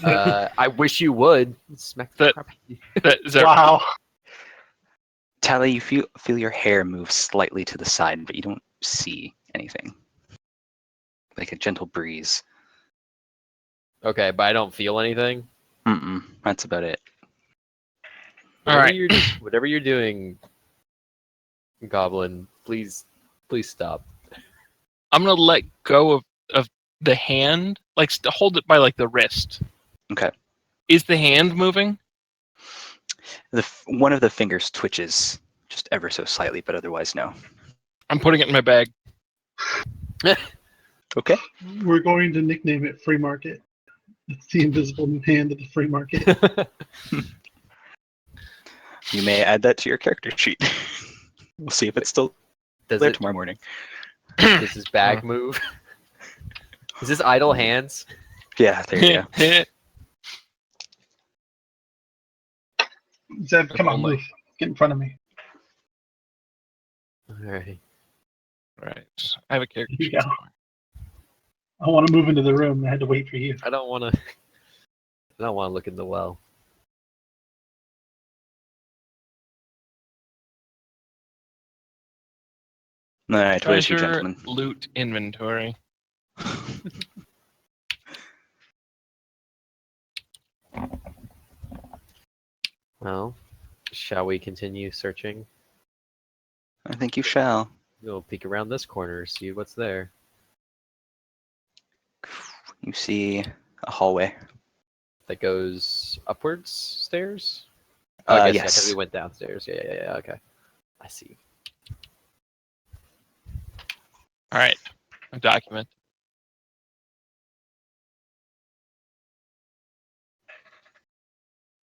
I wish you would. Smack the That- crap out of you. Is that Wow. Tally, you feel your hair move slightly to the side, but you don't see anything. Like a gentle breeze. Okay, but I don't feel anything. That's about it. All right. Whatever you're doing, Goblin, please stop. I'm gonna let go of the hand, like hold it by like the wrist. Okay. Is the hand moving? One of the fingers twitches just ever so slightly, but otherwise no. I'm putting it in my bag. Okay. We're going to nickname it Free Market. It's the invisible hand of the free market. You may add that to your character sheet. We'll see if it's still Does there it? tomorrow morning. Does his bag move? Is this idle hands? Yeah, there you go. Zeb, come on, Only. move. Get in front of me. Alright. Right. I have a character Here you sheet go. somewhere. I want to move into the room. I had to wait for you. I don't want to. I don't want to look in the well. All right, where's your Treasure, gentleman? loot, inventory. Well, shall we continue searching? I think you shall. We'll peek around this corner, see what's there. You see a hallway. That goes upwards stairs? Oh, I guess, yeah, Yes. because we went downstairs. Yeah, okay. I see. All right. A document.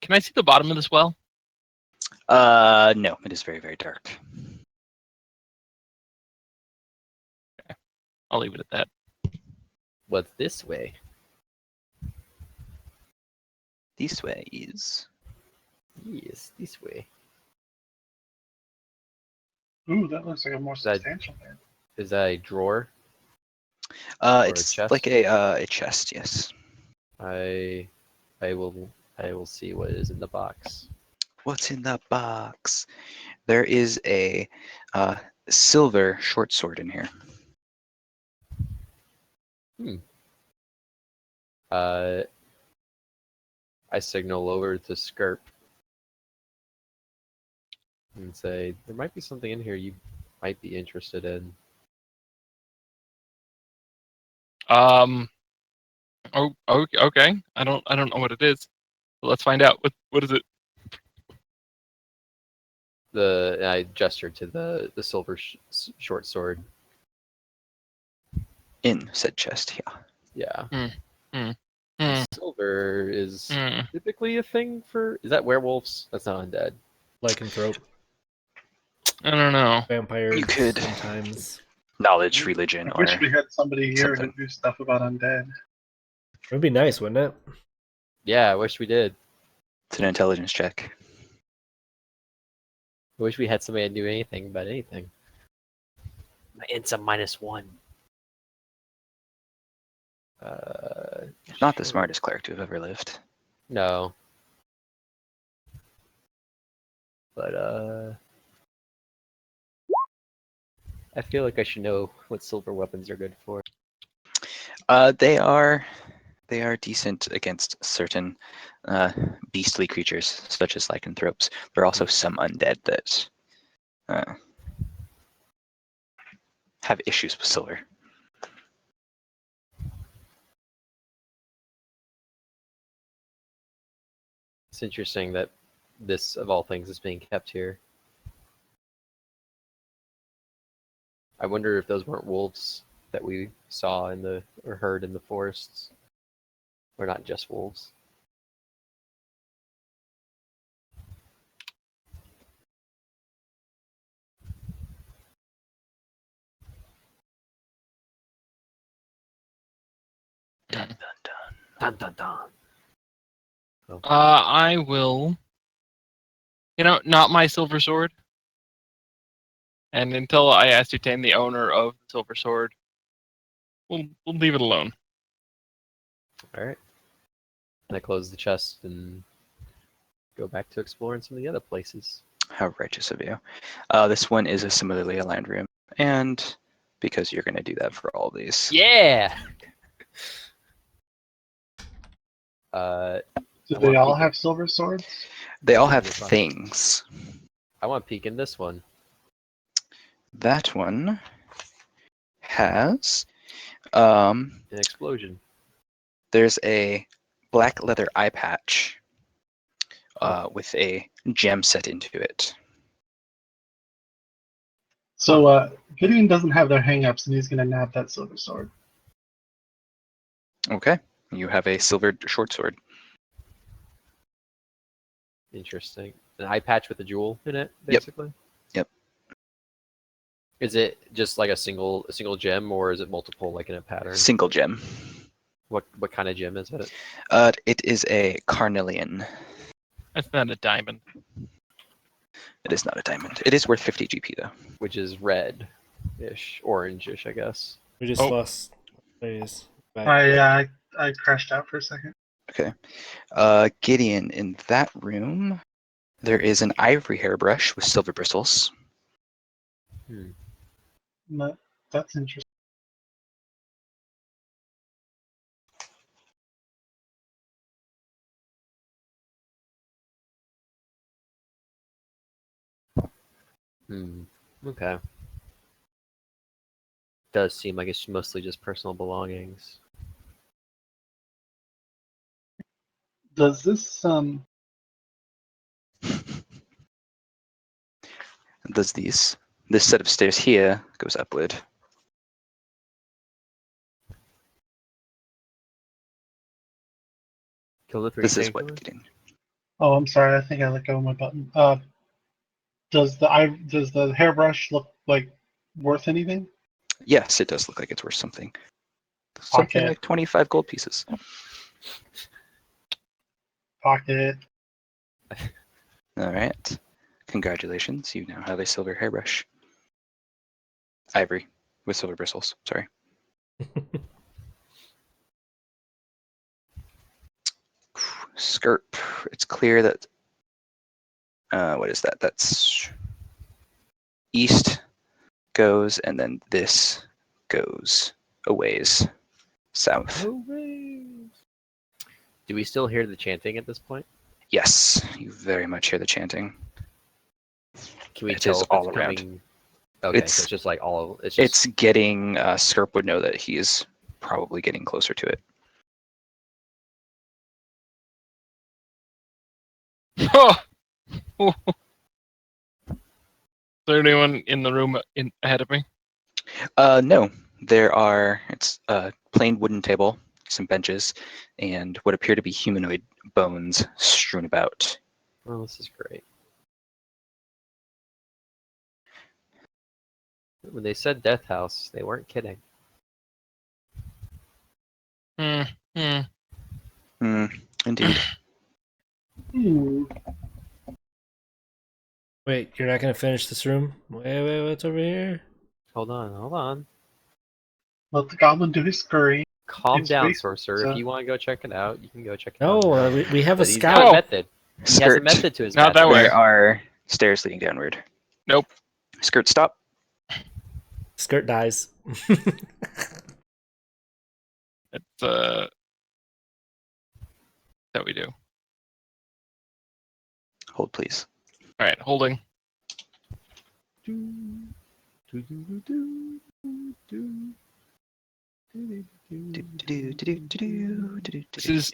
Can I see the bottom of this well? No, it is very, very dark. I'll leave it at that. What's this way? This way is. Yes, this way. Ooh, that looks like a more That- substantial bed. Is that a drawer? Or a It's chest? like a chest, yes. I will see what is in the box. What's in the box? There is a silver short sword in here. I signal over to Skirp and say, there might be something in here you might be interested in. Okay. I don't know what it is. But let's find out. What is it? I gestured to the silver short sword. In said chest, yeah. Yeah. Hmm. Silver is Hmm. typically a thing for. Is that werewolves? That's not undead. Lycanthrope, I don't know. vampires. You could- Sometimes. Knowledge, religion, I or wish we had somebody here something. who knew stuff about undead. It would be nice, wouldn't it? Yeah, I wish we did. It's an intelligence check. I wish we had somebody that knew anything about anything. My int's a -1. Not the Sure. smartest cleric to have ever lived. No. But I feel like I should know what silver weapons are good for. They are decent against certain beastly creatures, such as lycanthropes. There are also some undead that have issues with silver. It's interesting that this, of all things, is being kept here. I wonder if those weren't wolves that we saw or heard in the forests, or not just wolves. Dun, dun, dun. Dun dun dun. I will. Not my silver sword. And until I ascertain the owner of the silver sword, we'll leave it alone. All right. And I close the chest and go back to exploring some of the other places. How righteous of you. This one is a similarly aligned room, and because you're going to do that for all these. Yeah. Do I they want all peek have silver swords? They all have This one. things. I want to peek in this one. That one has An explosion. there's a black leather eye patch Huh. with a gem set into it. So Gideon doesn't have their hang-ups, and he's going to nab that silver sword. Okay, you have a silver short sword. Interesting. An eye patch with a jewel in it, Yep. basically. Yep. Is it just like a single gem, or is it multiple, like in a pattern? Single gem. What kind of gem is it? It is a carnelian. That's not a diamond. It is not a diamond. It is worth 50 GP though. Which is red-ish, orange-ish, I guess. We just Oh. lost phase. Back. I crashed out for a second. Okay. Gideon, in that room, there is an ivory hairbrush with silver bristles. That's interesting. Okay. Does seem like it's mostly just personal belongings. Does this Does this set of stairs here goes upward. Kill the three. This is tank what killer? Gideon. Oh, I'm sorry. I think I let go of my button. Does the hairbrush look like worth anything? Yes, it does look like it's worth something. Something Pocket. like 25 gold pieces. Pocket. All right. Congratulations. You now have a silver hairbrush. Ivory with silver bristles. Sorry. Skirp. It's clear that. What is that? That's east goes, and then this goes a ways south. Do we still hear the chanting at this point? Yes, you very much hear the chanting. Can we It tell is if all it's around. coming? Okay, It's- so it's just like all. It's just. It's getting. Skirp would know that he is probably getting closer to it. Oh! Is there anyone in the room ahead of me? No, there are. It's a plain wooden table, some benches, and what appear to be humanoid bones strewn about. Oh, this is great. When they said death house, they weren't kidding. Hmm. Hmm. Indeed. Hmm. Wait, you're not gonna finish this room? Wait, what's over here? Hold on. Let the goblin do his scurry. Calm It's down, basic, sorcerer. so- If you want to go check it out, you can go check it No, out. we have a But he's got scout. a Oh. method. He has a Skirt. method to his Not that madness. way. There are stairs leading downward. Nope. Skirt, stop. Skirt dies. It's that we do. Hold, please. All right, holding. This is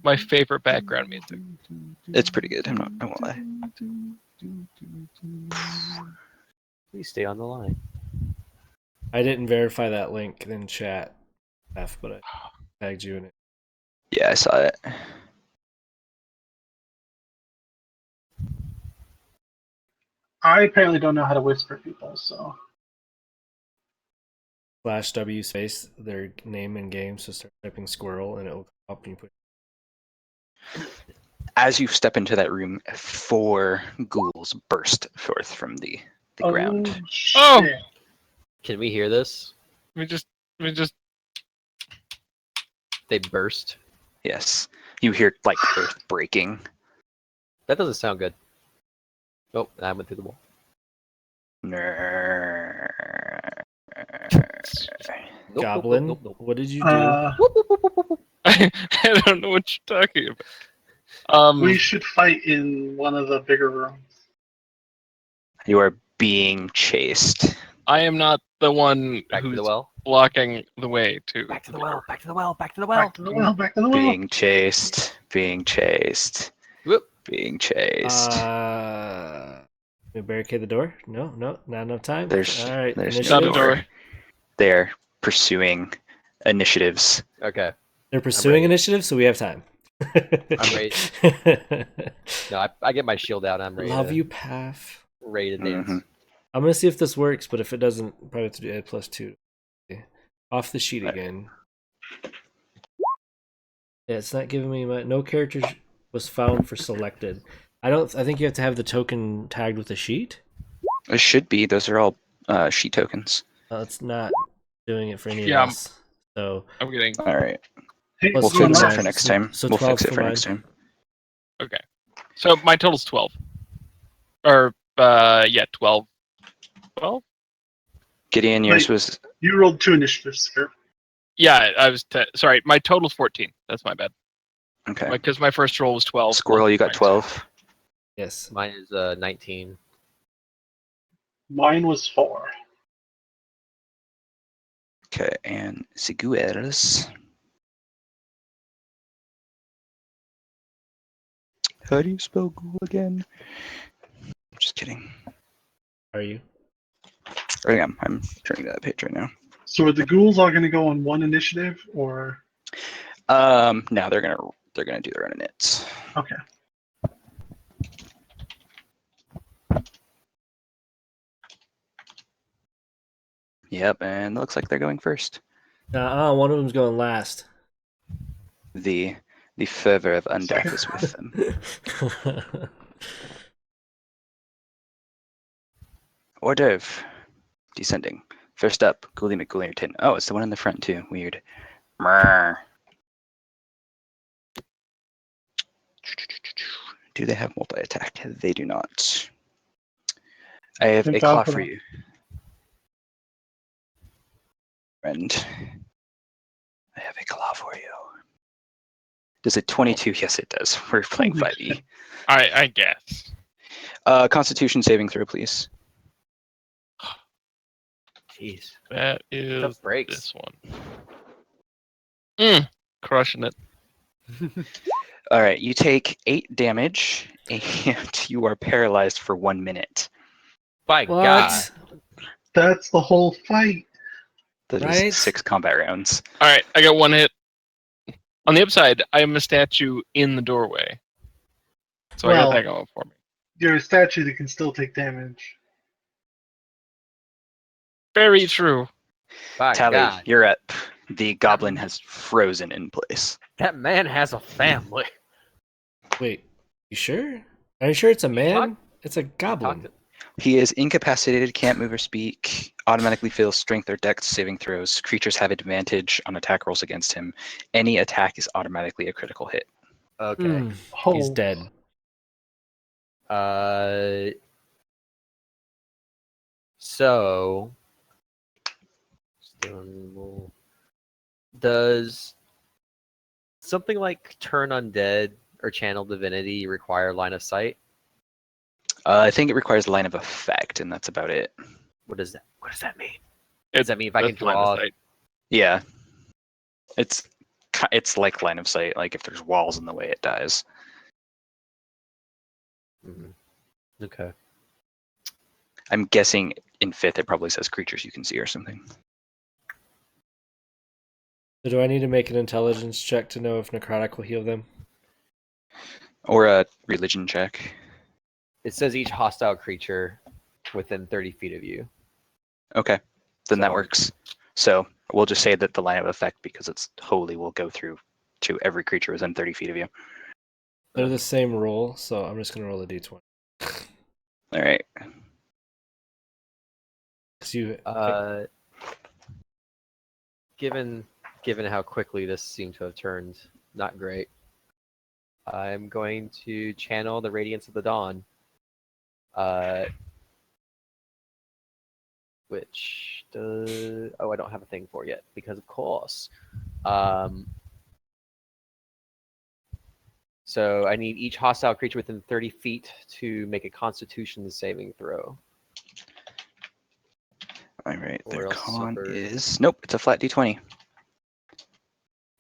my favorite background music. It's pretty good. I won't lie. Please stay on the line. I didn't verify that link in chat, F, but I tagged you in it. Yeah, I saw it. I apparently don't know how to whisper people, so /W space their name in game, so start typing squirrel and it'll come up and you put. As you step into that room, 4 ghouls burst forth from the ground. Oh! Shit. Can we hear this? Let me just. They burst. Yes. You hear like earth breaking. That doesn't sound good. Oh, I went through the wall. Nope, Goblin, nope. what did you do? I don't know what you're talking about. We should fight in one of the bigger rooms. You are being chased. I am not the one Back to who's the well. blocking the way to. Back to the well. Back to the well. Back to the Back well. to the well, back to the well. Being chased. Being chased. Whoop. Being chased. We barricade the door? No, not enough time. There's All right, there's Not initiative. a door. They're pursuing initiatives. Okay. They're pursuing ready. initiative, so we have time. I'm ready. No, I get my shield out. I'm ready. Love to, you, Path. Ready to dance. Mhm. I'm gonna see if this works, but if it doesn't, probably have to do +2. Okay. Off the sheet Right. again. Yeah, it's not giving me no character was found for selected. I think you have to have the token tagged with a sheet. It should be. Those are all sheet tokens. It's not doing it for any Yeah, of us. So I'm getting. All right. Hey, Plus We'll what's two going fix to it on? for mine. next So- time. so We'll 12 fix it for for mine. next time. Okay. So my total's 12. Or yeah, 12. 12? Gideon, yours Wait. was You rolled 2 initiatives, Skirp. Yeah, I was sorry. My total's 14. That's my bad. okay. Because my first roll was 12. Squirrel, you got Right. 12. yes. Mine is 19. Mine was 4. Okay, and Sigueras. How do you spell ghoul again? Just kidding. Are you? I am. I'm turning to that page right now. So are the ghouls all going to go on one initiative, or No, they're gonna do their own inits. okay? Yep, and it looks like they're going first. One of them's going last. The fervor of undeath is with them. Hors d'oeuvre. Descending. First up, Ghoulie McGhoulierton. Oh, it's the one in the front too. Weird. Mrrr. Do they have multi-attack? They do not. I have Thank a God claw for for that. you. Friend. I have a claw for you. Does it 22? Yes, it does. We're playing Holy 5e. shit. I guess. Constitution saving throw, please. Jeez. That is Tough breaks. this one. Crushing it. All right, you take 8 damage, and you are paralyzed for 1 minute. By What? God. That's the whole fight. That is Right? 6 combat rounds. All right, I got 1 hit. On the upside, I am a statue in the doorway, so I got Well- that going for me. You're a statue that can still take damage. Very true. By Tally, God. you're up. The goblin has frozen in place. That man has a family. Wait, you sure? Are you sure it's a man? talk- It's a goblin. He is incapacitated, can't move or speak, automatically fails strength or dex saving throws. Creatures have advantage on attack rolls against him. Any attack is automatically a critical hit. Okay. He's Oh. dead. So does something like turn undead or channel divinity require line of sight? I think it requires line of effect, and that's about it. What does that mean? It- Does that mean if I can that's line of draw? sight. Yeah. It's like line of sight. Like if there's walls in the way, it dies. Mhm. Okay. I'm guessing in 5th it probably says creatures you can see or something. So do I need to make an intelligence check to know if necrotic will heal them? Or a religion check. It says each hostile creature within 30 feet of you. Okay, then that So- works. So we'll just say that the line of effect, because it's holy, will go through to every creature within 30 feet of you. They're the same roll, so I'm just gonna roll a d20. All right. 'Cause you, Given how quickly this seemed to have turned not great, I'm going to channel the Radiance of the Dawn. Which does... Oh, I don't have a thing for it yet, because of course. So I need each hostile creature within 30 feet to make a Constitution saving throw. All right. Or Their else con suffer- is nope. It's a flat d20.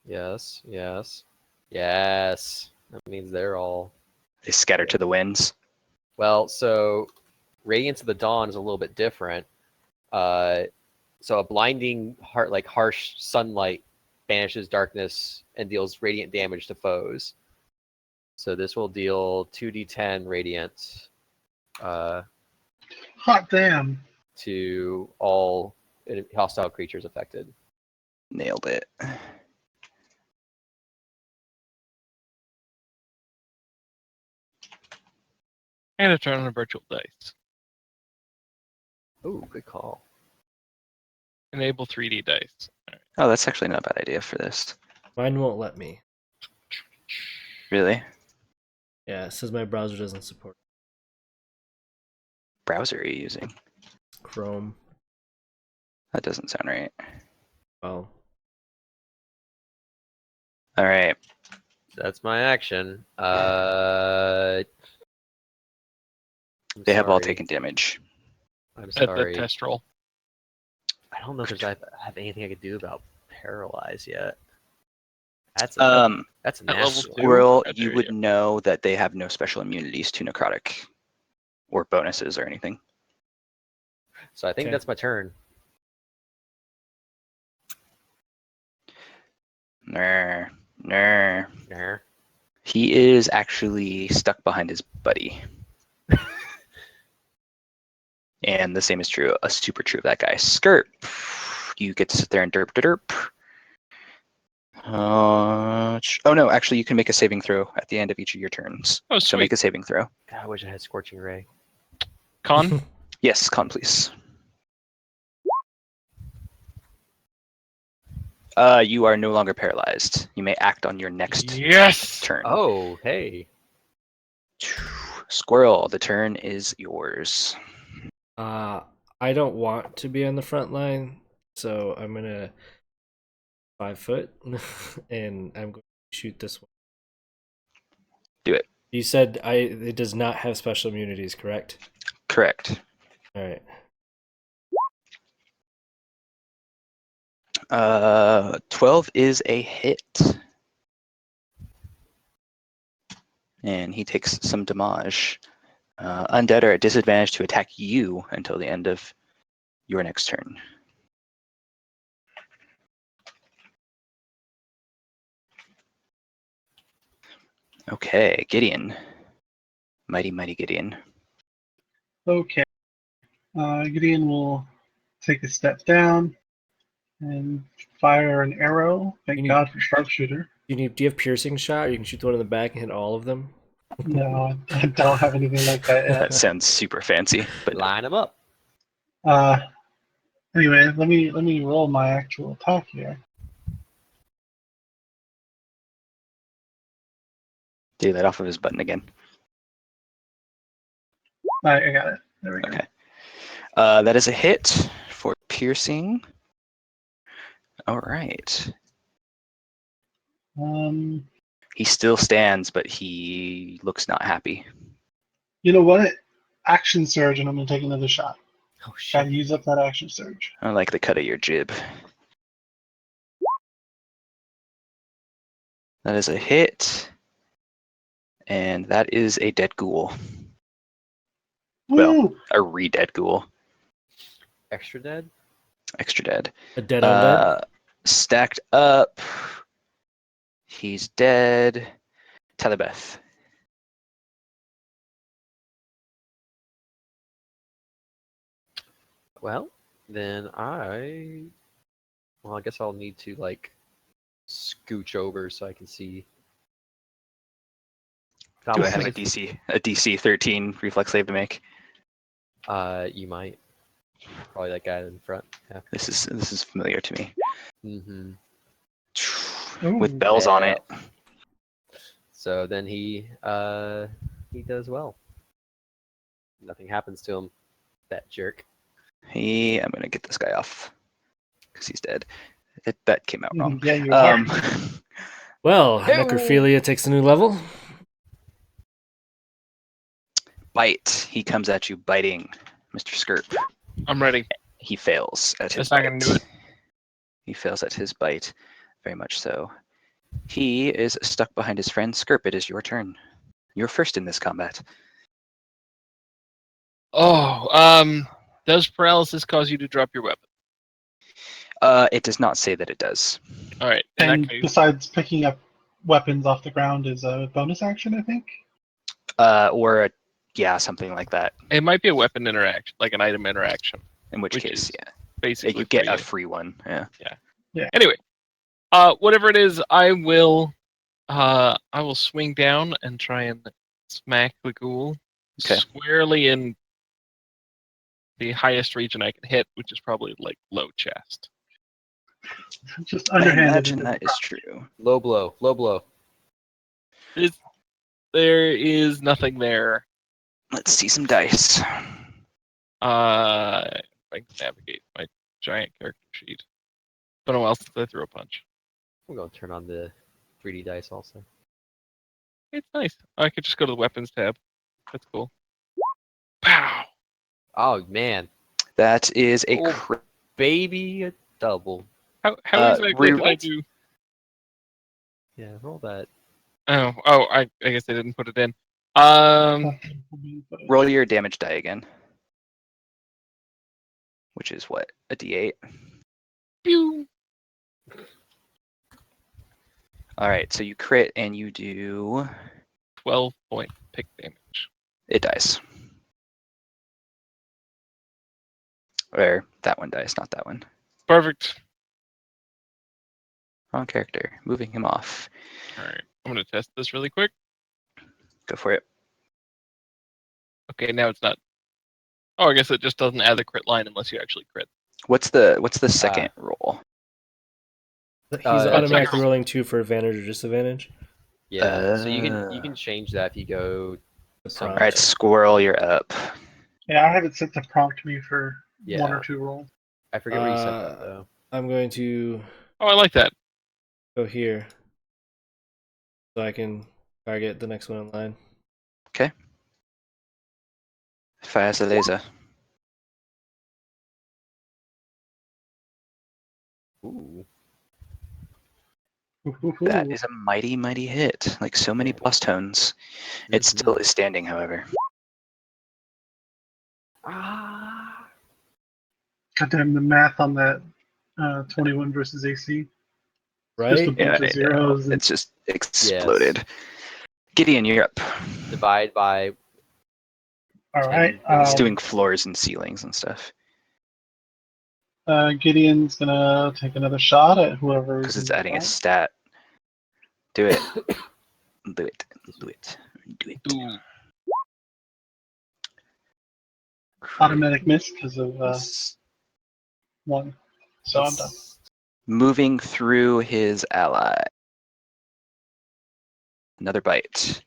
Yes, yes, yes. That means they're all... They scatter to the winds. Well, so Radiance of the Dawn is a little bit different. So a blinding harsh sunlight banishes darkness and deals radiant damage to foes. So this will deal 2d10 radiant Hot damn. to all hostile creatures affected. Nailed it. And a turn on a virtual dice. Ooh, good call. Enable 3D dice. Oh, that's actually not a bad idea for this. mine won't let me. Really? Yeah, it says my browser doesn't support Browser are you using? Chrome. That doesn't sound right. Well, All right. That's my action. They have all taken damage. I'm At sorry. the test roll. I don't know if I have anything I could do about paralyze yet. That's a At level nasty one. 2? Squirrel, How you dare would you. know that they have no special immunities to necrotic or bonuses or anything. So I think Okay. that's my turn. Ner. Ner. Nah. He is actually stuck behind his buddy. And the same is true, super true of that guy. Skirt. You get to sit there and derp derp. Oh no, actually you can make a saving throw at the end of each of your turns. Oh, So sweet. make a saving throw. God, I wish I had Scorching Ray. Con? Yes, con please. You are no longer paralyzed. You may act on your next Yes! turn. Oh, hey. Squirrel, the turn is yours. I don't want to be on the front line, so I'm gonna 5 foot and I'm going to shoot this one. Do it. You said it does not have special immunities, correct? Correct. All right. 12 is a hit. And he takes some damage. Undead are at disadvantage to attack you until the end of your next turn. Okay, Gideon. Mighty Gideon. Okay. Gideon will take a step down and fire an arrow. Thank God for sharpshooter. Do you have piercing shot? You can shoot the one in the back and hit all of them. No, I don't have anything like that That yet. sounds super fancy, but no. Line them up. Anyway, let me roll my actual attack here. Do that off of his button again. I got it. There we go. Okay. That is a hit for piercing. All right. He still stands, but he looks not happy. You know what? Action surge, and I'm gonna take another shot. Oh Gotta shit. use up that action surge. I like the cut of your jib. That is a hit. And that is a dead ghoul. Well, Woo! a re-dead ghoul. Extra dead? Extra dead. A dead undead. Stacked up. He's dead. Telebeth. Well, then I guess I'll need to like scooch over so I can see. Do I have a DC 13 reflex save to make? You might. Probably that guy in front. Yeah. This is familiar to me. Mm-hmm. With bells on Yeah. it. So then he does well. Nothing happens to him. That jerk. I'm gonna get this guy off because he's dead. That came out wrong. Yeah, you are. Well, Hey! necrophilia takes a new level. Bite. He comes at you biting, Mr. Skirp. I'm ready. He fails at his That's not bite. gonna do it. He fails at his bite, very much so. He is stuck behind his friend Skirp. It is your turn. You're first in this combat. Oh, does paralysis cause you to drop your weapon? It does not say that it does. All right. In And that case, besides picking up weapons off the ground is a bonus action, I think. Something like that. it might be a weapon interaction, like an item interaction. In which Which case, is yeah, Basically, you get free. a free one. Yeah. Anyway, whatever it is, I will swing down and try and smack the ghoul Okay. squarely in the highest region I can hit, which is probably like low chest. Just I underhanded. imagine that is true. Low blow. Low blow. There is nothing there. Let's see some dice. If I can navigate my giant character sheet. Been a while since I threw a punch. I'm going to turn on the 3D dice also. It's nice. I could just go to the weapons tab. That's cool. Pow! Oh man, That is a Oh. crit. baby, a double. How exactly did I what? do? Yeah, roll that. Oh, I guess I didn't put it in. Roll your damage die again. Which is what? A D8? Pew! Alright, so you crit and you do... 12-point pick damage. It dies. Or that one dies, not that one. Perfect. Wrong character. Moving him off. All right, I'm gonna test this really quick. Go for it. Okay, now it's not. Oh, I guess it just doesn't add the crit line unless you actually crit. What's the second roll? He's Uh, automatically second- rolling 2 for advantage or disadvantage. Yeah, so you can change that if you go. The Some- prompt. Alright, Squirrel, you're up. Yeah, I have it set to prompt me for Yeah. one or two rolls. I forget where you set that though. I'm going to Oh, I like that. go here. So I can Target the next one in line. Fires the laser. Ooh. That is a mighty, mighty hit. Like so many boss tones. It still is standing, however. Ah. Goddamn, the math on that 21 versus AC. Just a Right? Yeah, bunch of I know. zeros. And It's just exploded. Gideon, you're up. Divide by. all 10 right. billion. It's doing floors and ceilings and stuff. Gideon's gonna take another shot at whoever Because is it's in adding a front. stat. Do it. Do it. Do it. Do it. Ooh. Automatic miss because of Yes. 1. So I'm done. Moving through his ally. Another bite.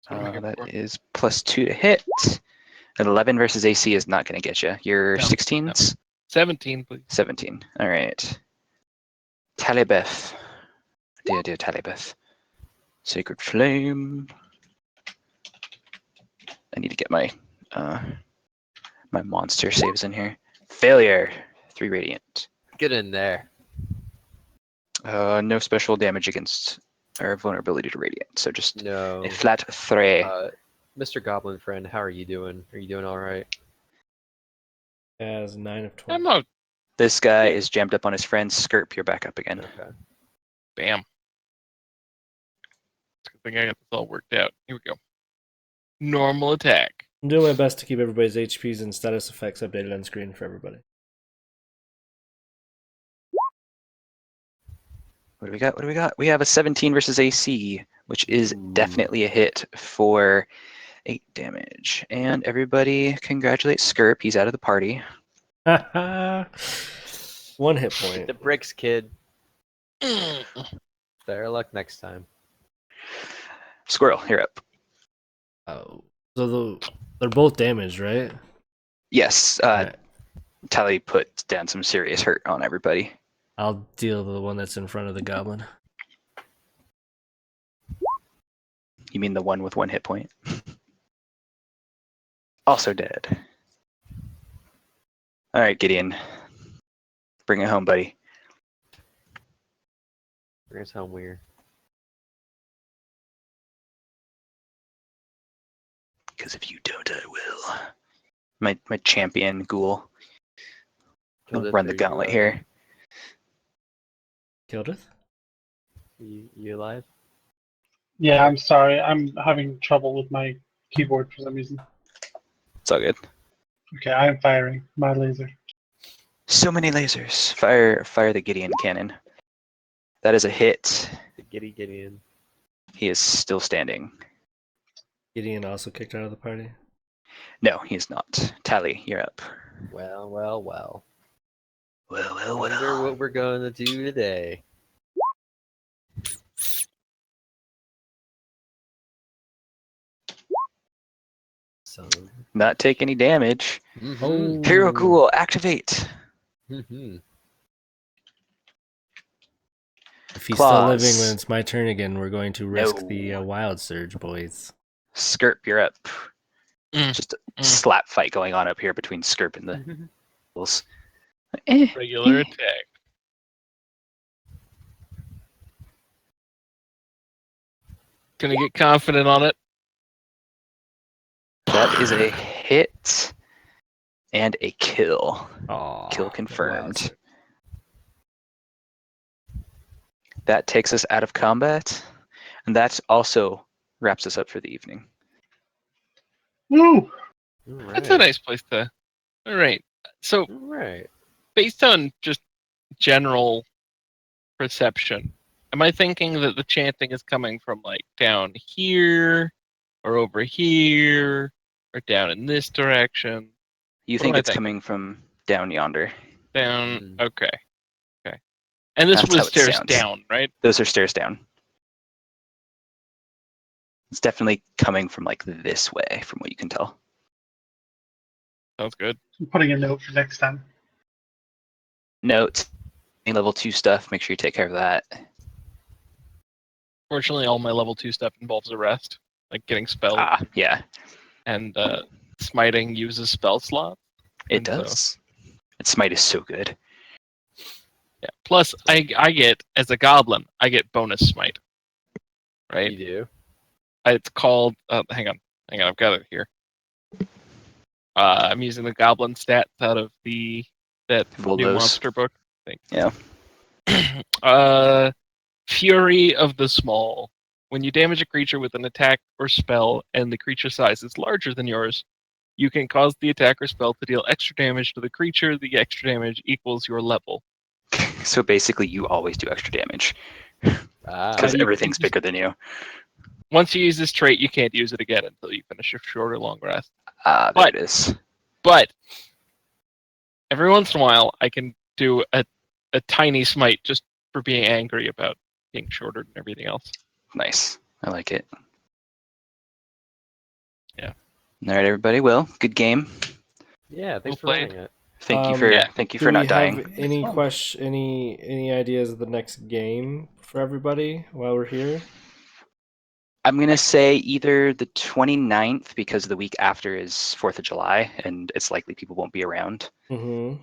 What am I here That for? is +2 to hit. An 11 versus AC is not going to get you. Your No, 16s? 17, please. 17. All right. Talibeth. Dear Talibeth. Sacred Flame. I need to get my my monster saves in here. Failure. 3 radiant. Get in there. No special damage against or vulnerability to radiant. So just No. a flat 3. Mr. Goblin friend, how are you doing? Are you doing all right? As 9 of 20. I'm not. This guy is jammed up on his friend. Skirp, you're back up again. Okay. Bam. It's a good thing I got this all worked out. Here we go. Normal attack. I'm doing my best to keep everybody's HPs and status effects updated on screen for everybody. What do we got? What do we got? We have a 17 versus AC, which is definitely a hit for 8 damage. And everybody congratulate Skirp. He's out of the party. 1 hit point. The bricks, kid. Mm. Better luck next time. Squirrel, you're up. Oh, so they're both damaged, right? Yes, Alright, Tally put down some serious hurt on everybody. I'll deal the one that's in front of the goblin. You mean the one with 1 hit point? Also dead. All right, Gideon. Bring it home, buddy. Bring us home, Weir. Because if you don't, I will. My champion ghoul. I'll Kildith, run the are gauntlet you, here. Kildeth? You alive? Yeah, I'm sorry. I'm having trouble with my keyboard for some reason. It's all good. Okay, I am firing my laser. So many lasers. Fire the Gideon cannon. That is a hit. The Gideon. He is still standing. Gideon also kicked out of the party. No, he is not. Tally, you're up. Well. Well, well, Wonder well. what we're gonna do today. So. Not take any damage. Mm-hmm. Hero Ghoul, activate. Mm-hmm. If he's still Claws. living when it's my turn again, we're going to risk No. the wild surge, boys. Skirp, you're up. Mm. Just a slap fight going on up here between Skirp and the Mm-hmm. ghouls. Regular attack. Gonna get confident on it. That is a hit and a kill. Aw, Kill wild confirmed. surge. That takes us out of combat, and that also wraps us up for the evening. Woo! That's a nice place to. All right. So, All right. based on just general perception, am I thinking that the chanting is coming from like down here, or over here, or down in this direction? You What think am I it's thinking? coming from down yonder. Down. Mhm. Okay. Okay. And this That's how was it stairs sounds. down, right? Those are stairs down. It's definitely coming from like this way, from what you can tell. Sounds good. I'm putting a note for next time. Note, level 2 stuff, make sure you take care of that. Fortunately, all my level 2 stuff involves a rest, like getting spelled, Yeah, and smiting uses spell slot. it And so- does. And Smite is so good. Yeah. Plus, I get, as a goblin, I get bonus smite. Right? You do. It's called. Hang on, I've got it here. I'm using the goblin stats out of that new Voldos. monster book thing. Yeah. Fury of the Small. When you damage a creature with an attack or spell, and the creature size is larger than yours, you can cause the attack or spell to deal extra damage to the creature. The extra damage equals your level. So basically, you always do extra damage because you- everything's bigger than you. Once you use this trait, you can't use it again until you finish a short or long rest. There But- it is. But every once in a while, I can do a tiny smite just for being angry about being shorter than everything else. Nice. I like it. Yeah. All right, everybody. Well, good game. Yeah, thanks for Well played. running it. Thank you for yeah. thank you Do for we not dying. have any any ideas of the next game for everybody while we're here? I'm gonna say either the 29th because the week after is 4th of July and it's likely people won't be around. Mm-hmm.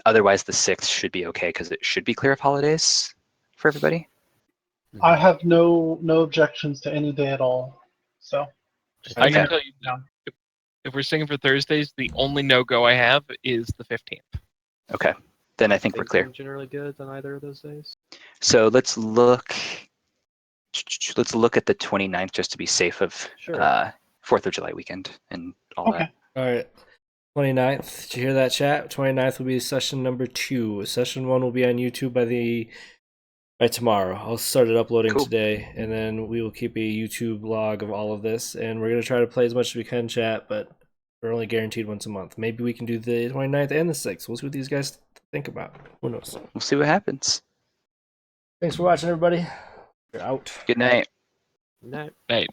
Otherwise, the 6th should be okay because it should be clear of holidays for everybody. I have no objections to any day at all. So just I let me can know. tell you, if we're singing for Thursdays, the only no-go I have is the 15th. Okay, then I think we're clear. I'm generally good on either of those days. So let's look. Let's look at the 29th just to be safe of Sure. 4th of July weekend and all Okay. that. All right. 29th. Did you hear that, chat? 29th will be session number 2. Session 1 will be on YouTube by tomorrow. I'll start it uploading Cool. today, and then we will keep a YouTube log of all of this. And we're going to try to play as much as we can, chat, but we're only guaranteed once a month. Maybe we can do the 29th and the 6th. We'll see what these guys think about. Who knows? We'll see what happens. Thanks for watching, everybody. We're out. Good night. No. Right.